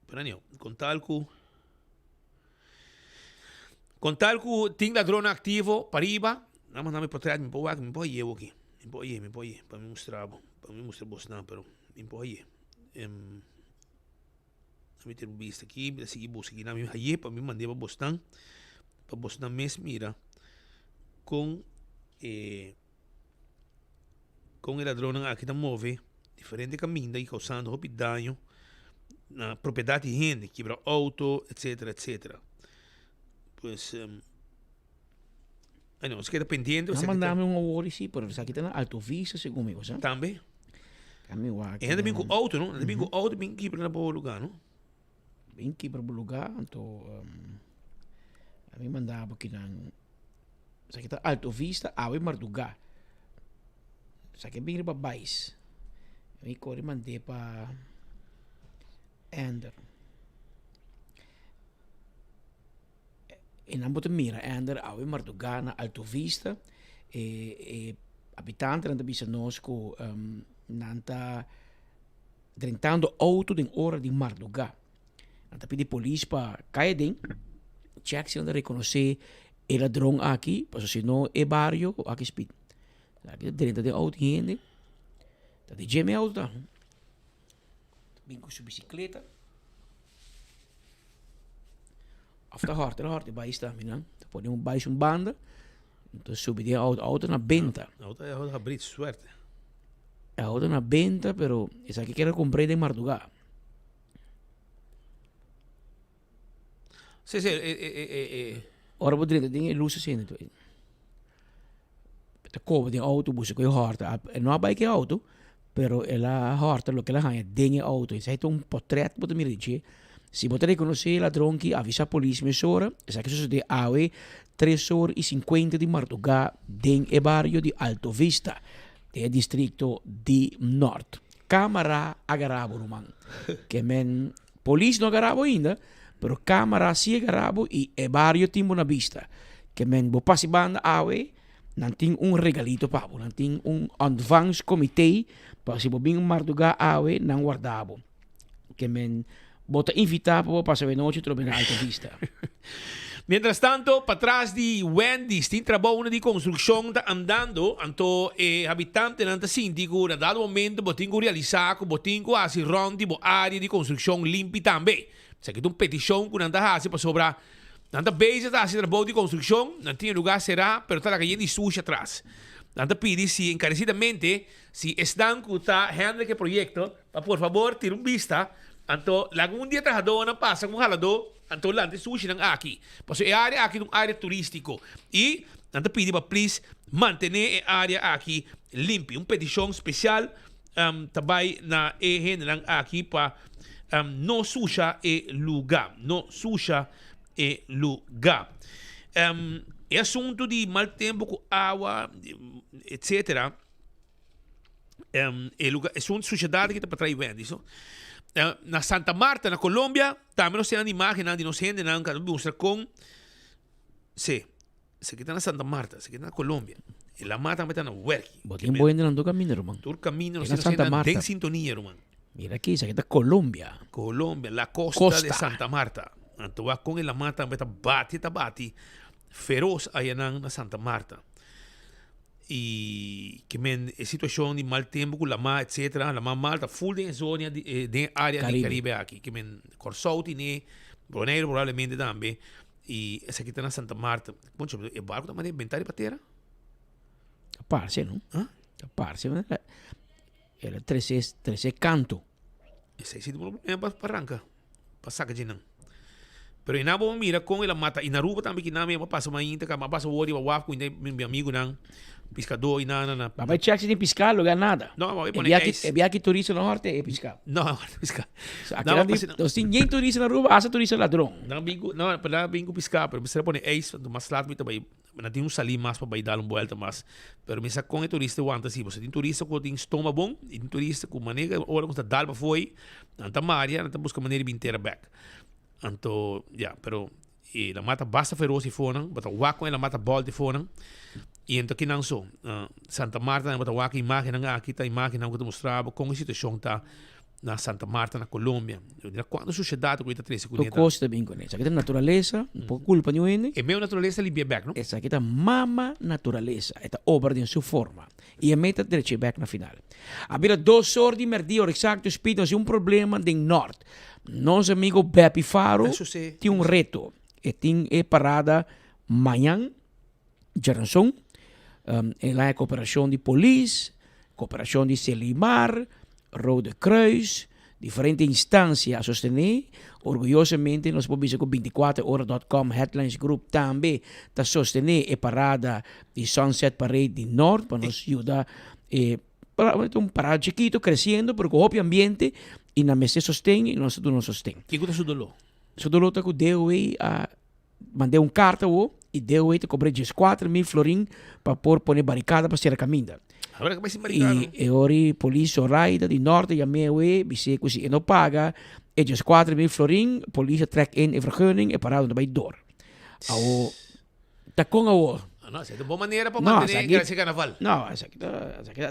pero anyhow, contar com tem ladrão ativo para riba, não me portrait, me pode eu aqui, me pode para me mostrar você não, pero empurra a ter visto aqui, para seguir busca aqui na minha aí para me mandar para Boston mesmo mira com o ladrão aqui tá move diferente caminho daí causando dano na propriedade de gente, quebra auto, etc. Pois não, se queda pendiente. Não mandamos um hora sim, pero aqui tá na Alto Vista, segundo comigo, sabe? Também. E ainda bem com auto, não? Ainda bem com auto, bem que para o lugar, não? Bem que para o lugar, então a mim mandava que não. Isso aqui tá Alto Vista, Awe Marduga. Isso aqui é bem para baixo. A mim corre mandei para Ender. E não botar mira Ender, Awe Marduga na Alto Vista. E habitante não bisa nós com nanta drentando auto den hora de madrugada. Nanta pedi polícia para cair den, check se onde reconhecer o ladrão aqui, porque senão é barrio ou aqui speed. Aqui drenta de auto gente, tá de geme auto tá. Bem com sua bicicleta. After hard, vai estar, não? Pode baixo banda, então subir de auto na benta. Auto é auto abrir suerte. Auto na venta, pero esa que quiero comprar de madrugada. Sí. Ahora vou dizer, tem luz assim, então. Te cobra de auto, busca com horta. Não há bike auto, pero ela horta, lo que ela ganha, tem auto. Isso aí tem um portrait, pode me dizer. Se você reconhecer ladrão que avisa a polícia, mesora, essa que sucede awe 3:50 de madrugada, den e barrio de Alto Vista. É distrito de Norte. Câmara agarrabo, man. Que men polícia não agarrabo ainda, pero câmara sim agarrabo e é barrio timbo na vista. Que men bo passi banda awe, não tem regalito pabo, não tem advance comité para se bo bem marduga awe não guardabo. Que men bota invitar para passar a noite trobe na Alta Vista. Mientras tanto, para trás de Wendy, tem trabalho de construção tá andando, então habitante nanta síndico, na dado momento, botinho realizar, botinho assim ronde, bo área de construção limpa também. Isso aqui é uma petição que nanta hace para sobrar, nanta base tá assim trabalho de construção, não tem lugar será, pero tá lá caindo de suja atrás. Nanta pede se encarecidamente, se estão que tá handle que projeto, para por favor ter vista, então lá um dia trabajador não passa com ralador. Então lá tem sushi nang aqui. Porque a área aqui é uma área turístico. E nanta pedi para please manter a área aqui limpa. Uma petição especial também na gente nang aqui para não suja o lugar. Não suja o lugar. É assunto de mau tempo com água, etc. É assunto de sociedade que está para trás vendo isso. Na Santa Marta, na Colômbia, também nós temos a imagem de nós gente na mostra com se aqui está na Santa Marta, se aqui está na Colômbia. E lá mata também está na Huerqui. Botem bom ainda não do caminho, irmão. Do caminho, nós Santa Marta. Tem sintonia, irmão. Mira aqui, isso aqui está Colômbia. Colômbia, la costa de Santa Marta. Anto wa kung ila mata beta bati feroz ayan na Santa Marta. E que men situação de mal tempo com lama etc. Lama Malta full de zona de área do Caribe aqui. Que men Corsauti ne Bonaire provavelmente também. E essa aqui tá na Santa Marta. Bom, é barco da maneira inventário para terra? Parse, não? Parse, mas era 13 canto. Esse é o problema para arrancar. Para sacar de não. Pero inabo mira com ela mata inaruba também que name passa uma inta, mas passa o ori o waf com meu amigo não pescador e na. Mas vai check se tem pescar lugar nada. Não, vai poner é viagem turista no norte é pescar. Não, pescar. Não tem ninguém turista na Aruba, asa turista ladrão. Não, para bingo pescar, pero você pone eis, mas lá muito bem. Não tem salir mais para dar uma volta mais. Pero me com é turista o anta assim, você tem turista com tem estômago bom, e tem turista com maneira ora com dar para foi, anta Maria, anta busca maneira de inteira back. Anto, pero la mata basta feroz e fonan, bata wako la mata bol de fonan. E então que não só Santa Marta, bata wako imagem aqui tá imagem que te mostrava como a situação tá na Santa Marta na Colômbia. Quando sociedade com esta 13 comunidade. O costa bem com isso. Aqui tem natureza, um pouco culpa de ele. É meu natureza limpia back, não? Essa aqui tá mama natureza, esta obra em sua forma. E a meta direita back na final. Havia dois sortes de merdia, exacto, speed, nós um problema de norte. Nosso amigo Bepi Faro tem um reto. E tem parada amanhã, Jaranson, lá é cooperação de polícia, cooperação de Selimar, Rode Kruis, diferentes instâncias a sostener. Orgulhosamente, nós podemos dizer que 24horas.com Headlines Group também está sostener a parada de Sunset Parade de Norte para nos ajudar um parada chiquito, crescendo, porque o óbvio ambiente e na mesa sostém e nós não sostém. O que é o dolor? O dolor está com o DOE mandei um carta e DOE te cobrei 4.000 florins para pôr barricada para ser a caminho. Agora que vai ser barricada. E ora polícia Raida de Norte e a minha disse que se não paga, é 4.000 florins, polícia trek in e vergunning e parado bij door. Tá com a não, essa é uma boa maneira para manter esse carnaval. Não,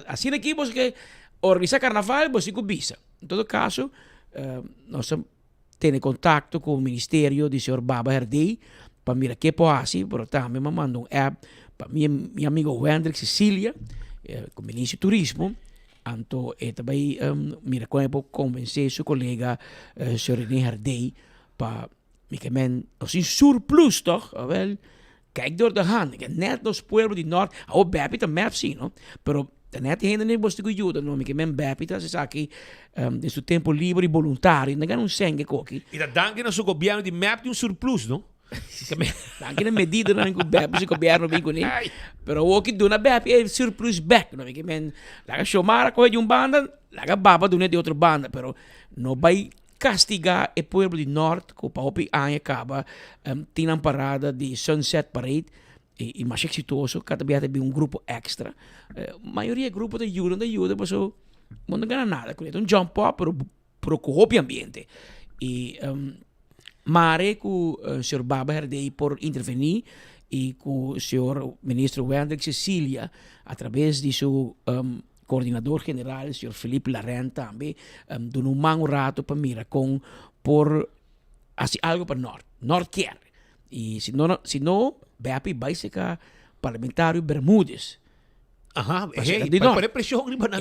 assim aqui você organizar carnaval, você cobiça. Em todo caso, nós temos contato com o Ministério do Sr. Baba Herdei para mirar que pode fazer, por também me manda app para meu amigo Wendrik Cecília, com o Ministro do Turismo. Então, também mira como convencer seu colega, Sr. René Herdei, para nós em surplus, toch? Wel, kijk door de hand. Net nos pueblos de norte, o Bepi também sim, não? Pero net ainda nem você que ajuda, não? Que men Bepi tá se aqui de seu tempo livre e voluntário, não ganha sangue coque. E da danke no seu governo de map de surplus, não? Danke na medida não que o Bepi se governo bem com ele. Pero o que do na Bepi é surplus back, não? Que men laga chamar corre de banda, laga baba do de outra banda, pero não vai castigar o pueblo de norte que o papi año acaba tem uma parada de Sunset Parade e mais exitoso, cada vez tem um grupo extra. Maioria é grupo de ajuda, mas não ganha nada com isso. Um jump up, pero com o ambiente. E mare com o Sr. Baba Herdei por intervenir e com o Sr. Ministro Wendrik Cecília, através de seu coordenador general, o Sr. Felipe Larraín também, dando um rato para mirar por assim, algo para Norte quer. E se não, Bepi vai ser parlamentário Bermúdez. Aham, para poner pressão. Para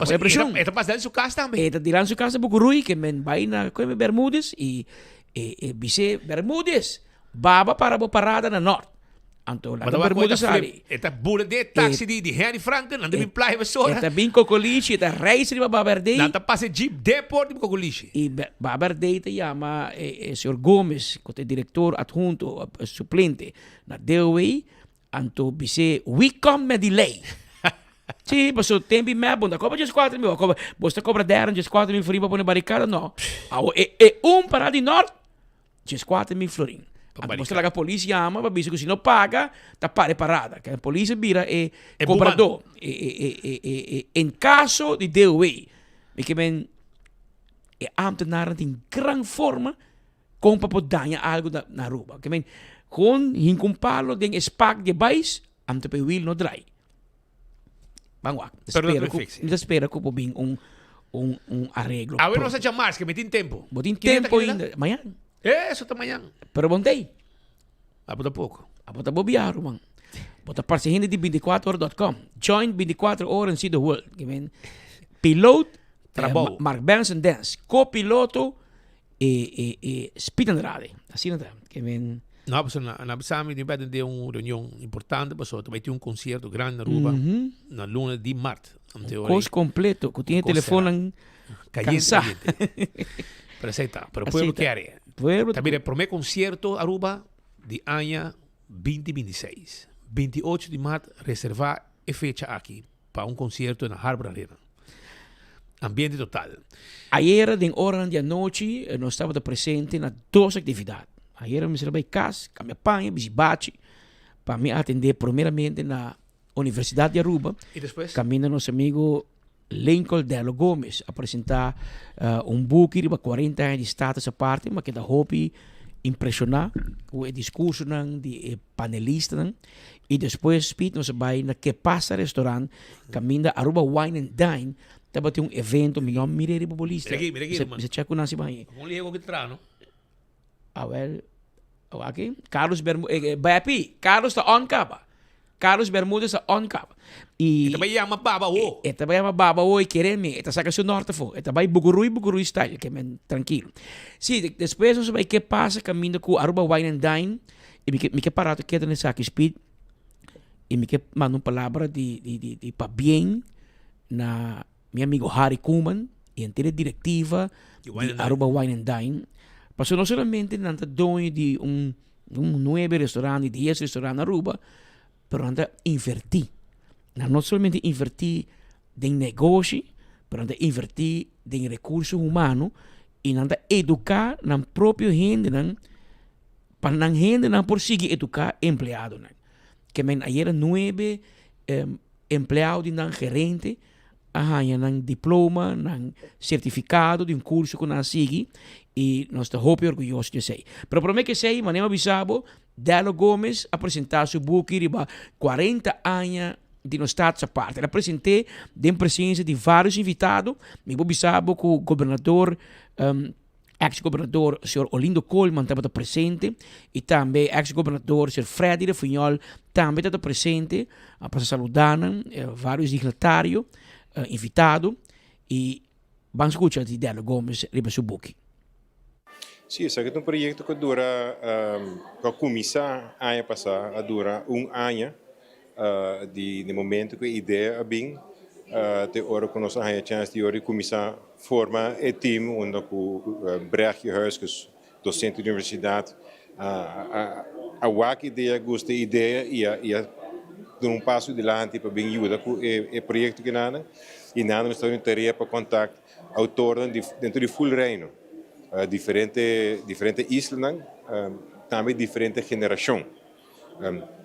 poner pressão. Está passando sua casa também. Está tirando sua casa para Bucurui, que vai na Bermúdez e vice Bermúdez, baba para a parada na Norte. Então, lá Bermúdez ali. Está bula de táxi de Henry Franklin, não tem playa pessoa. Está bem cocoliche, está reis de Baba Herdei. Não está passando jeep deport de cocoliche. E Baba Herdei te chama o Sr. Gomes, que é diretor adjunto, suplente na DOE. Então, vice, we come with delay. Sim, mas o tempo é bom, da cobra 4.000, você cobra 10, 4.000 florins para pôr barricada, não. É parada de norte, 4.000 florins. Você lá a polícia ama, para ver que se não paga, tá parada. Que a polícia vira cobrador. Em caso de DOE, que men ambtenaren in grande forma com para poder algo na rua. Que men com hincumpalo den spak de bais, amte pe wil no drai. Vamos lá. Espera que bem um arreglo. A ver, nós já mais que metem tempo. Botin tempo ainda. Amanhã. Eso tamanho. Pero bondei. Apo pouco. Apo bobiar, man. Bota participando de 24horas.com. Join 24 horas and see the world. Piloot, Trabalho. Mark Benson Dance. Copiloto e Speed and Rally. Assim não tá. Não, porque na Bissami de pede de uma reunião importante, porque vai ter um concerto grande na Aruba na luna de março. Curso completo, que tinha telefone cansado. Para aceitar, para o povo quer. Também é o primeiro concerto Aruba de ano 2026. 28 de março, reservar a fecha aqui para um concerto na Harbor Arena. Ambiente total. Ayer, de hora de noite, nós estávamos presentes na 2 atividades. Ayer, me serve casa, com a minha pai, bate, para me atender primeiramente na Universidade de Aruba. E depois? Caminho nosso amigo Lincoln Delo Gomes apresentar book de 40 anos de status à parte, mas que da hobby impressionar com o discurso de panelista. E depois, Speed, nós vai na Que Passa restaurante, caminho da Aruba Wine and Dine. Tava ter evento, melhor mirei bobolista. Mira aqui, Você checa com nasi banho. Como ligo que trano? Aqui, Carlos Bermúdez, Bapi, Carlos está on capa. Carlos Bermúdez está on capa. E também é uma baba o. E também é uma baba o e querer me, eta saca seu norte fo. E também bugurui style, que men tranquilo. Sim, depois nós vai que passa caminho com Aruba Wine and Dine e me que parado que nessa aqui Speed e me que manda uma palavra de para bem na meu amigo Harry Kuman e inteira diretiva de Aruba Wine and Dine. Passou não somente nanta dono de 9 restaurantes, 10 restaurantes na Aruba, pero nanta invertir. Não somente invertir em negócio, pero nanta invertir em recursos humanos e nanta educar na própria gente, para na gente não por seguir educar empleado. Que men ayer 9 empleados de gerente, nang diploma, nang certificado de curso que nós seguimos e nós estamos muito orgulhosos de ser. Pero para mim que sei, manema bisabo, Delo Gomes apresentar seu book de 40 anos de nos estados à parte. Ele apresentei em presença de vários invitados, me bisabo com o governador, ex-governador, Sr. Olindo Coleman, estava presente, e também ex-governador, Sr. Freddy de Funhol, também estava presente, para saludar vários dignatários, invitado e vamos escutar de Delo Gomes riba su book. Sim, esse é um projeto que dura, para começar a ano passado, dura ano de momento que a ideia é bem, de hora que nós temos a chance de começar a formar um time onde o Brecht Huis, que é docente da universidade, a ideia, gosta da ideia e dar um passo adiante para bem ajudar com o projeto que nada e nada nós estamos tarefa para contato autores dentro do full reino diferente islas também diferente geração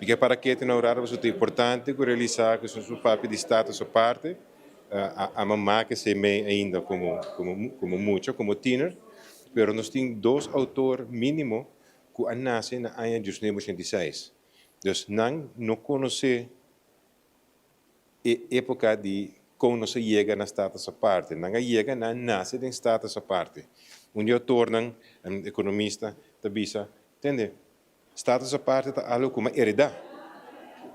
porque para que tem horário é importante que realizar que são papel de status à parte a mamá que se me ainda como muito como teenager pero nós temos 2 autores mínimo que nascem na ano de 1986. Dus não conhece a época de como se chega na status à parte. Não chega na nasce em status à parte. Dia tornam economista, tabisa, entende? Status à parte é algo como heredar.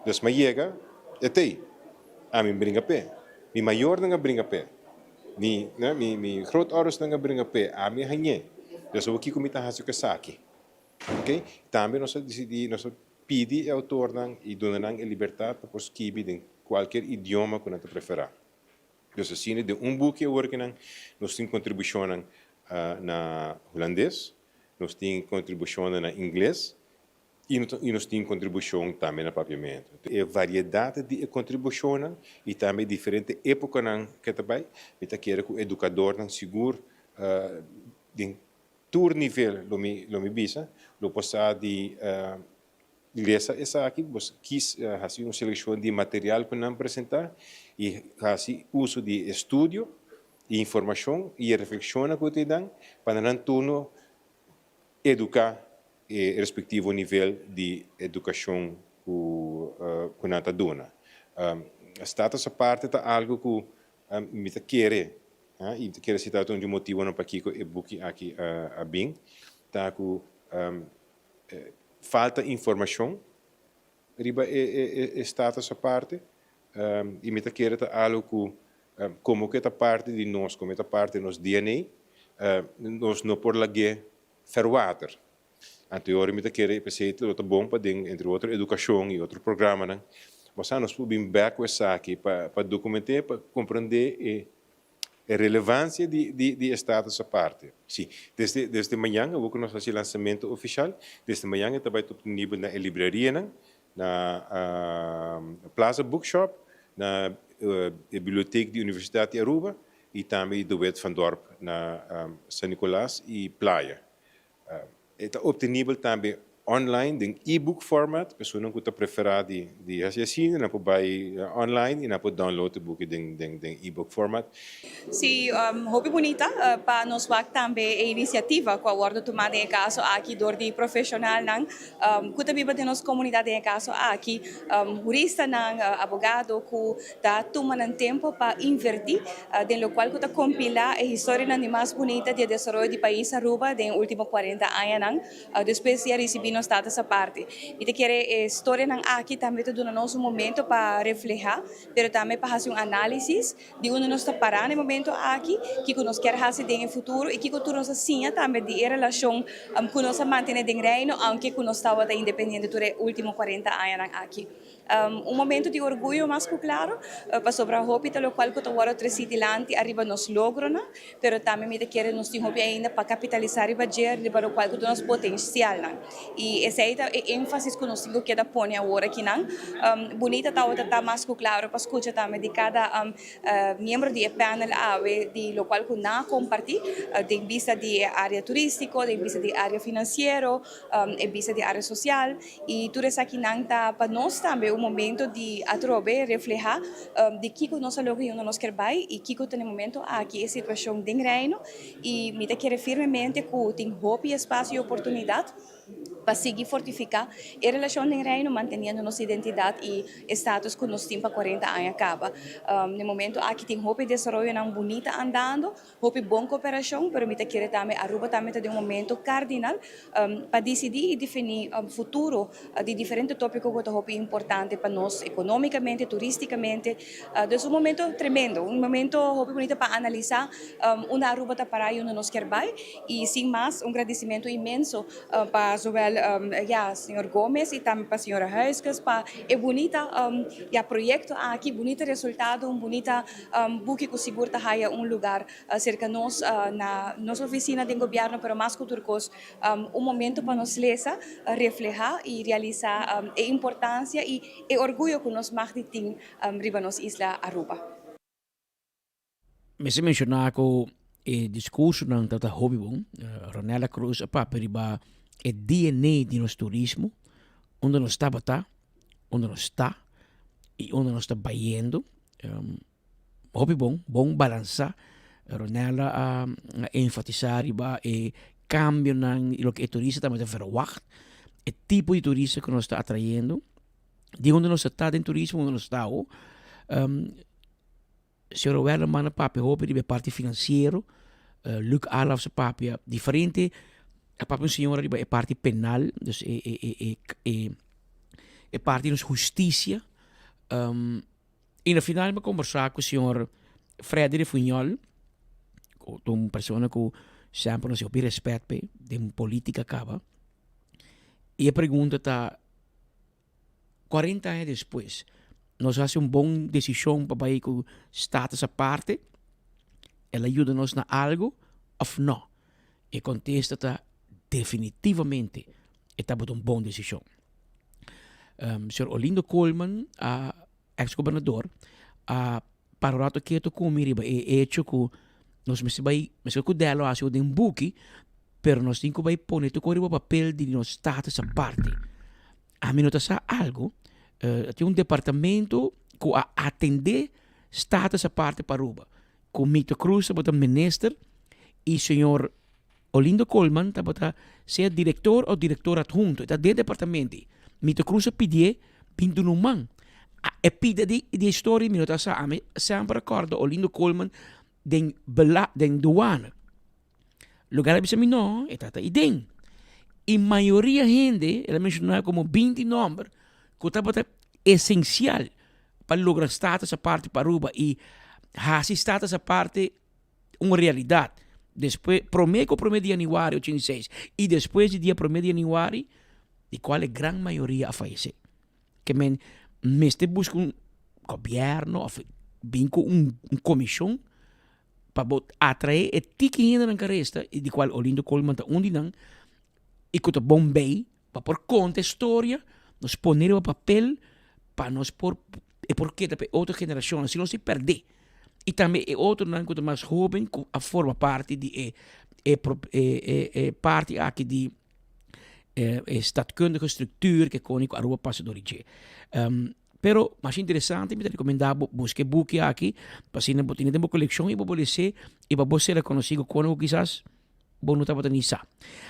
Dus mas chega, até a mim brinca pé. Mi maior não brinca pé. Mi grootouders não brinca pé. A mim hanhé. Dus o que comita hasu que saque. Ok? Também nós decidimos pedir ao autor e dar a liberdade para escrever em qualquer idioma que você preferir. Então, assim, de book que eu nós temos contribuição na holandês, nós temos contribuição na inglês e nós temos contribuição também na papiamento. É variedade de contribuição e também diferente época que também, eu quero que o educador seguro de todo nível lo me bisa, lo passar de Lesa essa aqui, você quis fazer uma seleção de material para não apresentar e fazer uso de estudo e informação e reflexão que te dão para não turno educar o respectivo nível de educação que nós dona. Status à parte é algo que me quer e quero citar um motivo para que o book aqui a bem taku falta informação riba status a parte e me querer ta algo como que ta parte de nós como ta parte de nos DNA nós não por lague verwater anterior me querer pensar outro bom para entre outra educação e outro programa né mas nós podemos back aqui para documentar para compreender a relevância de status a parte. Sim, desde manhã, eu vou que nós fazemos lançamento oficial, desde manhã eu também estou disponível na livraria, na Plaza Bookshop, na biblioteca da Universidade de Aruba e também do Wet van Dorp, na São Nicolás e Playa. Está disponível também online, em e-book format, pessoa não está preferada de assistir, não pode buy online e não pode download o book em e-book format. Sim, hobby bonita para nós também a iniciativa com a ordem tomada em caso aqui do de profissional não, que também para nossa comunidade em caso aqui jurista não, advogado que está tomando tempo para invertir, do qual que está compilar a história não mais bonita de desenvolvimento do país Aruba nos últimos 40 anos não, depois de receber nos dados essa parte. E te quer história não aqui também está dando nosso momento para refletir, mas também para fazer análise de onde nós está parando no momento aqui, que nós quer fazer no futuro e que nós assim também de relação que nós mantém no reino, aunque nós estava independente durante os últimos 40 anos aqui. Momento de orgulho mais claro para sobre a hospital, o qual que agora trecidilante arriba nos logros, mas também me quer nos tem ainda para capitalizar e budget para o qual que nós potencial e esse é o ênfase que nós temos que dar põe agora aqui bonita tá mais claro para escutar também de cada membro do panel de lo qual que não compartilha de vista de área turística, de vista de área financeira, de vista de área social e tudo isso aqui tá para nós também momento de atrobe reflejar de que nós logramos nós queremos e que tem momento aqui a situação de reino e me quer firmemente que tem hope, espaço e oportunidade para seguir fortificar a relação de reino, mantendo nossa identidade e status que nós temos para 40 anos acaba. No momento aqui tem hope de desenvolvimento não bonita andando, hope boa cooperação, mas me quer também Aruba também tem momento cardinal para decidir e definir o futuro de diferentes tópicos que é importante para nós economicamente, turisticamente. É momento tremendo, momento hope bonito para analisar uma Aruba tá para onde nós queremos e sem mais agradecimento imenso para sobre senhor Gomes e também para a senhora Huiskas para é bonita projeto aqui, bonito resultado, bonita buque que seguro haya lugar cerca de nós na nossa oficina de governo, pero mais que turcos momento para nós lesa, reflejar e realizar a importância e orgulho que nós mais tem riba nos isla Aruba. Me se mencionar que o discurso ng tata hobby bom, Ronela Cruz apa periba o DNA de nosso turismo, onde nós está bata, onde nós está e onde nós está indo. Hobby bom balança. Ronela a enfatizar iba e cambio ng lo que é turista também verwacht, o tipo de turista que nós está atraindo, de onde nós está em turismo, onde nós está Sr. Wellerman papi hobby de parte financeiro, Luc Alaf papi diferente. A papi senhora de parte penal, dus parte de justiça. E no final me conversar com o senhor Frederic Funhol, uma pessoa que sempre nos tem respeito de política acaba. E a pergunta está 40 anos depois, nós fazemos uma boa decisão para ir com status à parte, ela ajuda-nos na algo ou não? E contesta está definitivamente está uma boa decisão. Sr. Olindo Coleman, ex-governador, para o rato que eu comi, é hecho que nós me cuidado a ser um buque, pero nós temos que pôr o papel de nosso status à parte. A mim não está algo, tem um departamento que atender status à parte para Aruba. Com Mito Cruz, o ministro, e o senhor Olindo Coleman, está ser diretor ou diretor adjunto, está dentro do departamento. Mito Cruz pediu pinto no man. E pide de história, me está sempre recordo Olindo Coleman den douane. Lugar bisa mi no, etata ideng. Y mayoría gente, ela mencionaba como 20 nombres, que estaba essencial para lograr status aparte para Aruba. Y así status aparte uma realidade. Depois, prometo 1 de januário 86 e depois do dia 1 de januário, de qual a grande maioria a falecer. Que men este busca governo, bem com comissão para atrair e tique ainda na caresta e de qual Olindo Coleman está onde não e que o Bombay para por conta história nos poner o papel para nos por e porque da outra geração se não se perder. E também é outro não que mais jovem a forma parte de parte aqui de staatkundige structuur que koning Aruba passa do origem. Pero mais interessante me recomendava buscar book aqui para se não botar uma coleção e para você e para você reconhecer quando quizás bom não estava nisa.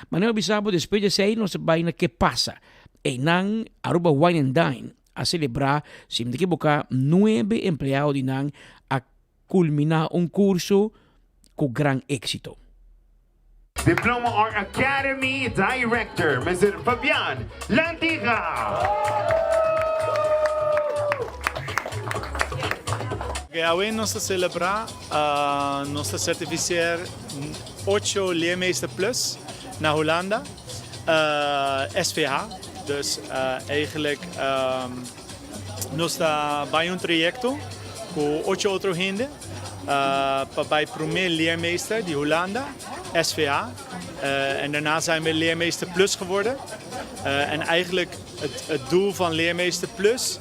Mas não avisava depois de sair não se vai na que passa. E não Aruba Wine and Dine a celebrar se me equivocar 9 empregados de não a culminar curso com gran éxito. Diploma Art Academy Director, Mr. Fabian Lantiga. Hoy nos celebra, nos certificar 8 Leermeester Plus naar Hollanda, SVH. Dus eigenlijk nos está bij een trajecto com 8 outros gente para o primeiro leermeester die Hollanda, SVH. En daarna zijn we Leermeester Plus geworden. En eigenlijk het doel van Leermeester Plus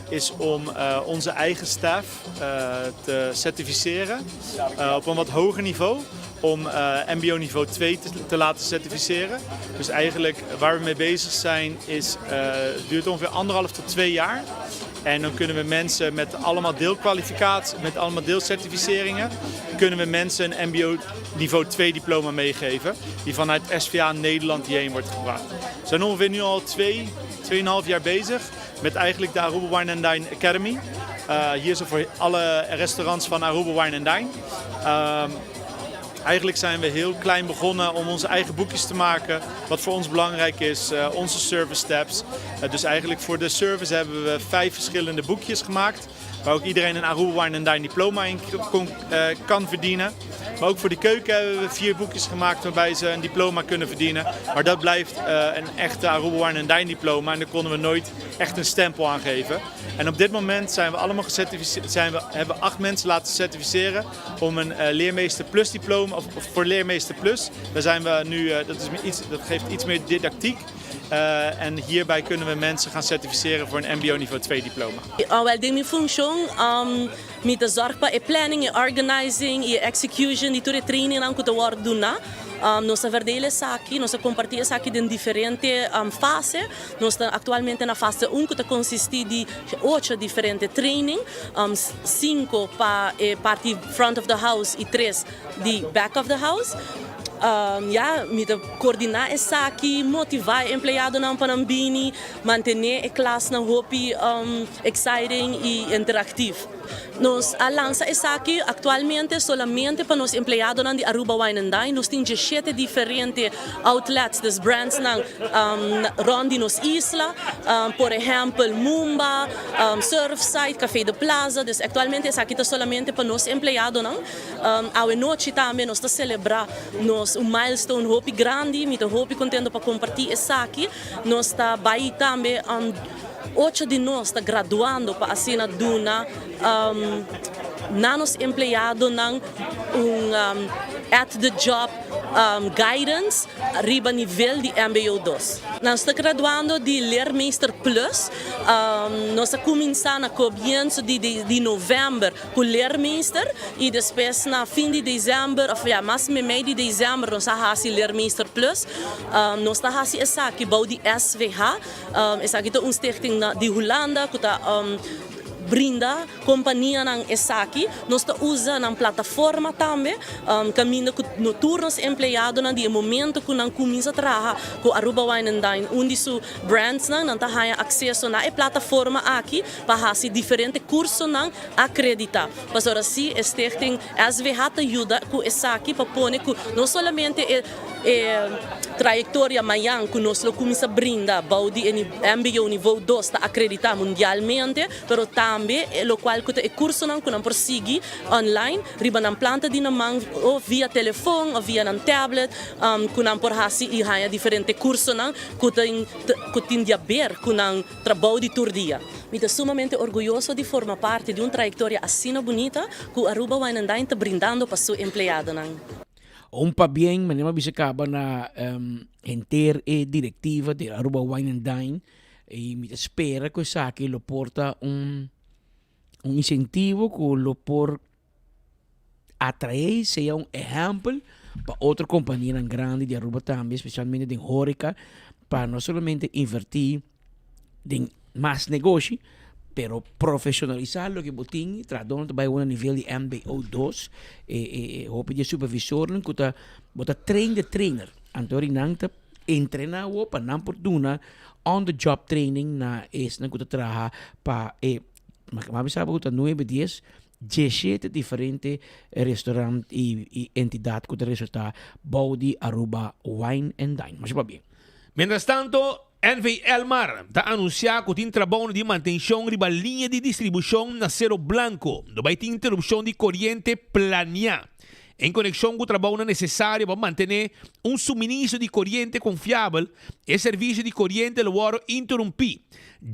is om onze eigen staf te certificeren op een wat hoger niveau. Om MBO niveau 2 te laten certificeren. Dus eigenlijk waar we mee bezig zijn is, duurt ongeveer 1,5 tot 2 jaar. En dan kunnen we mensen met allemaal deelkwalificaties, met allemaal deelcertificeringen, kunnen we mensen een MBO niveau 2 diploma meegeven. Die vanuit SVA Nederland hierheen wordt gebracht. We zijn ongeveer nu al 2,5 jaar bezig met eigenlijk de Aruba Wine and Dine Academy. Hier is er voor alle restaurants van Aruba Wine and Dine. Eigenlijk zijn we heel klein begonnen om onze eigen boekjes te maken. Wat voor ons belangrijk is, onze service steps. Dus eigenlijk voor de service hebben we 5 verschillende boekjes gemaakt. Waar ook iedereen een Aruba Wine and Dine diploma in kan verdienen. Maar ook voor de keuken hebben we 4 boekjes gemaakt waarbij ze een diploma kunnen verdienen. Maar dat blijft een echte Aruba Wine and Dine diploma en daar konden we nooit echt een stempel aan geven. En op dit moment zijn we allemaal gecertificeerd, hebben we 8 mensen laten certificeren om een Leermeester Plus diploma, of voor Leermeester Plus. Daar zijn we nu, dat geeft iets meer didactiek. En hierbij kunnen we mensen gaan certificeren voor een MBO niveau 2 diploma. Wel, de mijn functie met de zorg voor planning, organizing, execution, die toere training aan kunnen worden doen. Nós verdelen aqui, nós compartilhamos aqui em diferentes fases. Nós estamos atualmente na fase 1, que consiste de 8 diferentes training, 5 para a parte front of the house e 3 de back of the house. Me coordenar essa aqui, motivar o empregado na Panambini, manter a classe na hobby exciting e interativo. Nós lançamos essa aqui atualmente solamente para os empregados de Aruba Wine and Dine. Nós temos 17 diferentes outlets, dos brands rond nos isla, por exemplo, Mumba, Surfside, Café de Plaza. Dus atualmente essa aqui está solamente para os empregados. À noite também nós estamos celebrando um milestone hobby grande, muito hobby contento para compartilhar essa aqui. Nós estamos aí também 8 de nós está graduando para assinar duna nanos empregado nang at the job guidance riba nível de MBO 2. Nós está graduando de Leermeester Plus. Nós está começando a começo de novembro com Leermeester e depois na fim de dezembro, of ja, mas meio de dezembro nós está fazendo Leermeester Plus. Nós está fazendo essa aqui bouw de SVH. Essa aqui é uma stichting de Hollanda que está brinda companhia ng Esaki, nós usa ng plataforma também, caminho com noturnos empregado na dia momento que nang começa a trabalhar com Aruba Wine and Dine, onde su brands nang taya acesso na plataforma aqui para fazer diferentes cursos nang acreditar. Mas ora sim, a stichting SVH te ajuda com Esaki para pôr não somente trayectória amanhã que nós começa a brindar, baudi MBO nível 2 está acreditado mundialmente, pero também o qual que é curso não que não prossegue online, riba na planta de namang ou via telefone ou via na tablet, que não por hasi e haya diferente curso não que tem de haver que não trabalho de todo dia. Me estou sumamente orgulhoso de formar parte de uma trajetória assim bonita que a Aruba Wine and Dine está brindando para seu empregado não. Pa bien, manima bisacaba na enter e diretiva de Aruba Wine and Dine e me espera que essa aqui lo porta incentivo que lo por atrair seja exemplo para outra companhia grande de Aruba também, especialmente de Horeca, para não somente invertir em mais negócio, pero profissionalizar lo que botin, tradando para um nível de MBO 2, hoop de supervisor, que está bota trainer, antori nangta entrenar o para não por duna on the job training na na que trabalha para mas sabe que 9 10 17 diferentes restaurantes e entidades que resulta Baudi Aruba Wine and Dine. Mas va bien. Mientras tanto, NV Elmar está anunciando que tem trabalho de manutenção de a linha de distribuição na Cerro Blanco, onde vai ter interrupção de corrente planeada. Em conexão com o trabalho necessário para manter suministro de corrente confiável e serviço de corrente logo interrompido.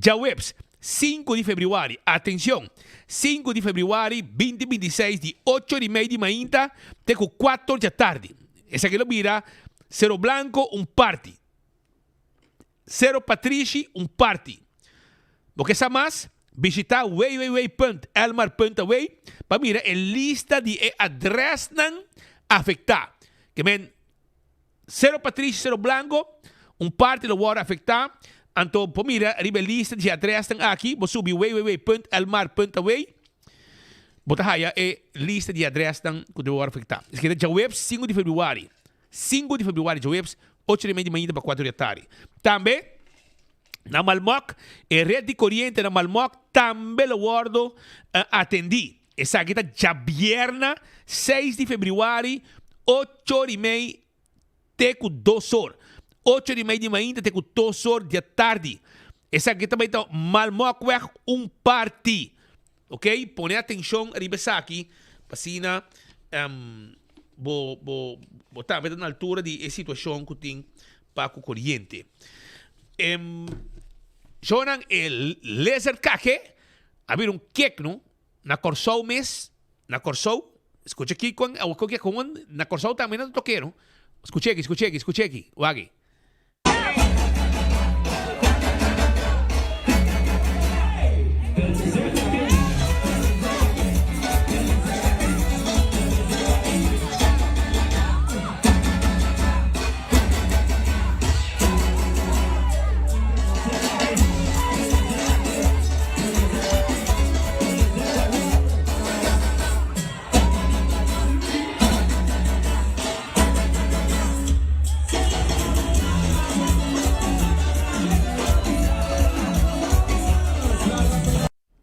Já webs 5 de fevereiro, atenção, 5 de fevereiro 2026, de 8h30 da manhã até 4 da tarde. Essa aqui vira Cerro Blanco, party. Cerro Patrici, party. Porque sa mais, visitar www.elmar.way para mirar a lista de adresas afetadas. Que men, Cerro Patrici, Cerro Blanco, party lo war afetado. Então, por mira, a lista de adresas aqui, você subir www.elmar.way, bota aí a lista de adresas que do war afetado. Esquece já web 5 de fevereiro. 5 de fevereiro, já web 8h30 da manhã para 4 da tarde. Também, na Malmoc, a rede de corrente na Malmoc também lo guardo atendi. Essa aqui está já viernes 6 de fevereiro, 8h30 até 2 horas. 8h30 da manhã até 2 horas da tarde. Essa aqui também está Malmoc party. Ok? Põe atenção a riba aqui, para assim, botar na altura de situação que tem para o corrente. Jonan el laser cake, abrir cake no na Corsou mes, na Corsou. Escucha aqui com na Corsou também não toqueiro. Escuche aqui, wagi.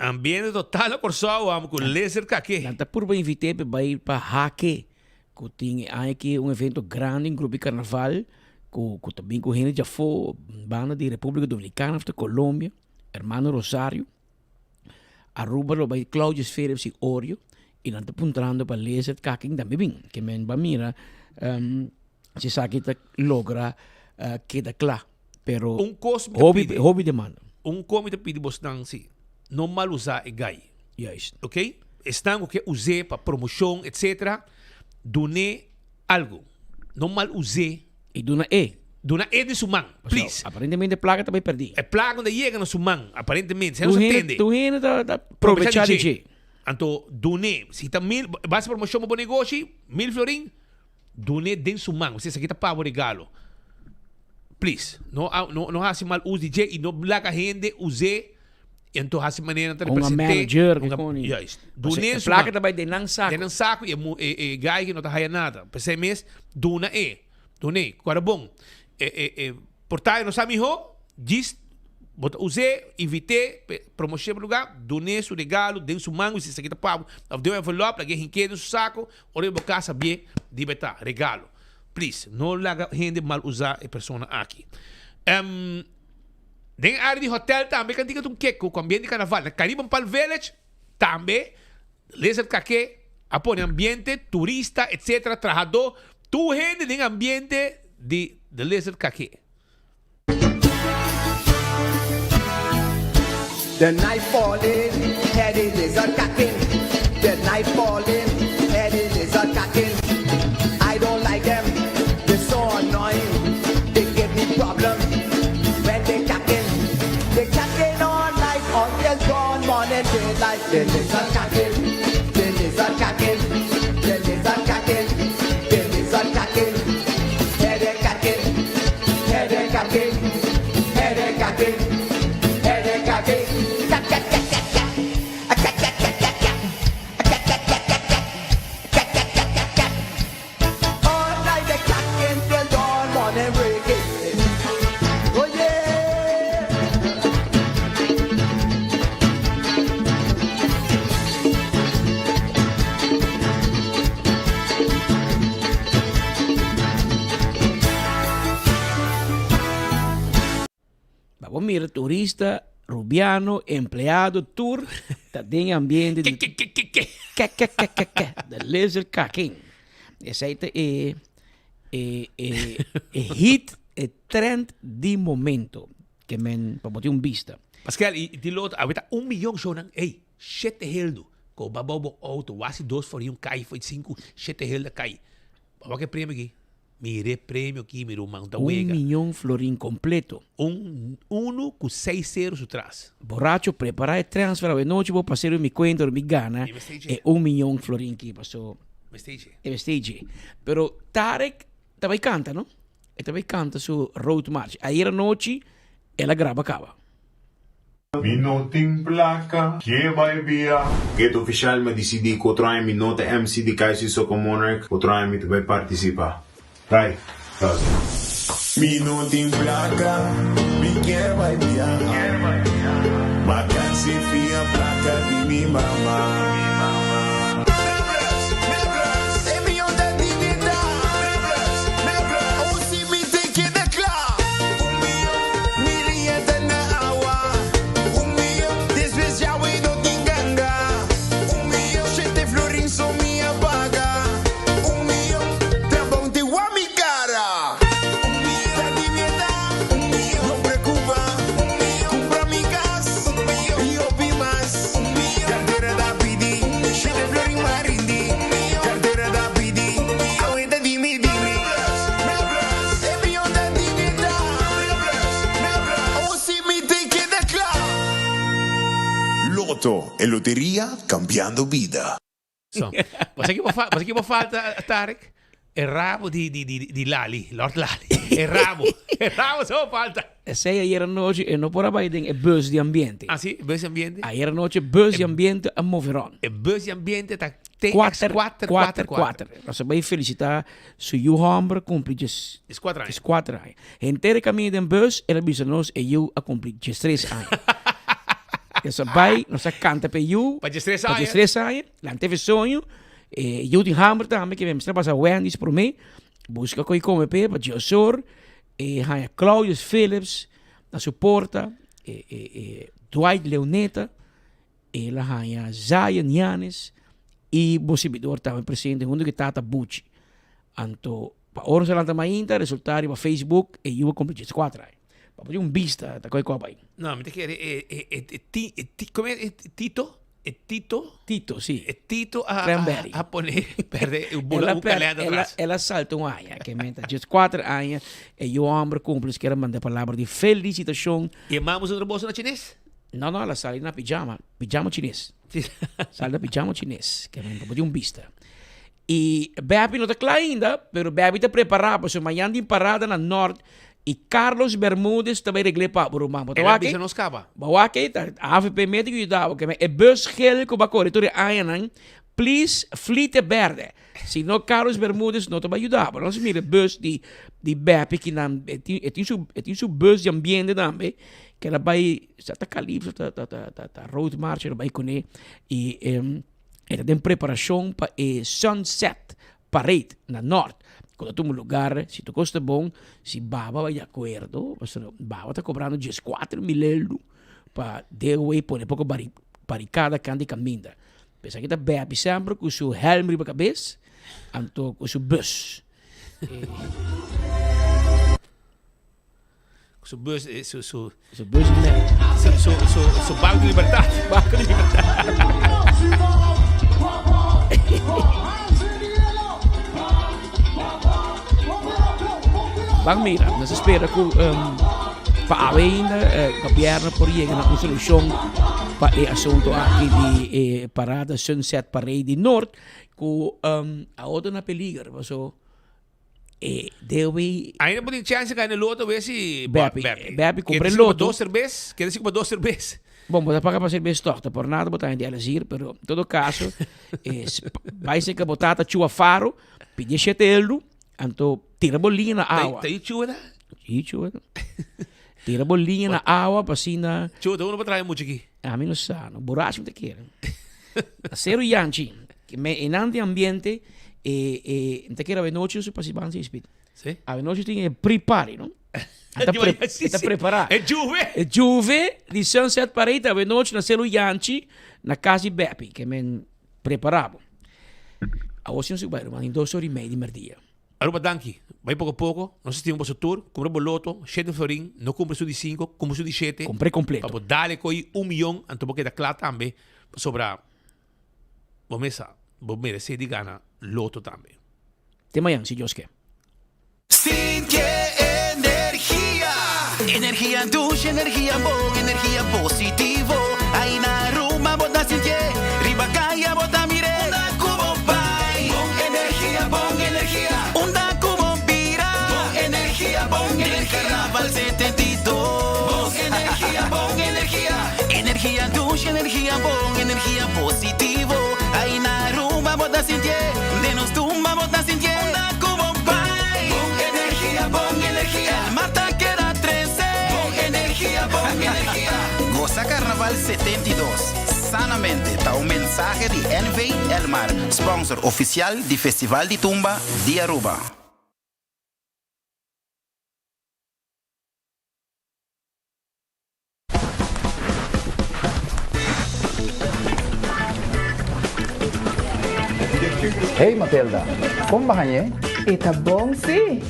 Ambiente total por só com laser cake. Nanta por bem invitei para ir para Hake, que tem aqui evento grande em grupo de carnaval, que também com gente já foi banda de República Dominicana, de Colômbia, Hermano Rosário, Aruba lo vai Claudio Sfera e Orio, e nanta puntrando para laser cake também bem, que men ba mira se sabe que logra queda claro, pero hobby demanda. Comité pede bastante sim. Não mal usar é gai. Yes. Ok? Estão que usar para promoção, etc. Dune algo. Não mal usar. E duna de sumang. Please. Aparentemente a placa também perdi. A placa não chega no sumang. Aparentemente. Você não se entende. Tu ainda da aproveitar de jeito. Então, dune. Se está base promoção para o negócio, 1.000 florin, dune dentro sumang. Você aqui está para o regalo. Please. Não há mal uso de jeito e não blaga gente usar. Então, essa maneira de representar... manager. Yes. A placa também de não saco. De não saco e gai que não está nada. Pensei mesmo, duna Dune, agora bom. Portanto, não sabe diz, usei, invitei, promoção para o lugar, dune seu regalo, deu seu mango, se isso aqui está pago, deu envelope, alguém rinquei no saco, olha para casa, bem, de betar, regalo. Please, no laga gente mal usar a persona aqui. Den área de hotel também, kan diga um queco, com ambiente de carnaval. Na Caribbean Pal Village, também, Lizard Cake, apone ambiente, turista, etc. Trabajador, tu gente den ambiente de Lizard Cake. The night falling, head is lizard cacking. The night falling, head is lizard cacking. I don't like them, they're so annoying. They give me problems when they cacking. They cacking all night until dawn, morning daylight. The lizard cacking, the lizard cacking, the lizard cacking, the lizard cacking. Head cacking, head cacking, head cacking, head cacking. Vamos mira, turista, rubiano, empleado, tour, tá em ambiente de the lizard cacking. Esse aí é hit, é trend de momento que men para botar vista. Pascal, e de lot, aveta 1 milhão show nang, hey, 7 heldo. Ko babaw auto, wasi 2 for yung kai, foi 5, 7 helda kai. Bawa que prêmio aqui. Mire prêmio aqui, mire uma da 1 milhão florim completo. Uno com 6 zeros atrás. Borracho, preparar e transfer, a noite vou passar mi conta, mi gana, é 1 milhão florim que passou. Stage. Pero Tarek também canta, não? Ele também canta su Road March. Aí a noite, ela grava acaba. Mi não tem placa, que vai via. Get oficial me decidi que outro ano me nota MC de Kaisi Soko Monarch, outro ano me vai participar. Right, mi não tem placa, mi que vai via. Vacancy fia placa de mi mamá. E loteria cambiando vida. So, mas aqui vou falta, Tarek, é rabo de Lali, Lord Lali. É rabo só falta. Essa aí era noite, e não por abaixo, é bus de ambiente. Ah, sim, bus de ambiente? Aí era noite, bus de ambiente a moveron. É bus de ambiente, tá 4. Nós vamos felicitar su homem cumprir 4 anos. Inteiro caminho de bus, ela bisa nós e eu a cumprir 3 anos. Essa vai, nós canta para eu, para 3 anos, lá teve sonho, eu tenho hammer também, que vamos trabalhar Wendy's por mim, busca coi come para Josor, há Claudius Phillips, na suporta, Dwight Leoneta, lá há Zion Yanes, e Bosibidor também presente, onde que Tata Bucci. Anto, para hora se lanta mais ainda, resultado para Facebook, e eu cumprir 4 anos. Para vista, tá coi copa aí. Não, me quer como é Tito? É Tito? Tito, sim. É Tito a poner, perde o bolo calhado atrás. Ela salta um aia, que menta, 4 anos, e o homem cumpre, que era mandar palavra de felicitação. E amamos outro bolso na chinês? Não, ela sai na pijama chinês. Sai na pijama chinês, que menta, para vista. E Bebi não está claro ainda, pero Bebi está preparado, para amanhã de parada na norte. E Carlos Bermúdez também regle para o Rumam. Ela bisa não escapa. Bawa que a AFP médico ajudava, que é bus gel com a corretora Ayanan, please fleet verde. Se não Carlos Bermúdez não te vai ajudar. Nós mira bus de BEP que tem seu bus de ambiente também, que ela vai está calibre, tá road march, ela vai com ele e ela tem preparação para Sunset Parade na norte. Quando tu lugar, se tu custa bom, se baba vai de acordo, baba tá cobrando 14 mil para de way pôr pouco barricada candy caminda. Pensa que tá bebe sempre com seu helm riba cabeça, anto com seu bus. Su bus, su bus su barco de libertad. Barco de libertad. Vamos mira, nós espera que para ainda o governo por chegar a uma solução para o assunto aqui de parada Sunset Parade Norte, que a outra na peligro, so deve ainda pode chance que no loto ver se Bepi compra loto 2 cervejas, quer dizer que 2 cervejas. Bom, você paga para cerveja torta, por nada botar em dialasir, pero em todo caso, vai ser que botar a chua faro, pedir chetelo, então tira bolinha na água. Tá aí chua, né? Tira bolinha na água, para assim na... Chua, tu não pode trazer muito aqui. A mim não sabe, borracho não te quer. A cero yanchi, que em ambiente, não te quer a noite, não se passa bem, se espírito. Sim. A noite tem que prepare, não? Está preparado. É Juve di Sunset Parade a noite na celu Yanchi na casa de Bepi, que me preparava. A hoje não se vai, mas em 2 horas e meia de merdia. Aruba danki, vai pouco a pouco, nós temos um tour, compra boloto, 7 florin, não compra su de 5, compra su de 7. Comprei completo. Para dar coi 1 milhão, então porque da claro também, sobra, vou merecer de gana loto também. Tem manhã, se Deus quer. Energia douce, energia bom, energia positivo. Aí na ruma bota sentir, riba caia bota mire. Onda como pai, bom energia. Onda como pira, bom energia. Carnaval 72, bom energia. Energia douce, energia bom, energia positivo. Aí na ruma bota sentir, de nos tumba bota sentir. Onda como pai, bom energia. Mata Goza Carnaval 72. Sanamente está un mensaje de NV Elmar, sponsor oficial del Festival de Tumba de Aruba. Hey Matilda, como va aí? Está bom, sim.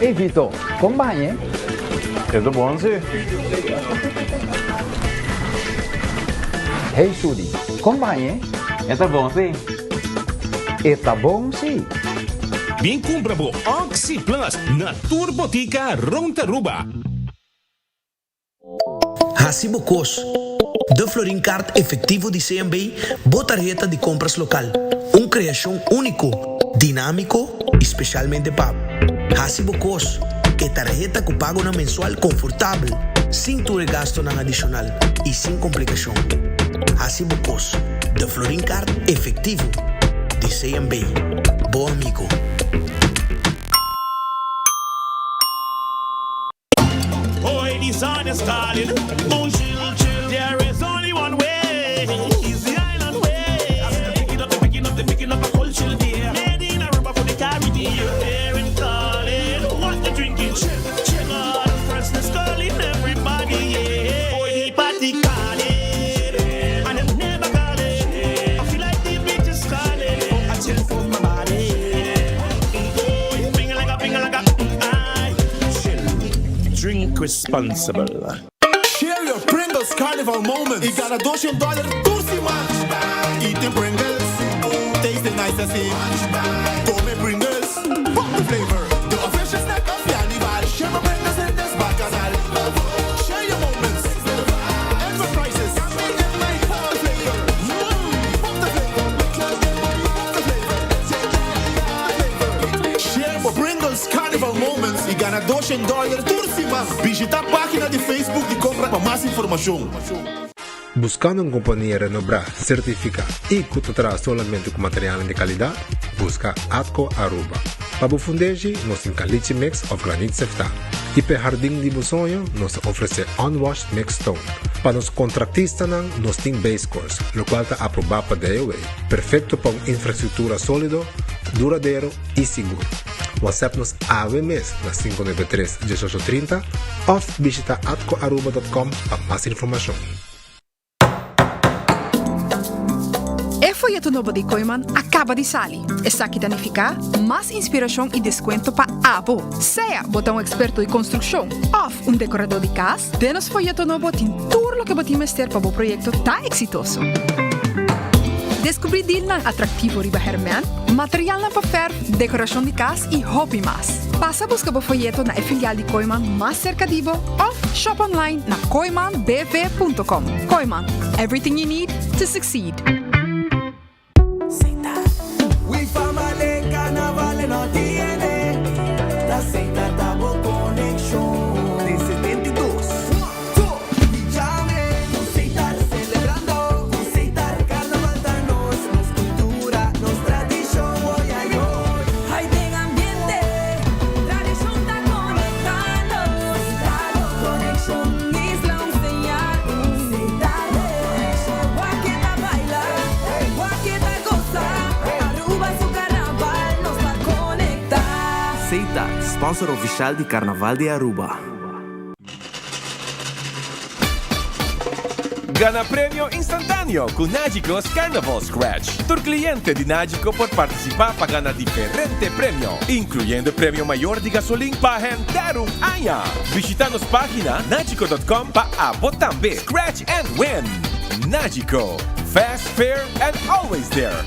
Hey Vito, como va aí? Está bom, sim. Hey Sudi, como va aí? Está bom, sim. Está bom, sim. Bien compra bo Oxy Plus na Turbotica Rontaruba. Hasibo Cos, de Florin Card efectivo de CMB, botarjeta de compras local. Criação único, dinâmico, especialmente pago. Hasibo Cos, que tarjeta que paga na mensual confortável, sem tu gasto na adicional e sem complicação. Hasibo Cos, de Florin Card efectivo de CMB. Bom amigo. Oi, dishonest calling. Moon chill, chill. There is only one way. It's the island way. They're picking up a cold chill there. Made in Aruba for the Caribbean. Hearing calling. What they drinking? Chill, chill. God, freshness calling everybody. Yeah. Boy, the party calling. And them never calling. I feel like the bitches calling. I chill for my body. Boy, ping like a. Drink responsible. Share your Pringles Carnival moments. Ik ga naar $2 toersie man. Eating Pringles, tasting nice as it. Go met Pringles, pop the flavor. The official snack of Carnival. Share my Pringles in this bacchanal. Share your moments. Extra prices. Pop the flavor. Pop the flavor. Share my Pringles Carnival moments. Ik ga naar $2 toersie man. Visita a página de Facebook de compra para mais informação. Buscando uma companhia renombrada, certificada e que te traz somente com material de qualidade, busca Atco Aruba. Para o fundejo, nós temos caliche mix of granite sefta. E para jardim de sonho, nós oferecemos unwashed mix stone. Para os contratistas, nós temos base course, o qual está aprovado para DOA. Perfeito para uma infraestrutura sólida, duradero y seguro. WhatsApp-nos AVE mes na 593-1830 of visita atcoaruba.com para más información. O folheto novo de Koiman acaba de sair. Está aqui danificar mais inspiração e desconto para abo. Seja botão experto de construção ou decorador de casa, denos folheto novo tem tudo o que botimos ter para o projeto tá exitoso. Descobrir deal na atrativo riba Herman, material na papel, decoração de casa e hobby mais. Passa a buscar o folheto na filial de Koiman mais cerca de ou shop online na koimanbv.com. Koiman, everything you need to succeed. We family carnaval no tiene. La Seita Tabo Connection. De 72. Llame. Seita celebrando. Seita carnaval da nos cultura, nos tradición. Hoy ay hoy. Hay buen ambiente. Tradición da conectando. Seita Connection. Isla señal. Seita Connection. Guaqueta baila. Guaqueta goza. Seita, sponsor oficial di Carnaval de Aruba. Gana premio instantáneo con Nágicos Carnival Scratch. Tu cliente de Nágico por participar para ganar diferente premio, incluyendo premio mayor de gasolina para rentar un año. Visita nuestra página nágico.com para votar también. Scratch and win. Nágico. Fast, fair, and always there.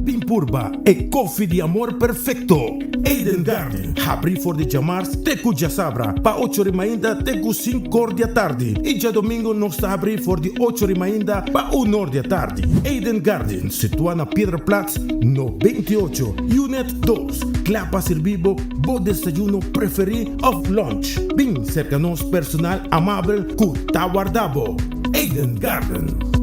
Pimpurba e coffee di amor perfetto. Eden Garden. Abri for de chamars tecu já sabra. Pa 8h ainda tecu 5h da tarde. E já domingo nós está abrir for de 8h ainda pa 1h da tarde. Eden Garden, situado na Piedraplatz, no 28, Unit 2. Clapa servibo, bo desayuno preferido of lunch. Bem cerca nos personal amável cu taguardabo. Eden Garden.